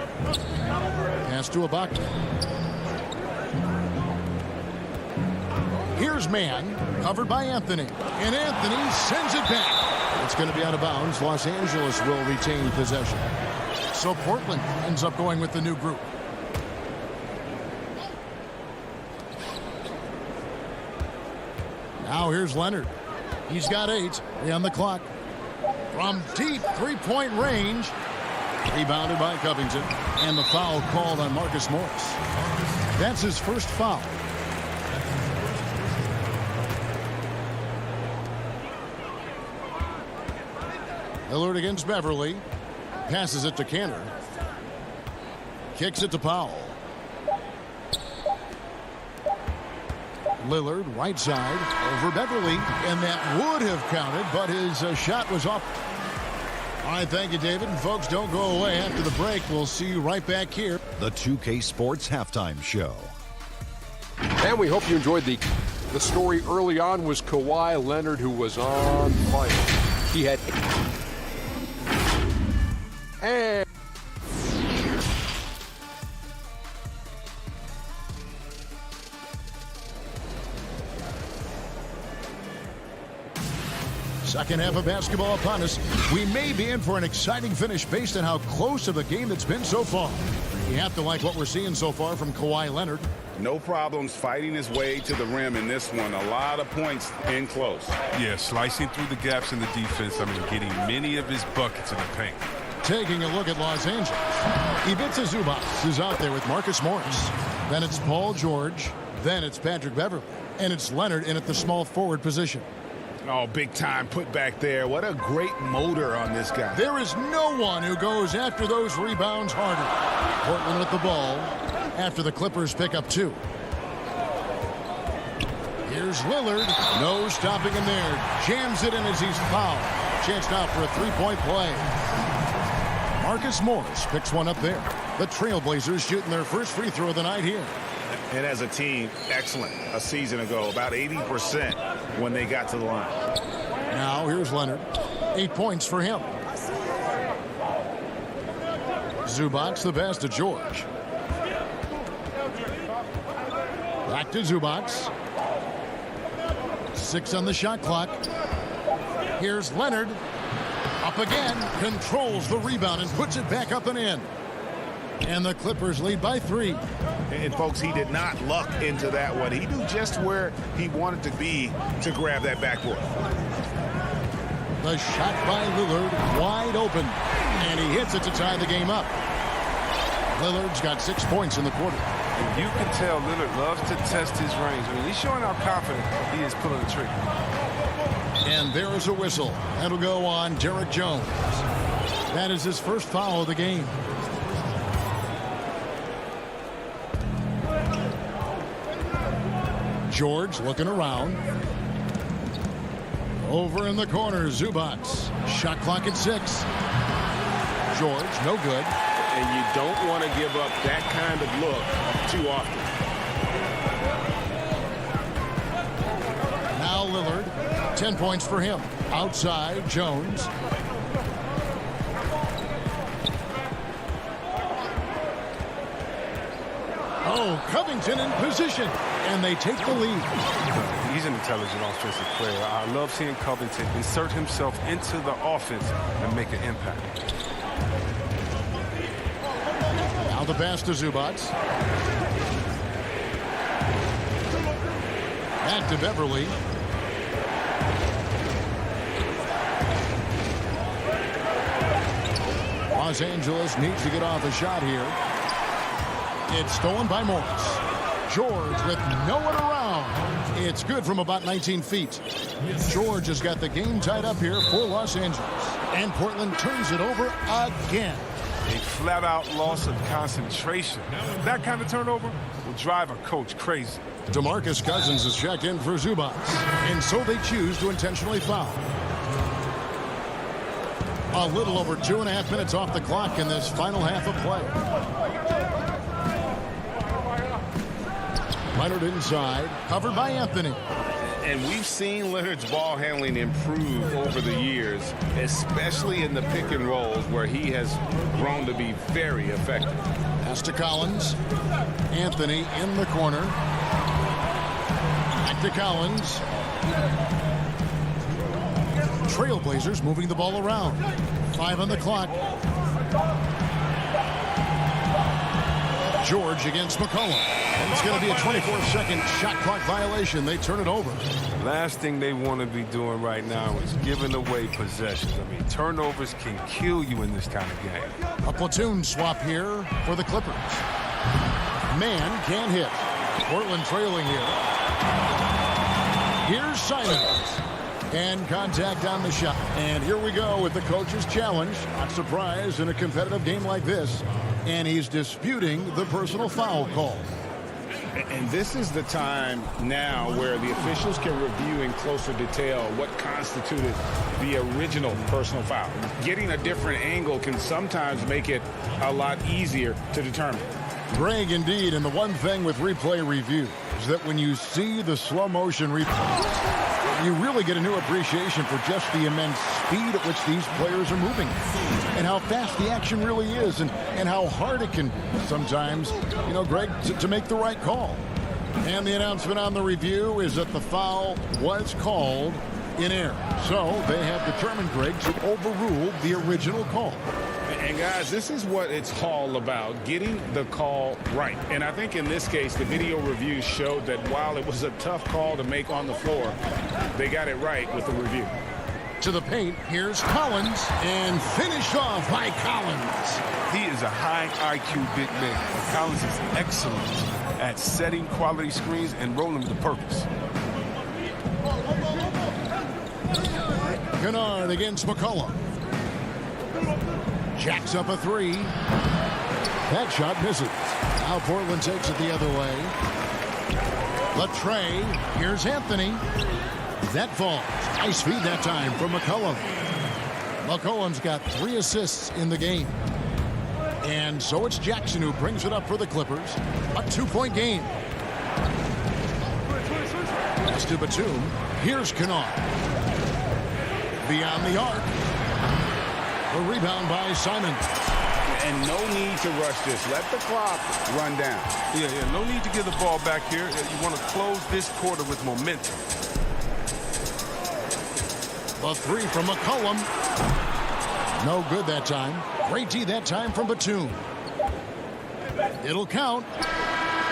Pass to Ibaka. Here's man, covered by Anthony. And Anthony sends it back. It's going to be out of bounds. Los Angeles will retain possession. So Portland ends up going with the new group. Now here's Leonard. He's got 8. 3 on the clock. From deep three-point range. Rebounded by Covington. And the foul called on Marcus Morris. That's his first foul. Lillard against Beverly. Passes it to Cantor. Kicks it to Powell. Lillard, right side, over Beverly, and that would have counted, but his shot was off. All right, thank you, David. And folks, don't go away. After the break, we'll see you right back here. The 2K Sports Halftime Show. And we hope you enjoyed the story early on was Kawhi Leonard, who was on fire. He had... And... Second half of basketball upon us. We may be in for an exciting finish based on how close of a game it's been so far. You have to like what we're seeing so far from Kawhi Leonard. No problems fighting his way to the rim in this one. A lot of points in close. Yeah, slicing through the gaps in the defense. I mean, getting many of his buckets in the paint. Taking a look at Los Angeles. Ivica Zubac is out there with Marcus Morris. Then it's Paul George. Then it's Patrick Beverly. And it's Leonard in at the small forward position. Oh, big time put back there. What a great motor on this guy. There is no one who goes after those rebounds harder. Portland with the ball after the Clippers pick up 2. Here's Lillard. No stopping him there. Jams it in as he's fouled. Chance now for a 3-point play. Marcus Morris picks one up there. The Trailblazers shooting their first free throw of the night here. And as a team, excellent a season ago. About 80% when they got to the line. Now here's Leonard. 8 points for him. Zubac the best to George. Back to Zubac. 6 on the shot clock. Here's Leonard. Up again. Controls the rebound and puts it back up and in. And the Clippers lead by 3. And folks, he did not luck into that one. He knew just where he wanted to be to grab that backboard. The shot by Lillard wide open. And he hits it to tie the game up. Lillard's got 6 points in the quarter. And you can tell Lillard loves to test his range. I mean, he's showing how confident he is pulling the trigger. And there is a whistle. That'll go on Derek Jones. That is his first foul of the game. George looking around. Over in the corner, Zubac. Shot clock at 6. George, no good. And you don't want to give up that kind of look too often. Now Lillard, 10 points for him. Outside, Jones. Oh, Covington in position. And they take the lead. He's an intelligent offensive player. I love seeing Covington insert himself into the offense and make an impact. Now the pass to Zubac. Back to Beverly. Los Angeles needs to get off a shot here. It's stolen by Morris. George with no one around. It's good from about 19 feet. George has got the game tied up here for Los Angeles. And Portland turns it over again. A flat-out loss of concentration. That kind of turnover will drive a coach crazy. DeMarcus Cousins is checked in for Zubac. And so they choose to intentionally foul. A little over 2.5 minutes off the clock in this final half of play. Leonard inside, covered by Anthony. And we've seen Leonard's ball handling improve over the years, especially in the pick and rolls where he has grown to be very effective. Pass to Collins. Anthony in the corner. Back to Collins. Trailblazers moving the ball around. 5 on the clock. George against McCollum. And it's going to be a 24-second shot clock violation. They turn it over. Last thing they want to be doing right now is giving away possessions. I mean, turnovers can kill you in this kind of game. A platoon swap here for the Clippers. Man can't hit. Portland trailing here. Here's Simons. And contact on the shot. And here we go with the coach's challenge. Not surprised in a competitive game like this. And he's disputing the personal foul call. And this is the time now where the officials can review in closer detail what constituted the original personal foul. Getting a different angle can sometimes make it a lot easier to determine. Greg, indeed, and the one thing with replay review is that when you see the slow motion replay, you really get a new appreciation for just the immense speed at which these players are moving and how fast the action really is and how hard it can be sometimes, you know, Greg, to make the right call. And the announcement on the review is that the foul was called in error. So they have determined, Greg, to overrule the original call. And guys, this is what it's all about, getting the call right. And I think in this case, the video review showed that while it was a tough call to make on the floor, they got it right with the review. To the paint, here's Collins, and finished off by Collins. He is a high IQ big man. Collins is excellent at setting quality screens and rolling to purpose. Kennard against McCollum. Jacks up a three. That shot misses. Now Portland takes it the other way. Latrey. Here's Anthony. That falls. Nice feed that time from McCollum. McCollum's got 3 assists in the game. And so it's Jackson who brings it up for the Clippers. A 2-point game. Pass to Batum. Here's Kennard. Beyond the arc. The rebound by Simon. And no need to rush this. Let the clock run down. Yeah, no need to give the ball back here. You want to close this quarter with momentum. A 3 from McCollum. No good that time. Great D that time from Batum. It'll count.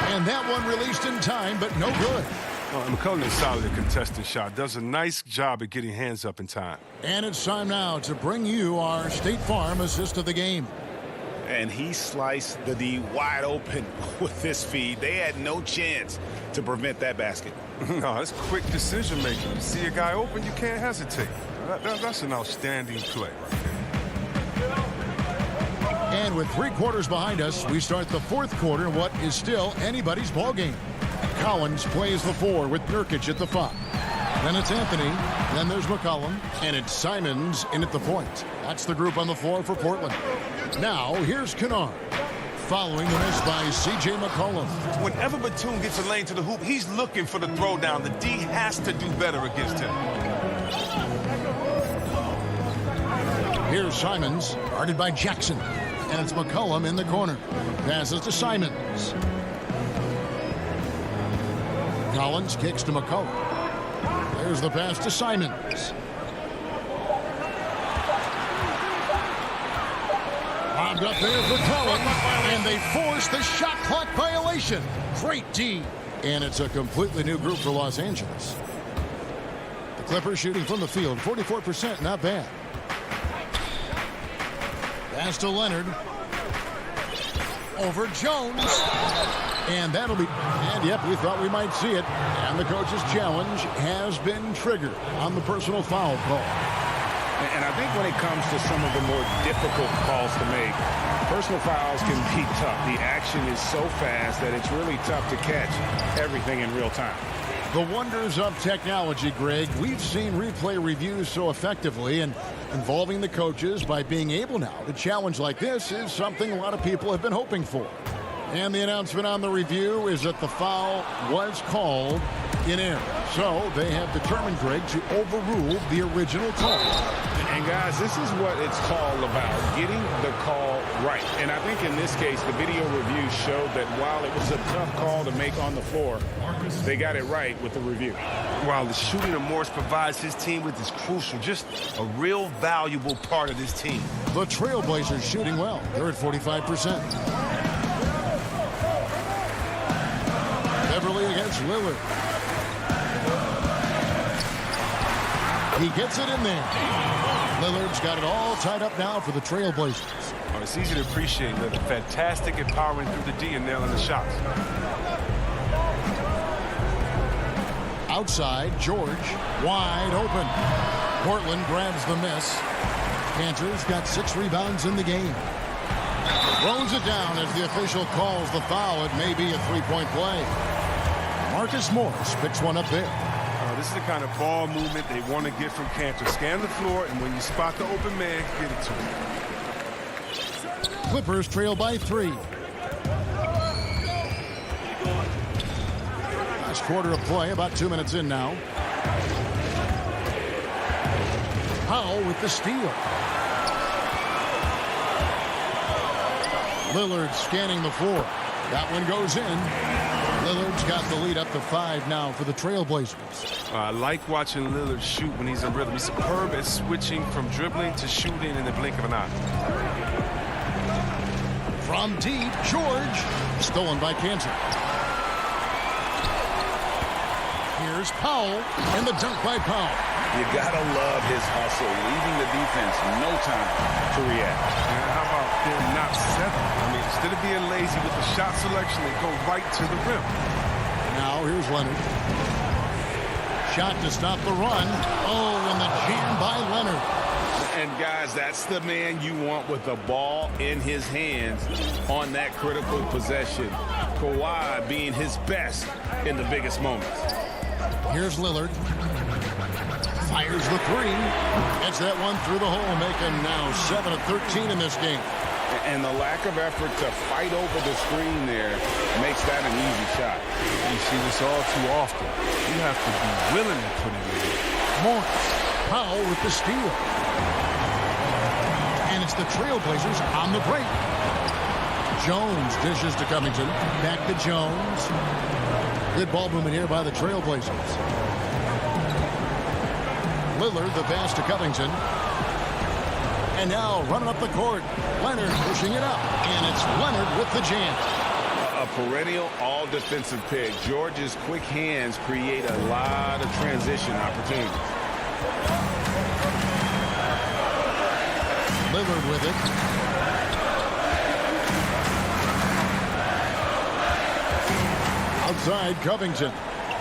And that one released in time, but no good. McCollum is solid at contested shot. Does a nice job at getting hands up in time. And it's time now to bring you our State Farm assist of the game. And he sliced the D wide open with this feed. They had no chance to prevent that basket. No, that's quick decision making. You see a guy open, you can't hesitate. That's an outstanding play right there. And with 3 quarters behind us, we start the 4th quarter in what is still anybody's ball game. Collins plays the 4 with Nurkic at the 5. Then it's Anthony. Then there's McCollum. And it's Simons in at the point. That's the group on the floor for Portland. Now, here's Kennard. Following the miss by C.J. McCollum. Whenever Batum gets a lane to the hoop, he's looking for the throwdown. The D has to do better against him. Here's Simons, guarded by Jackson. And it's McCollum in the corner. Passes to Simons. Collins kicks to McCollum. There's the pass to Simons. Lobbed up there for Collins, and they force the shot clock violation. Great D. And it's a completely new group for Los Angeles. The Clippers shooting from the field, 44%, not bad. Pass to Leonard. Over Jones. And that'll be, and yep, we thought we might see it. And the coach's challenge has been triggered on the personal foul call. And I think when it comes to some of the more difficult calls to make, personal fouls can be tough. The action is so fast that it's really tough to catch everything in real time. The wonders of technology, Greg. We've seen replay reviews so effectively, and involving the coaches by being able now to challenge like this is something a lot of people have been hoping for. And the announcement on the review is that the foul was called in error. So they have determined, Greg, to overrule the original call. And guys, this is what it's called about, getting the call right. And I think in this case, the video review showed that while it was a tough call to make on the floor, they got it right with the review. While the shooting that Morris provides his team with is crucial, just a real valuable part of this team. The Trailblazers shooting well. They're at 45%. Beverly against Lillard. He gets it in there. Lillard's got it all tied up now for the Trailblazers. Oh, it's easy to appreciate Lillard. Fantastic at powering through the D and nailing the shots. Outside, George, wide open. Portland grabs the miss. Cantor's got 6 rebounds in the game. Throws it down as the official calls the foul. It may be a three-point play. Marcus Morris picks one up there. This is the kind of ball movement they want to get from Cantor. Scan the floor, and when you spot the open man, get it to him. Clippers trail by 3. Last quarter of play, about 2 minutes in now. Powell with the steal. Lillard scanning the floor. That one goes in. Lillard's got the lead up to 5 now for the Trailblazers. I like watching Lillard shoot when he's in rhythm. He's superb at switching from dribbling to shooting in the blink of an eye. From deep, George. Stolen by Cantor. Here's Powell, and the dunk by Powell. You gotta love his hustle, leaving the defense no time to react. And how about them not settling? I mean, instead of being lazy with the shot selection, they go right to the rim. Now here's Leonard. Shot to stop the run. Oh, and the jam by Leonard. And guys, that's the man you want with the ball in his hands on that critical possession. Kawhi being his best in the biggest moments. Here's Lillard. Fires the 3. Gets that one through the hole, making now 7 of 13 in this game. And the lack of effort to fight over the screen there makes that an easy shot. You see this all too often. You have to be willing to put it in. Morris. Powell with the steal. And it's the Trailblazers on the break. Jones dishes to Covington. Back to Jones. Good ball movement here by the Trailblazers. Lillard, the pass to Covington. And now running up the court. Leonard pushing it up. And it's Leonard with the jam. A perennial all-defensive pick. George's quick hands create a lot of transition opportunities. Lillard with it. Outside, Covington.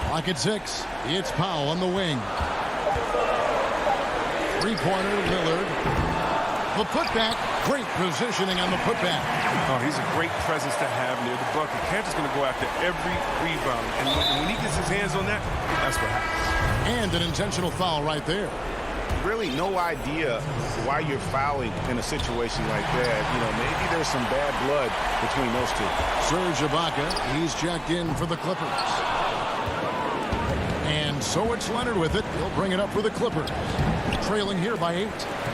Clock at 6. It's Powell on the wing. Three-pointer, Lillard. The putback. Great positioning on the putback. Oh, he's a great presence to have near the bucket. Cantor's going to go after every rebound. And when he gets his hands on that, that's what happens. And an intentional foul right there. Really no idea why you're fouling in a situation like that. You know, maybe there's some bad blood between those two. Serge Ibaka, he's checked in for the Clippers. And so it's Leonard with it. He'll bring it up for the Clippers. Trailing here by 8.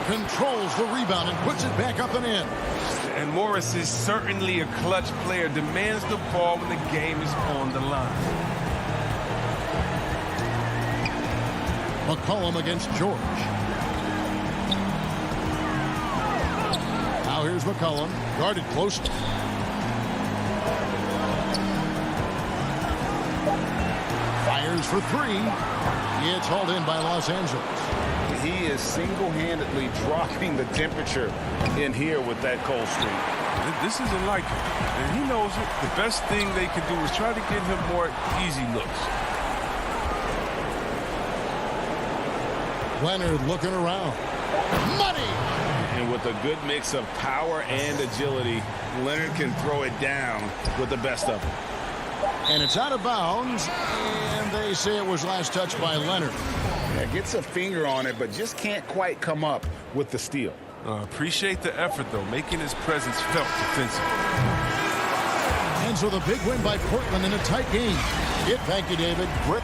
Controls the rebound and puts it back up and in. And Morris is certainly a clutch player. Demands the ball when the game is on the line. McCollum against George. Now here's Here's McCollum, guarded closely. Fires for three. It's hauled in by Los Angeles. He is single-handedly dropping the temperature in here with that cold streak. This isn't like him, and he knows it. The best thing they can do is try to get him more easy looks. Leonard looking around. Money! And with a good mix of power and agility, Leonard can throw it down with the best of them. And it's out of bounds, and they say it was last touched by Leonard. Yeah, gets a finger on it, but just can't quite come up with the steal. Appreciate the effort, though, making his presence felt defensively. And so the big win by Portland in a tight game. Thank you, David. Great.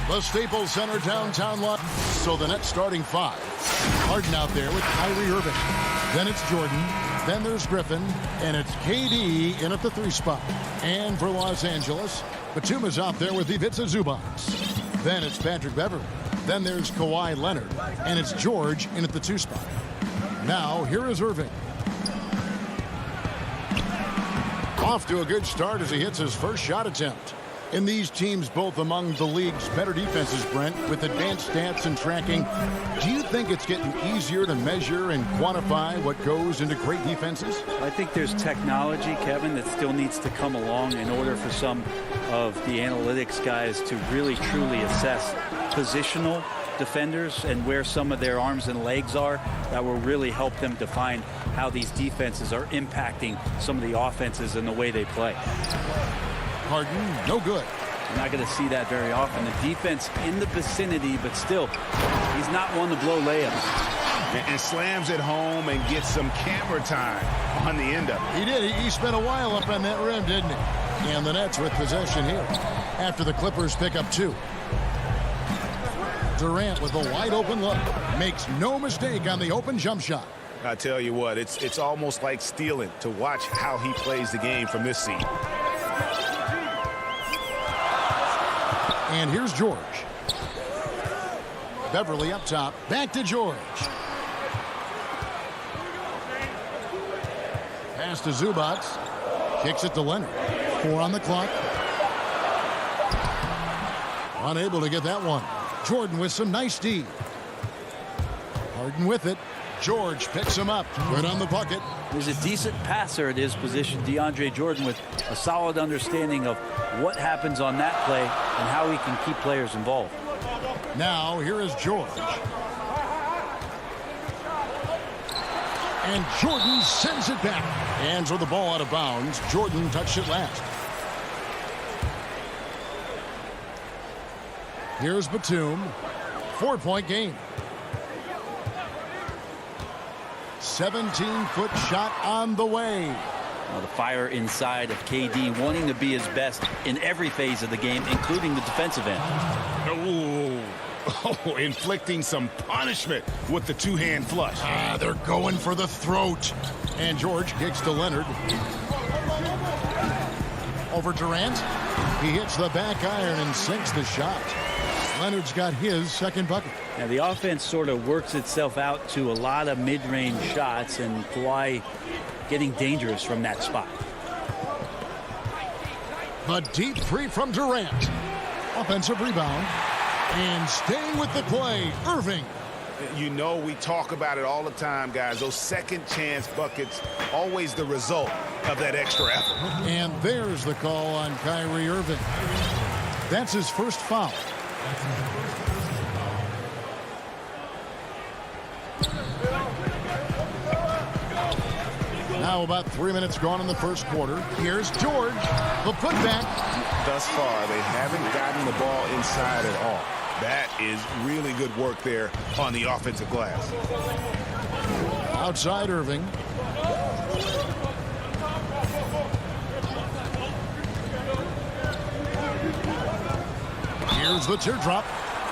The Staples Center downtown lot. So the next starting five. Harden out there with Kyrie Irving. Then it's Jordan. Then there's Griffin. And it's KD in at the 3 spot. And for Los Angeles, Batum is out there with Ivica Zubac. Then it's Patrick Beverley. Then there's Kawhi Leonard. And it's George in at the 2 spot. Now, here is Irving. Off to a good start as he hits his first shot attempt. In these teams, both among the league's better defenses, Brent, with advanced stats and tracking, do you think it's getting easier to measure and quantify what goes into great defenses? I think there's technology, Kevin, that still needs to come along in order for some of the analytics guys to really, truly assess positional defenders and where some of their arms and legs are. That will really help them define how these defenses are impacting some of the offenses and the way they play. Harden, no good. You're not going to see that very often. The defense in the vicinity, but still, he's not one to blow layups. And slams it home and gets some camera time on the end of it. He did. He spent a while up on that rim, didn't he? And the Nets with possession here after the Clippers pick up 2. Durant with a wide open look. Makes no mistake on the open jump shot. I tell you what, it's almost like stealing to watch how he plays the game from this seat. And here's George. Beverley up top. Back to George. Pass to Zubac. Kicks it to Leonard. 4 on the clock. Unable to get that one. Jordan with some nice D. Harden with it. George picks him up. Good on the bucket. He's a decent passer at his position, DeAndre Jordan, with a solid understanding of what happens on that play and how he can keep players involved. Now, here is George. And Jordan sends it back. Hands with the ball out of bounds. Jordan touched it last. Here's Batum. 4-point game. 17-foot shot on the way. Well, the fire inside of KD, wanting to be his best in every phase of the game, including the defensive end. Oh, inflicting some punishment with the 2-hand flush. They're going for the throat. And George kicks to Leonard. Over Durant. He hits the back iron and sinks the shot. Leonard's got his second bucket. Now, the offense sort of works itself out to a lot of mid-range shots, and Kawhi getting dangerous from that spot. A deep three from Durant. Offensive rebound. And staying with the play, Irving. You know, we talk about it all the time, guys. Those second chance buckets, always the result of that extra effort. And there's the call on Kyrie Irving. That's his first foul. Now about 3 minutes gone in the first quarter. Here's George. The putback. Thus far, they haven't gotten the ball inside at all. That is really good work there on the offensive glass. Outside Irving. Here's the teardrop.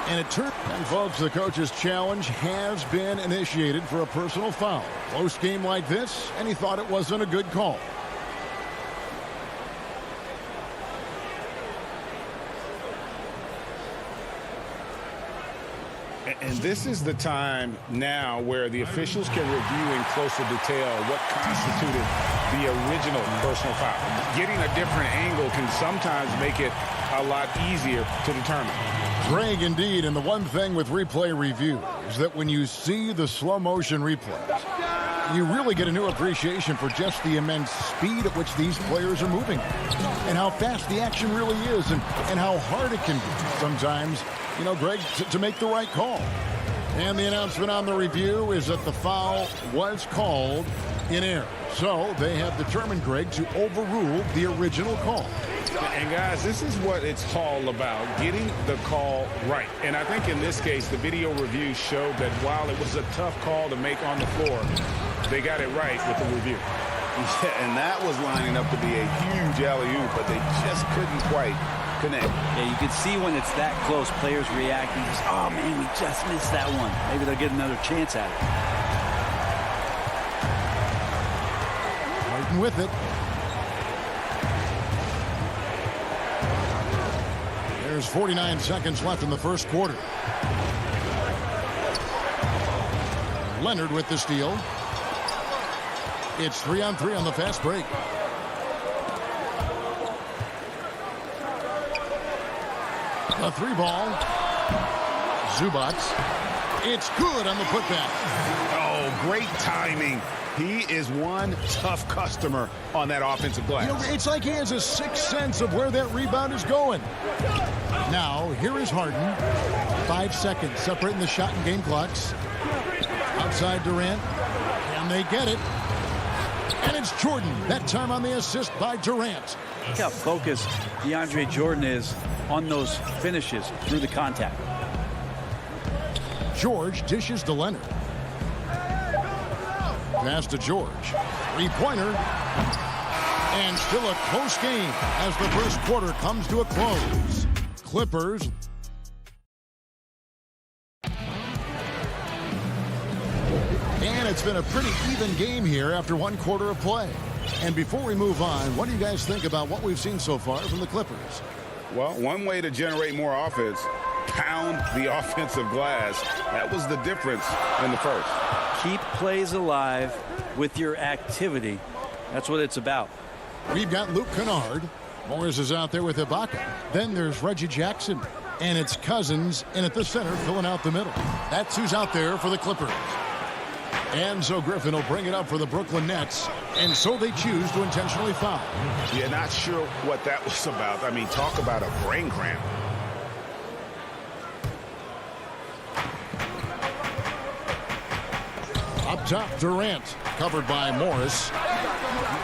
And it turned. And folks, the coach's challenge has been initiated for a personal foul. Close game like this, and he thought it wasn't a good call. And this is the time now where the officials can review in closer detail what constituted the original personal foul. Getting a different angle can sometimes make it a lot easier to determine. Greg, indeed, and the one thing with replay review is that when you see the slow motion replays, you really get a new appreciation for just the immense speed at which these players are moving and how fast the action really is and how hard it can be sometimes, you know, Greg, to make the right call. And the announcement on the review is that the foul was called in error. So they have determined, Greg, to overrule the original call. And guys, this is what it's all about, getting the call right. And I think in this case, the video review showed that while it was a tough call to make on the floor, they got it right with the review. Yeah, and that was lining up to be a huge alley-oop, but they just couldn't quite connect. Yeah, you can see when it's that close, players reacting. Just, oh, man, we just missed that one. Maybe they'll get another chance at it. Martin with it. There's 49 seconds left in the first quarter. Leonard with the steal. It's 3-on-3 on the fast break. A three ball. Zubac. It's good on the putback. Oh, great timing. He is one tough customer on that offensive glass. You know, it's like he has a sixth sense of where that rebound is going. Now, here is Harden. 5 seconds separating the shot and game clocks. Outside Durant. Can they get it? And it's Jordan. That time on the assist by Durant. Look how focused DeAndre Jordan is on those finishes through the contact. George dishes to Leonard. Pass to George. Three-pointer. And still a close game as the first quarter comes to a close. Clippers. And it's been a pretty even game here after one quarter of play. And before we move on, what do you guys think about what we've seen so far from the Clippers? Well, one way to generate more offense, pound the offensive glass. That was the difference in the first. Keep plays alive with your activity. That's what it's about. We've got Luke Kennard. Morris is out there with Ibaka. Then there's Reggie Jackson. And it's Cousins in at the center filling out the middle. That's who's out there for the Clippers. And so Griffin will bring it up for the Brooklyn Nets. And so they choose to intentionally foul. Yeah, not sure what that was about. I mean, talk about a brain cramp. Up top, Durant, covered by Morris.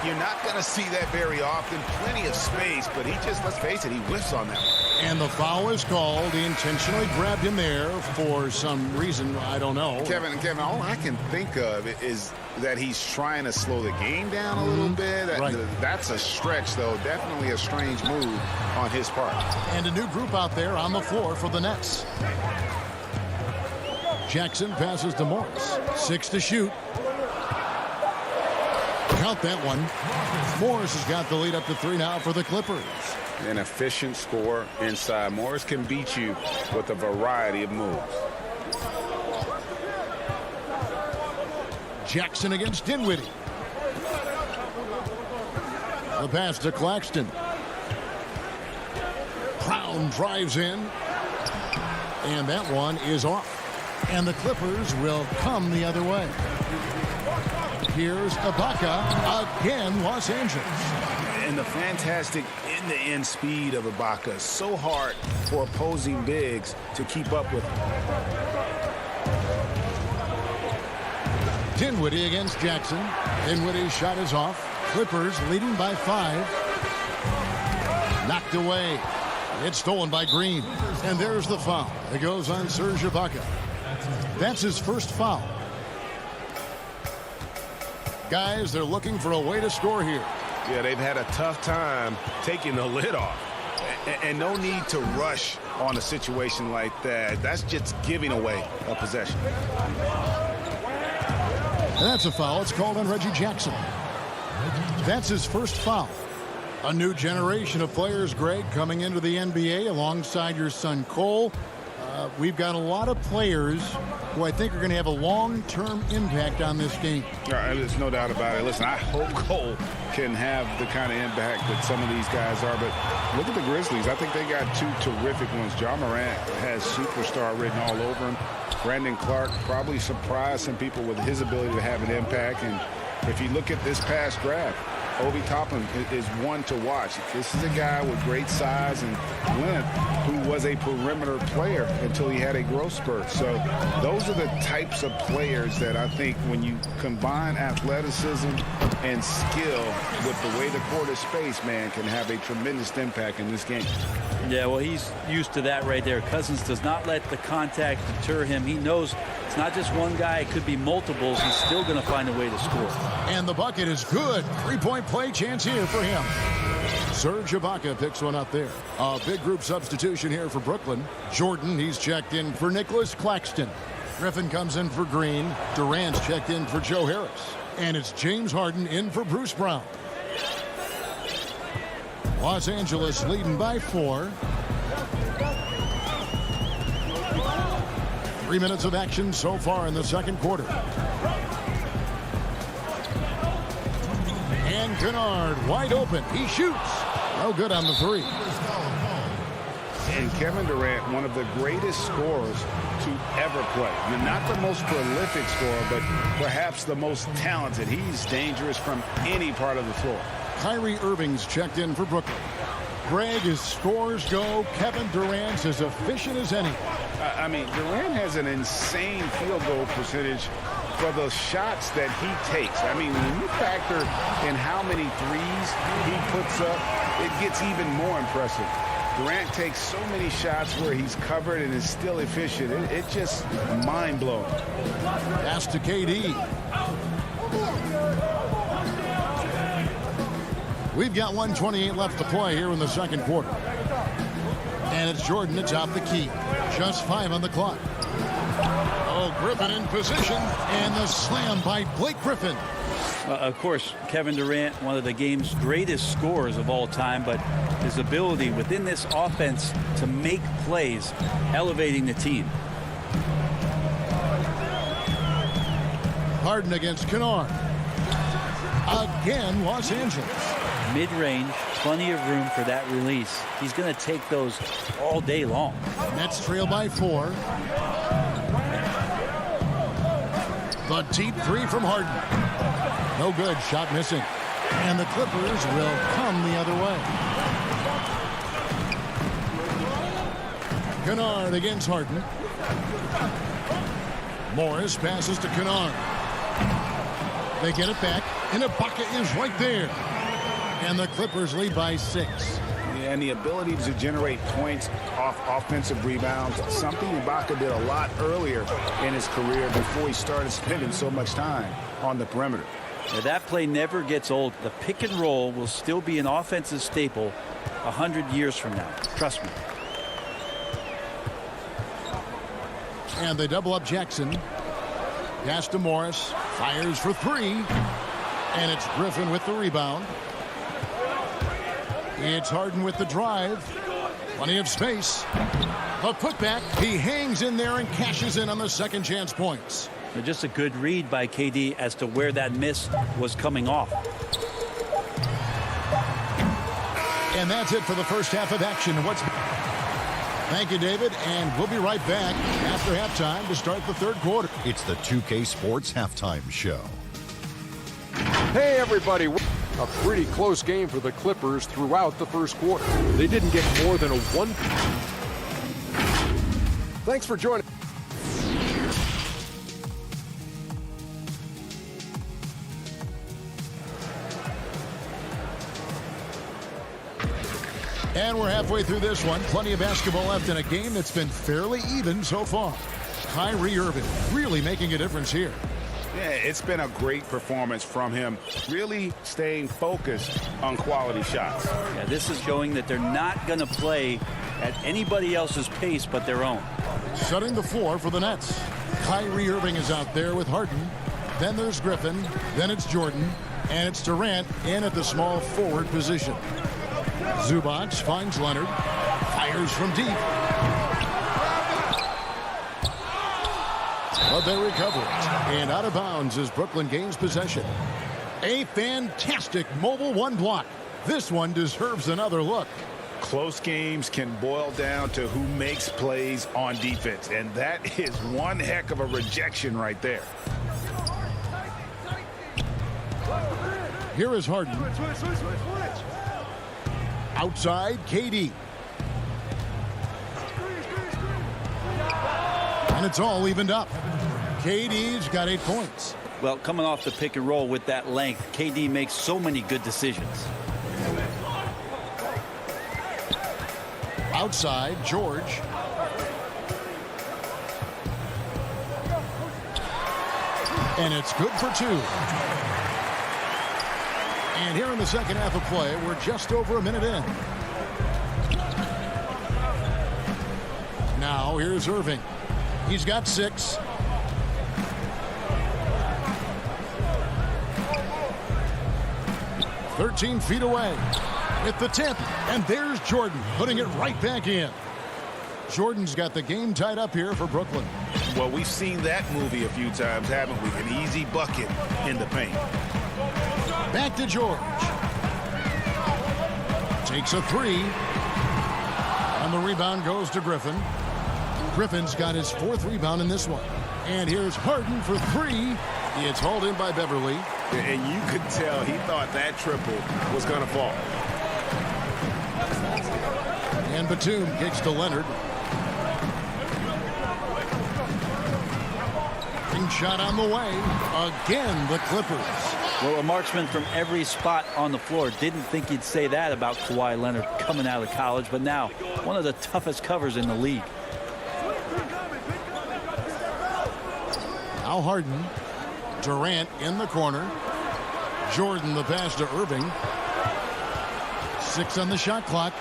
You're not going to see that very often. Plenty of space, but he just, let's face it, he whiffs on that one. And the foul is called. He intentionally grabbed him there for some reason. I don't know. Kevin, all I can think of is that he's trying to slow the game down a little bit. Right. That's a stretch, though. Definitely a strange move on his part. And a new group out there on the floor for the Nets. Jackson passes to Morris. 6 to shoot. Count that one. Morris has got the lead up to 3 now for the Clippers. An efficient score inside. Morris can beat you with a variety of moves. Jackson against Dinwiddie. The pass to Claxton. Brown drives in. And that one is off. And the Clippers will come the other way. Here's Ibaka again, Los Angeles. And the fantastic end-to-end speed of Ibaka. So hard for opposing bigs to keep up with him. Dinwiddie against Jackson. Dinwiddie's shot is off. Clippers leading by 5. Knocked away. It's stolen by Green. And there's the foul. It goes on Serge Ibaka. That's his first foul. Guys, they're looking for a way to score here. Yeah, they've had a tough time taking the lid off. And no need to rush on a situation like that. That's just giving away a possession. And that's a foul. It's called on Reggie Jackson. That's his first foul. A new generation of players, Greg, coming into the NBA alongside your son Cole. we've got a lot of players who I think are going to have a long-term impact on this game. There's no doubt about it. Listen, I hope Cole can have the kind of impact that some of these guys are. But look at the Grizzlies. I think they got two terrific ones. Ja Morant has superstar written all over him. Brandon Clark probably surprised some people with his ability to have an impact. And if you look at this past draft, Obi Toppin is one to watch. This is a guy with great size and length who was a perimeter player until he had a growth spurt. So those are the types of players that I think when you combine athleticism and skill with the way the court is spaced, man, can have a tremendous impact in this game. Yeah, well, he's used to that right there. Cousins does not let the contact deter him. He knows it's not just one guy. It could be multiples. He's still going to find a way to score. And the bucket is good. Three-point play chance here for him. Serge Ibaka picks one up there. A big group substitution here for Brooklyn. Jordan, he's checked in for Nicholas Claxton. Griffin comes in for Green. Durant's checked in for Joe Harris. And it's James Harden in for Bruce Brown. Los Angeles leading by 4. 3 minutes of action so far in the second quarter. And Kennard wide open. He shoots. No good on the three. And Kevin Durant, one of the greatest scorers to ever play. I mean, not the most prolific scorer, but perhaps the most talented. He's dangerous from any part of the floor. Kyrie Irving's checked in for Brooklyn. Greg, as scores go, Kevin Durant's as efficient as any. I mean, Durant has an insane field goal percentage for the shots that he takes. I mean, when you factor in how many threes he puts up, it gets even more impressive. Durant takes so many shots where he's covered and is still efficient. It's just mind-blowing. Pass to KD. We've got 1:28 left to play here in the second quarter. And it's Jordan atop the key. Just 5 on the clock. Oh, Griffin in position. And the slam by Blake Griffin. Of course, Kevin Durant, one of the game's greatest scorers of all time, but his ability within this offense to make plays, elevating the team. Harden against Kennard. Again, Los Angeles. Mid-range, plenty of room for that release. He's going to take those all day long. Nets trail by 4. The deep three from Harden. No good. Shot missing. And the Clippers will come the other way. Kennard against Harden. Morris passes to Kennard. They get it back. And Ibaka is right there. And the Clippers lead by 6. And the ability to generate points off offensive rebounds, something Ibaka did a lot earlier in his career before he started spending so much time on the perimeter. Now, that play never gets old. The pick and roll will still be an offensive staple 100 years from now. Trust me. And they double up Jackson. Pass to Morris. Fires for 3. And it's Griffin with the rebound. It's Harden with the drive. Plenty of space. A putback. He hangs in there and cashes in on the second chance points. Just a good read by KD as to where that miss was coming off. And that's it for the first half of action. Thank you, David, and we'll be right back after halftime to start the third quarter. It's the 2K Sports Halftime Show. Hey, everybody. A pretty close game for the Clippers throughout the first quarter. They didn't get more than a 1. Thanks for joining. And we're halfway through this one. Plenty of basketball left in a game that's been fairly even so far. Kyrie Irving really making a difference here. Yeah, it's been a great performance from him, really staying focused on quality shots. Yeah, this is showing that they're not going to play at anybody else's pace but their own. Setting the floor for the Nets. Kyrie Irving is out there with Harden. Then there's Griffin. Then it's Jordan. And it's Durant in at the small forward position. Zubac finds Leonard. Fires from deep. But they recover it. And out of bounds as Brooklyn gains possession. A fantastic mobile one block. This one deserves another look. Close games can boil down to who makes plays on defense, and that is one heck of a rejection right there. Here is Harden. Outside, KD. And it's all evened up. KD's got 8 points. Well, coming off the pick and roll with that length, KD makes so many good decisions. Outside, George. And it's good for 2. And here in the second half of play, we're just over a minute in. Now, here's Irving. He's got 6. "13 feet away with the tip, and there's Jordan putting it right back in." Jordan's got the game tied up here for Brooklyn. Well, we've seen that movie a few times, haven't we? An easy bucket in the paint. Back to George. Takes a 3. And the rebound goes to Griffin. Griffin's got his 4th rebound in this one. And here's Harden for 3. It's hauled in by Beverly. And you could tell he thought that triple was going to fall. And Batum kicks to Leonard. Shot on the way. Again, the Clippers. Well, a marksman from every spot on the floor. Didn't think he'd say that about Kawhi Leonard coming out of college, but now one of the toughest covers in the league. Now Harden. Durant in the corner. Jordan the pass to Irving. 6 on the shot clock.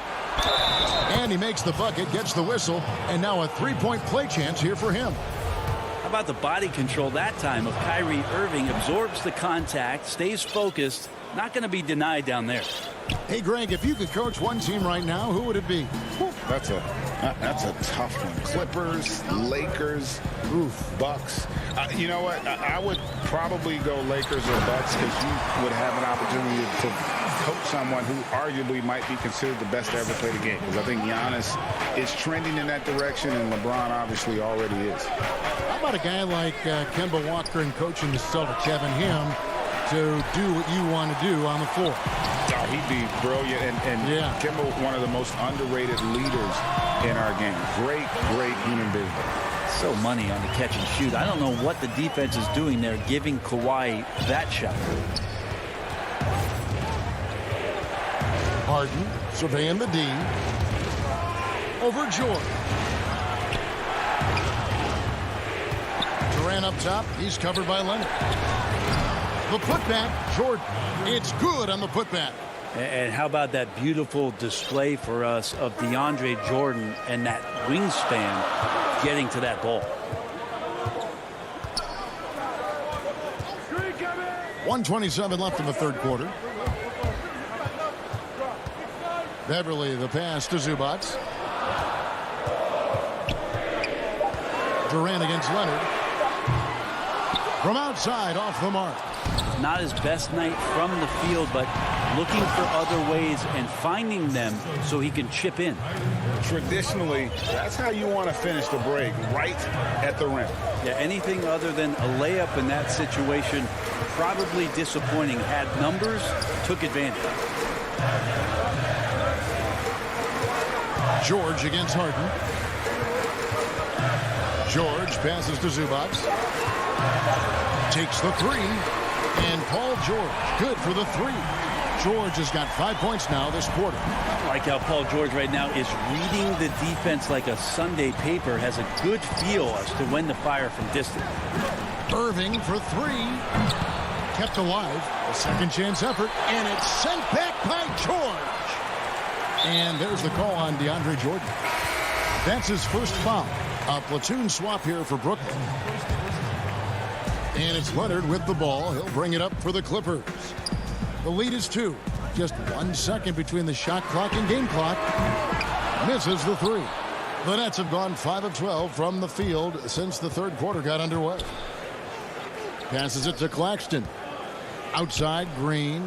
And he makes the bucket, gets the whistle, and now a 3-point play chance here for him. How about the body control that time of Kyrie Irving? Absorbs the contact, stays focused, not going to be denied down there. Hey, Greg, if you could coach one team right now, who would it be? That's a tough one. Clippers, Lakers, Bucks. You know what? I would probably go Lakers or Bucks because you would have an opportunity to coach someone who arguably might be considered the best to ever play the game. Because I think Giannis is trending in that direction, and LeBron obviously already is. How about a guy like Kemba Walker and coaching the Celtics, having him to do what you want to do on the floor? Oh, he'd be brilliant, and yeah. Kemba, one of the most underrated leaders in our game. Great human being. So money on the catch and shoot. I don't know what the defense is doing there, giving Kawhi that shot. Harden surveying the D. Over George. Durant up top. He's covered by Leonard. The putback, Jordan. It's good on the putback. And how about that beautiful display for us of DeAndre Jordan and that wingspan getting to that ball. 1:27 left in the third quarter. Beverly the pass to Zubac. Durant against Leonard. From outside, off the mark. Not his best night from the field, but looking for other ways and finding them so he can chip in. Traditionally, that's how you want to finish the break, right at the rim. Yeah, anything other than a layup in that situation, probably disappointing. Had numbers, took advantage. George against Harden. George passes to Zubac. Takes the 3. And Paul George, good for the 3. George has got 5 points now this quarter. I like how Paul George right now is reading the defense like a Sunday paper, has a good feel as to when to fire from distance. Irving for 3. Kept alive. A second chance effort. And it's sent back by George. And there's the call on DeAndre Jordan. That's his first foul. A platoon swap here for Brooklyn. And it's Leonard with the ball. He'll bring it up for the Clippers. The lead is 2. Just 1 second between the shot clock and game clock. Misses the 3. The Nets have gone 5 of 12 from the field since the third quarter got underway. Passes it to Claxton. Outside, Green.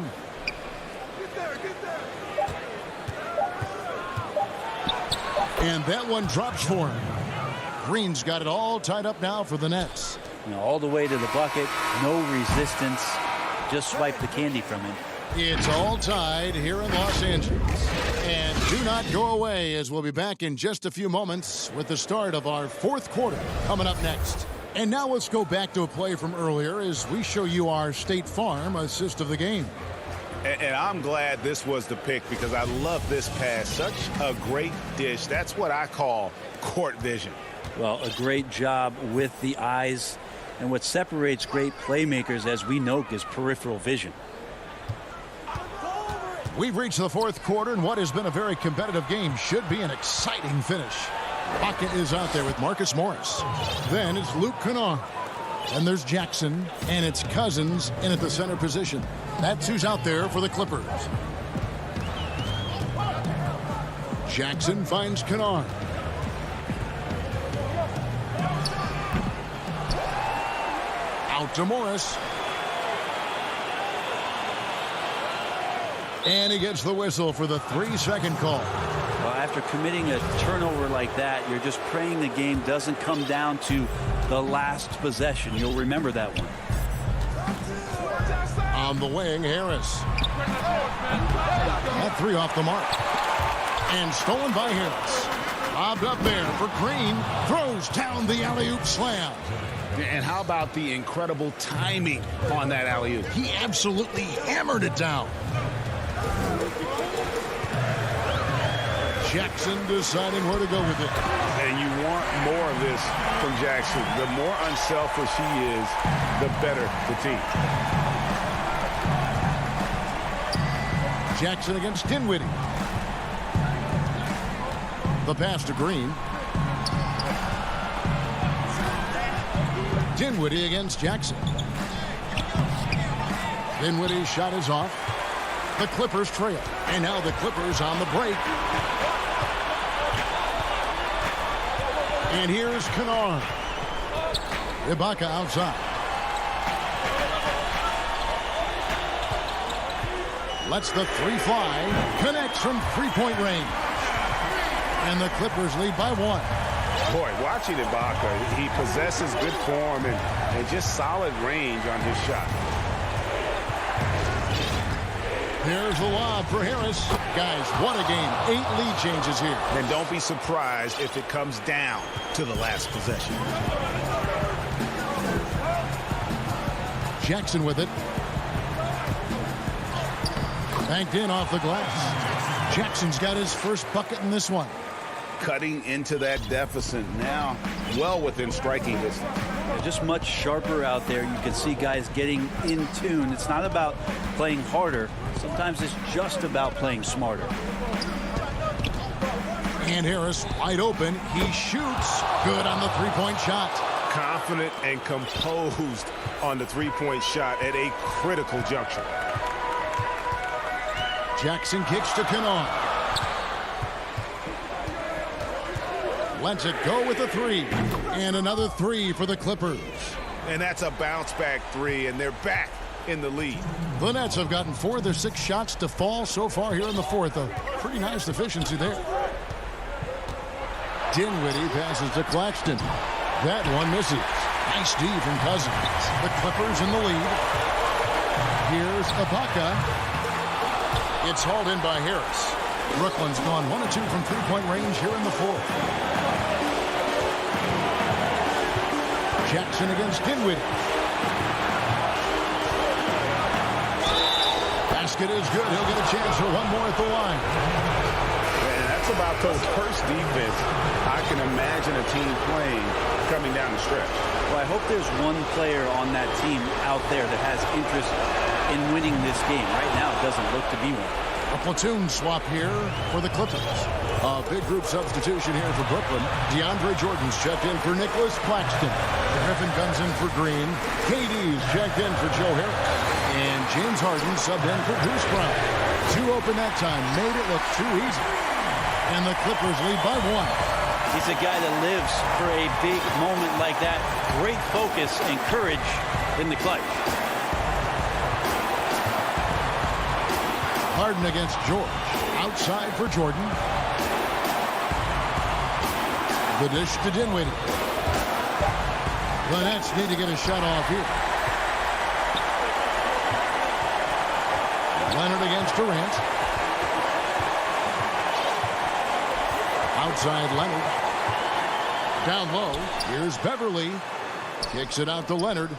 And that one drops for him. Green's got it all tied up now for the Nets. All the way to the bucket, no resistance. Just swipe the candy from him. It's all tied here in Los Angeles. And do not go away, as we'll be back in just a few moments with the start of our fourth quarter coming up next. And now let's go back to a play from earlier as we show you our State Farm assist of the game. And I'm glad this was the pick because I love this pass. Such a great dish. That's what I call court vision. Well, a great job with the eyes. And what separates great playmakers, as we know, is peripheral vision. We've reached the fourth quarter, and what has been a very competitive game should be an exciting finish. Pocket is out there with Marcus Morris. Then it's Luke Kennard. And there's Jackson, and it's Cousins in at the center position. That's who's out there for the Clippers. Jackson finds Kennard. Out to Morris. And he gets the whistle for the 3-second call. Well, after committing a turnover like that, you're just praying the game doesn't come down to the last possession. You'll remember that one. On the wing, Harris. That three off the mark. And stolen by Harris. Lobbed up there for Green. Throws down the alley-oop slam. And how about the incredible timing on that alley-oop? He absolutely hammered it down. Jackson deciding where to go with it. And you want more of this from Jackson. The more unselfish he is, the better the team. Jackson against Dinwiddie. The pass to Green. Dinwiddie against Jackson. Dinwiddie's shot is off. The Clippers trail. And now the Clippers on the break. And here's Kennard. Ibaka outside. Lets the three fly. Connects from three-point range. And the Clippers lead by 1. Boy, watching Ibaka, he possesses good form and just solid range on his shot. Here's the lob for Harris. Guys, what a game. 8 lead changes here. And don't be surprised if it comes down to the last possession. Jackson with it. Banked in off the glass. Jackson's got his first bucket in this one. Cutting into that deficit now, well within striking distance. Just much sharper out there. You can see guys getting in tune. It's not about playing harder. Sometimes it's just about playing smarter. And Harris wide open. He shoots. Good on the three-point shot. Confident and composed on the three-point shot at a critical juncture. Jackson kicks to Kennard. Lets it go with a three. And another three for the Clippers. And that's a bounce-back three, and they're back in the lead. The Nets have gotten 4 of their 6 shots to fall so far here in the fourth. A pretty nice efficiency there. Dinwiddie passes to Claxton. That one misses. Nice D from Cousins. The Clippers in the lead. Here's Ibaka. It's hauled in by Harris. Brooklyn's gone 1 of 2 from three-point range here in the fourth. Jackson against Dinwiddie. Basket is good. He'll get a chance for one more at the line. And that's about Coach Hurst's defense. I can imagine a team playing coming down the stretch. Well, I hope there's one player on that team out there that has interest in winning this game. Right now, it doesn't look to be one. A platoon swap here for the Clippers. A big group substitution here for Brooklyn. DeAndre Jordan's checked in for Nicholas Claxton. Griffin comes in for Green. KD's checked in for Joe Harris. And James Harden subbed in for Bruce Brown. 2 open that time. Made it look too easy. And the Clippers lead by 1. He's a guy that lives for a big moment like that. Great focus and courage in the clutch. Harden against George. Outside for Jordan. The dish to Dinwiddie. The Nets need to get a shot off here. Leonard against Durant. Outside Leonard. Down low. Here's Beverly. Kicks it out to Leonard.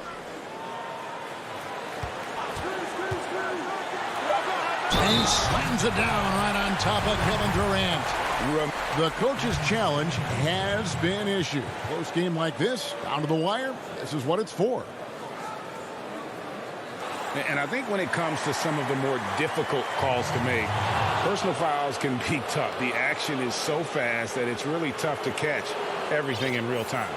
And he slams it down right on top of Kevin Durant. The coach's challenge has been issued. Close game like this, down to the wire, this is what it's for. And I think when it comes to some of the more difficult calls to make, personal fouls can be tough. The action is so fast that it's really tough to catch everything in real time.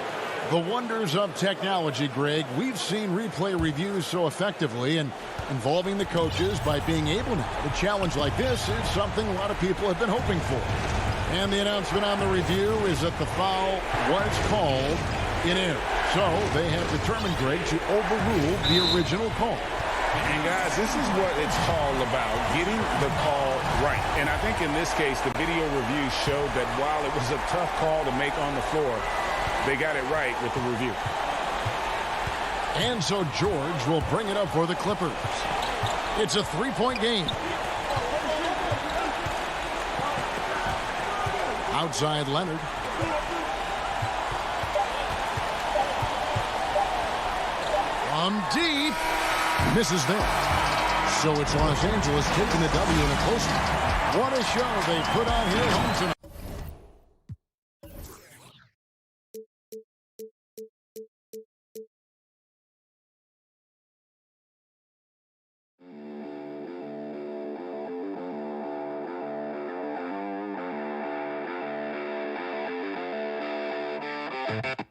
The wonders of technology, Greg. We've seen replay reviews so effectively, and involving the coaches by being able to have a challenge like this is something a lot of people have been hoping for. And the announcement on the review is that the foul was called in error. So they have determined, Greg, to overrule the original call. And guys, this is what it's all about, getting the call right. And I think in this case, the video review showed that while it was a tough call to make on the floor, they got it right with the review. And so George will bring it up for the Clippers. It's a three-point game. Outside Leonard. From deep. Misses that. So it's Los Angeles taking the W in a close one. What a show they put on here home tonight. you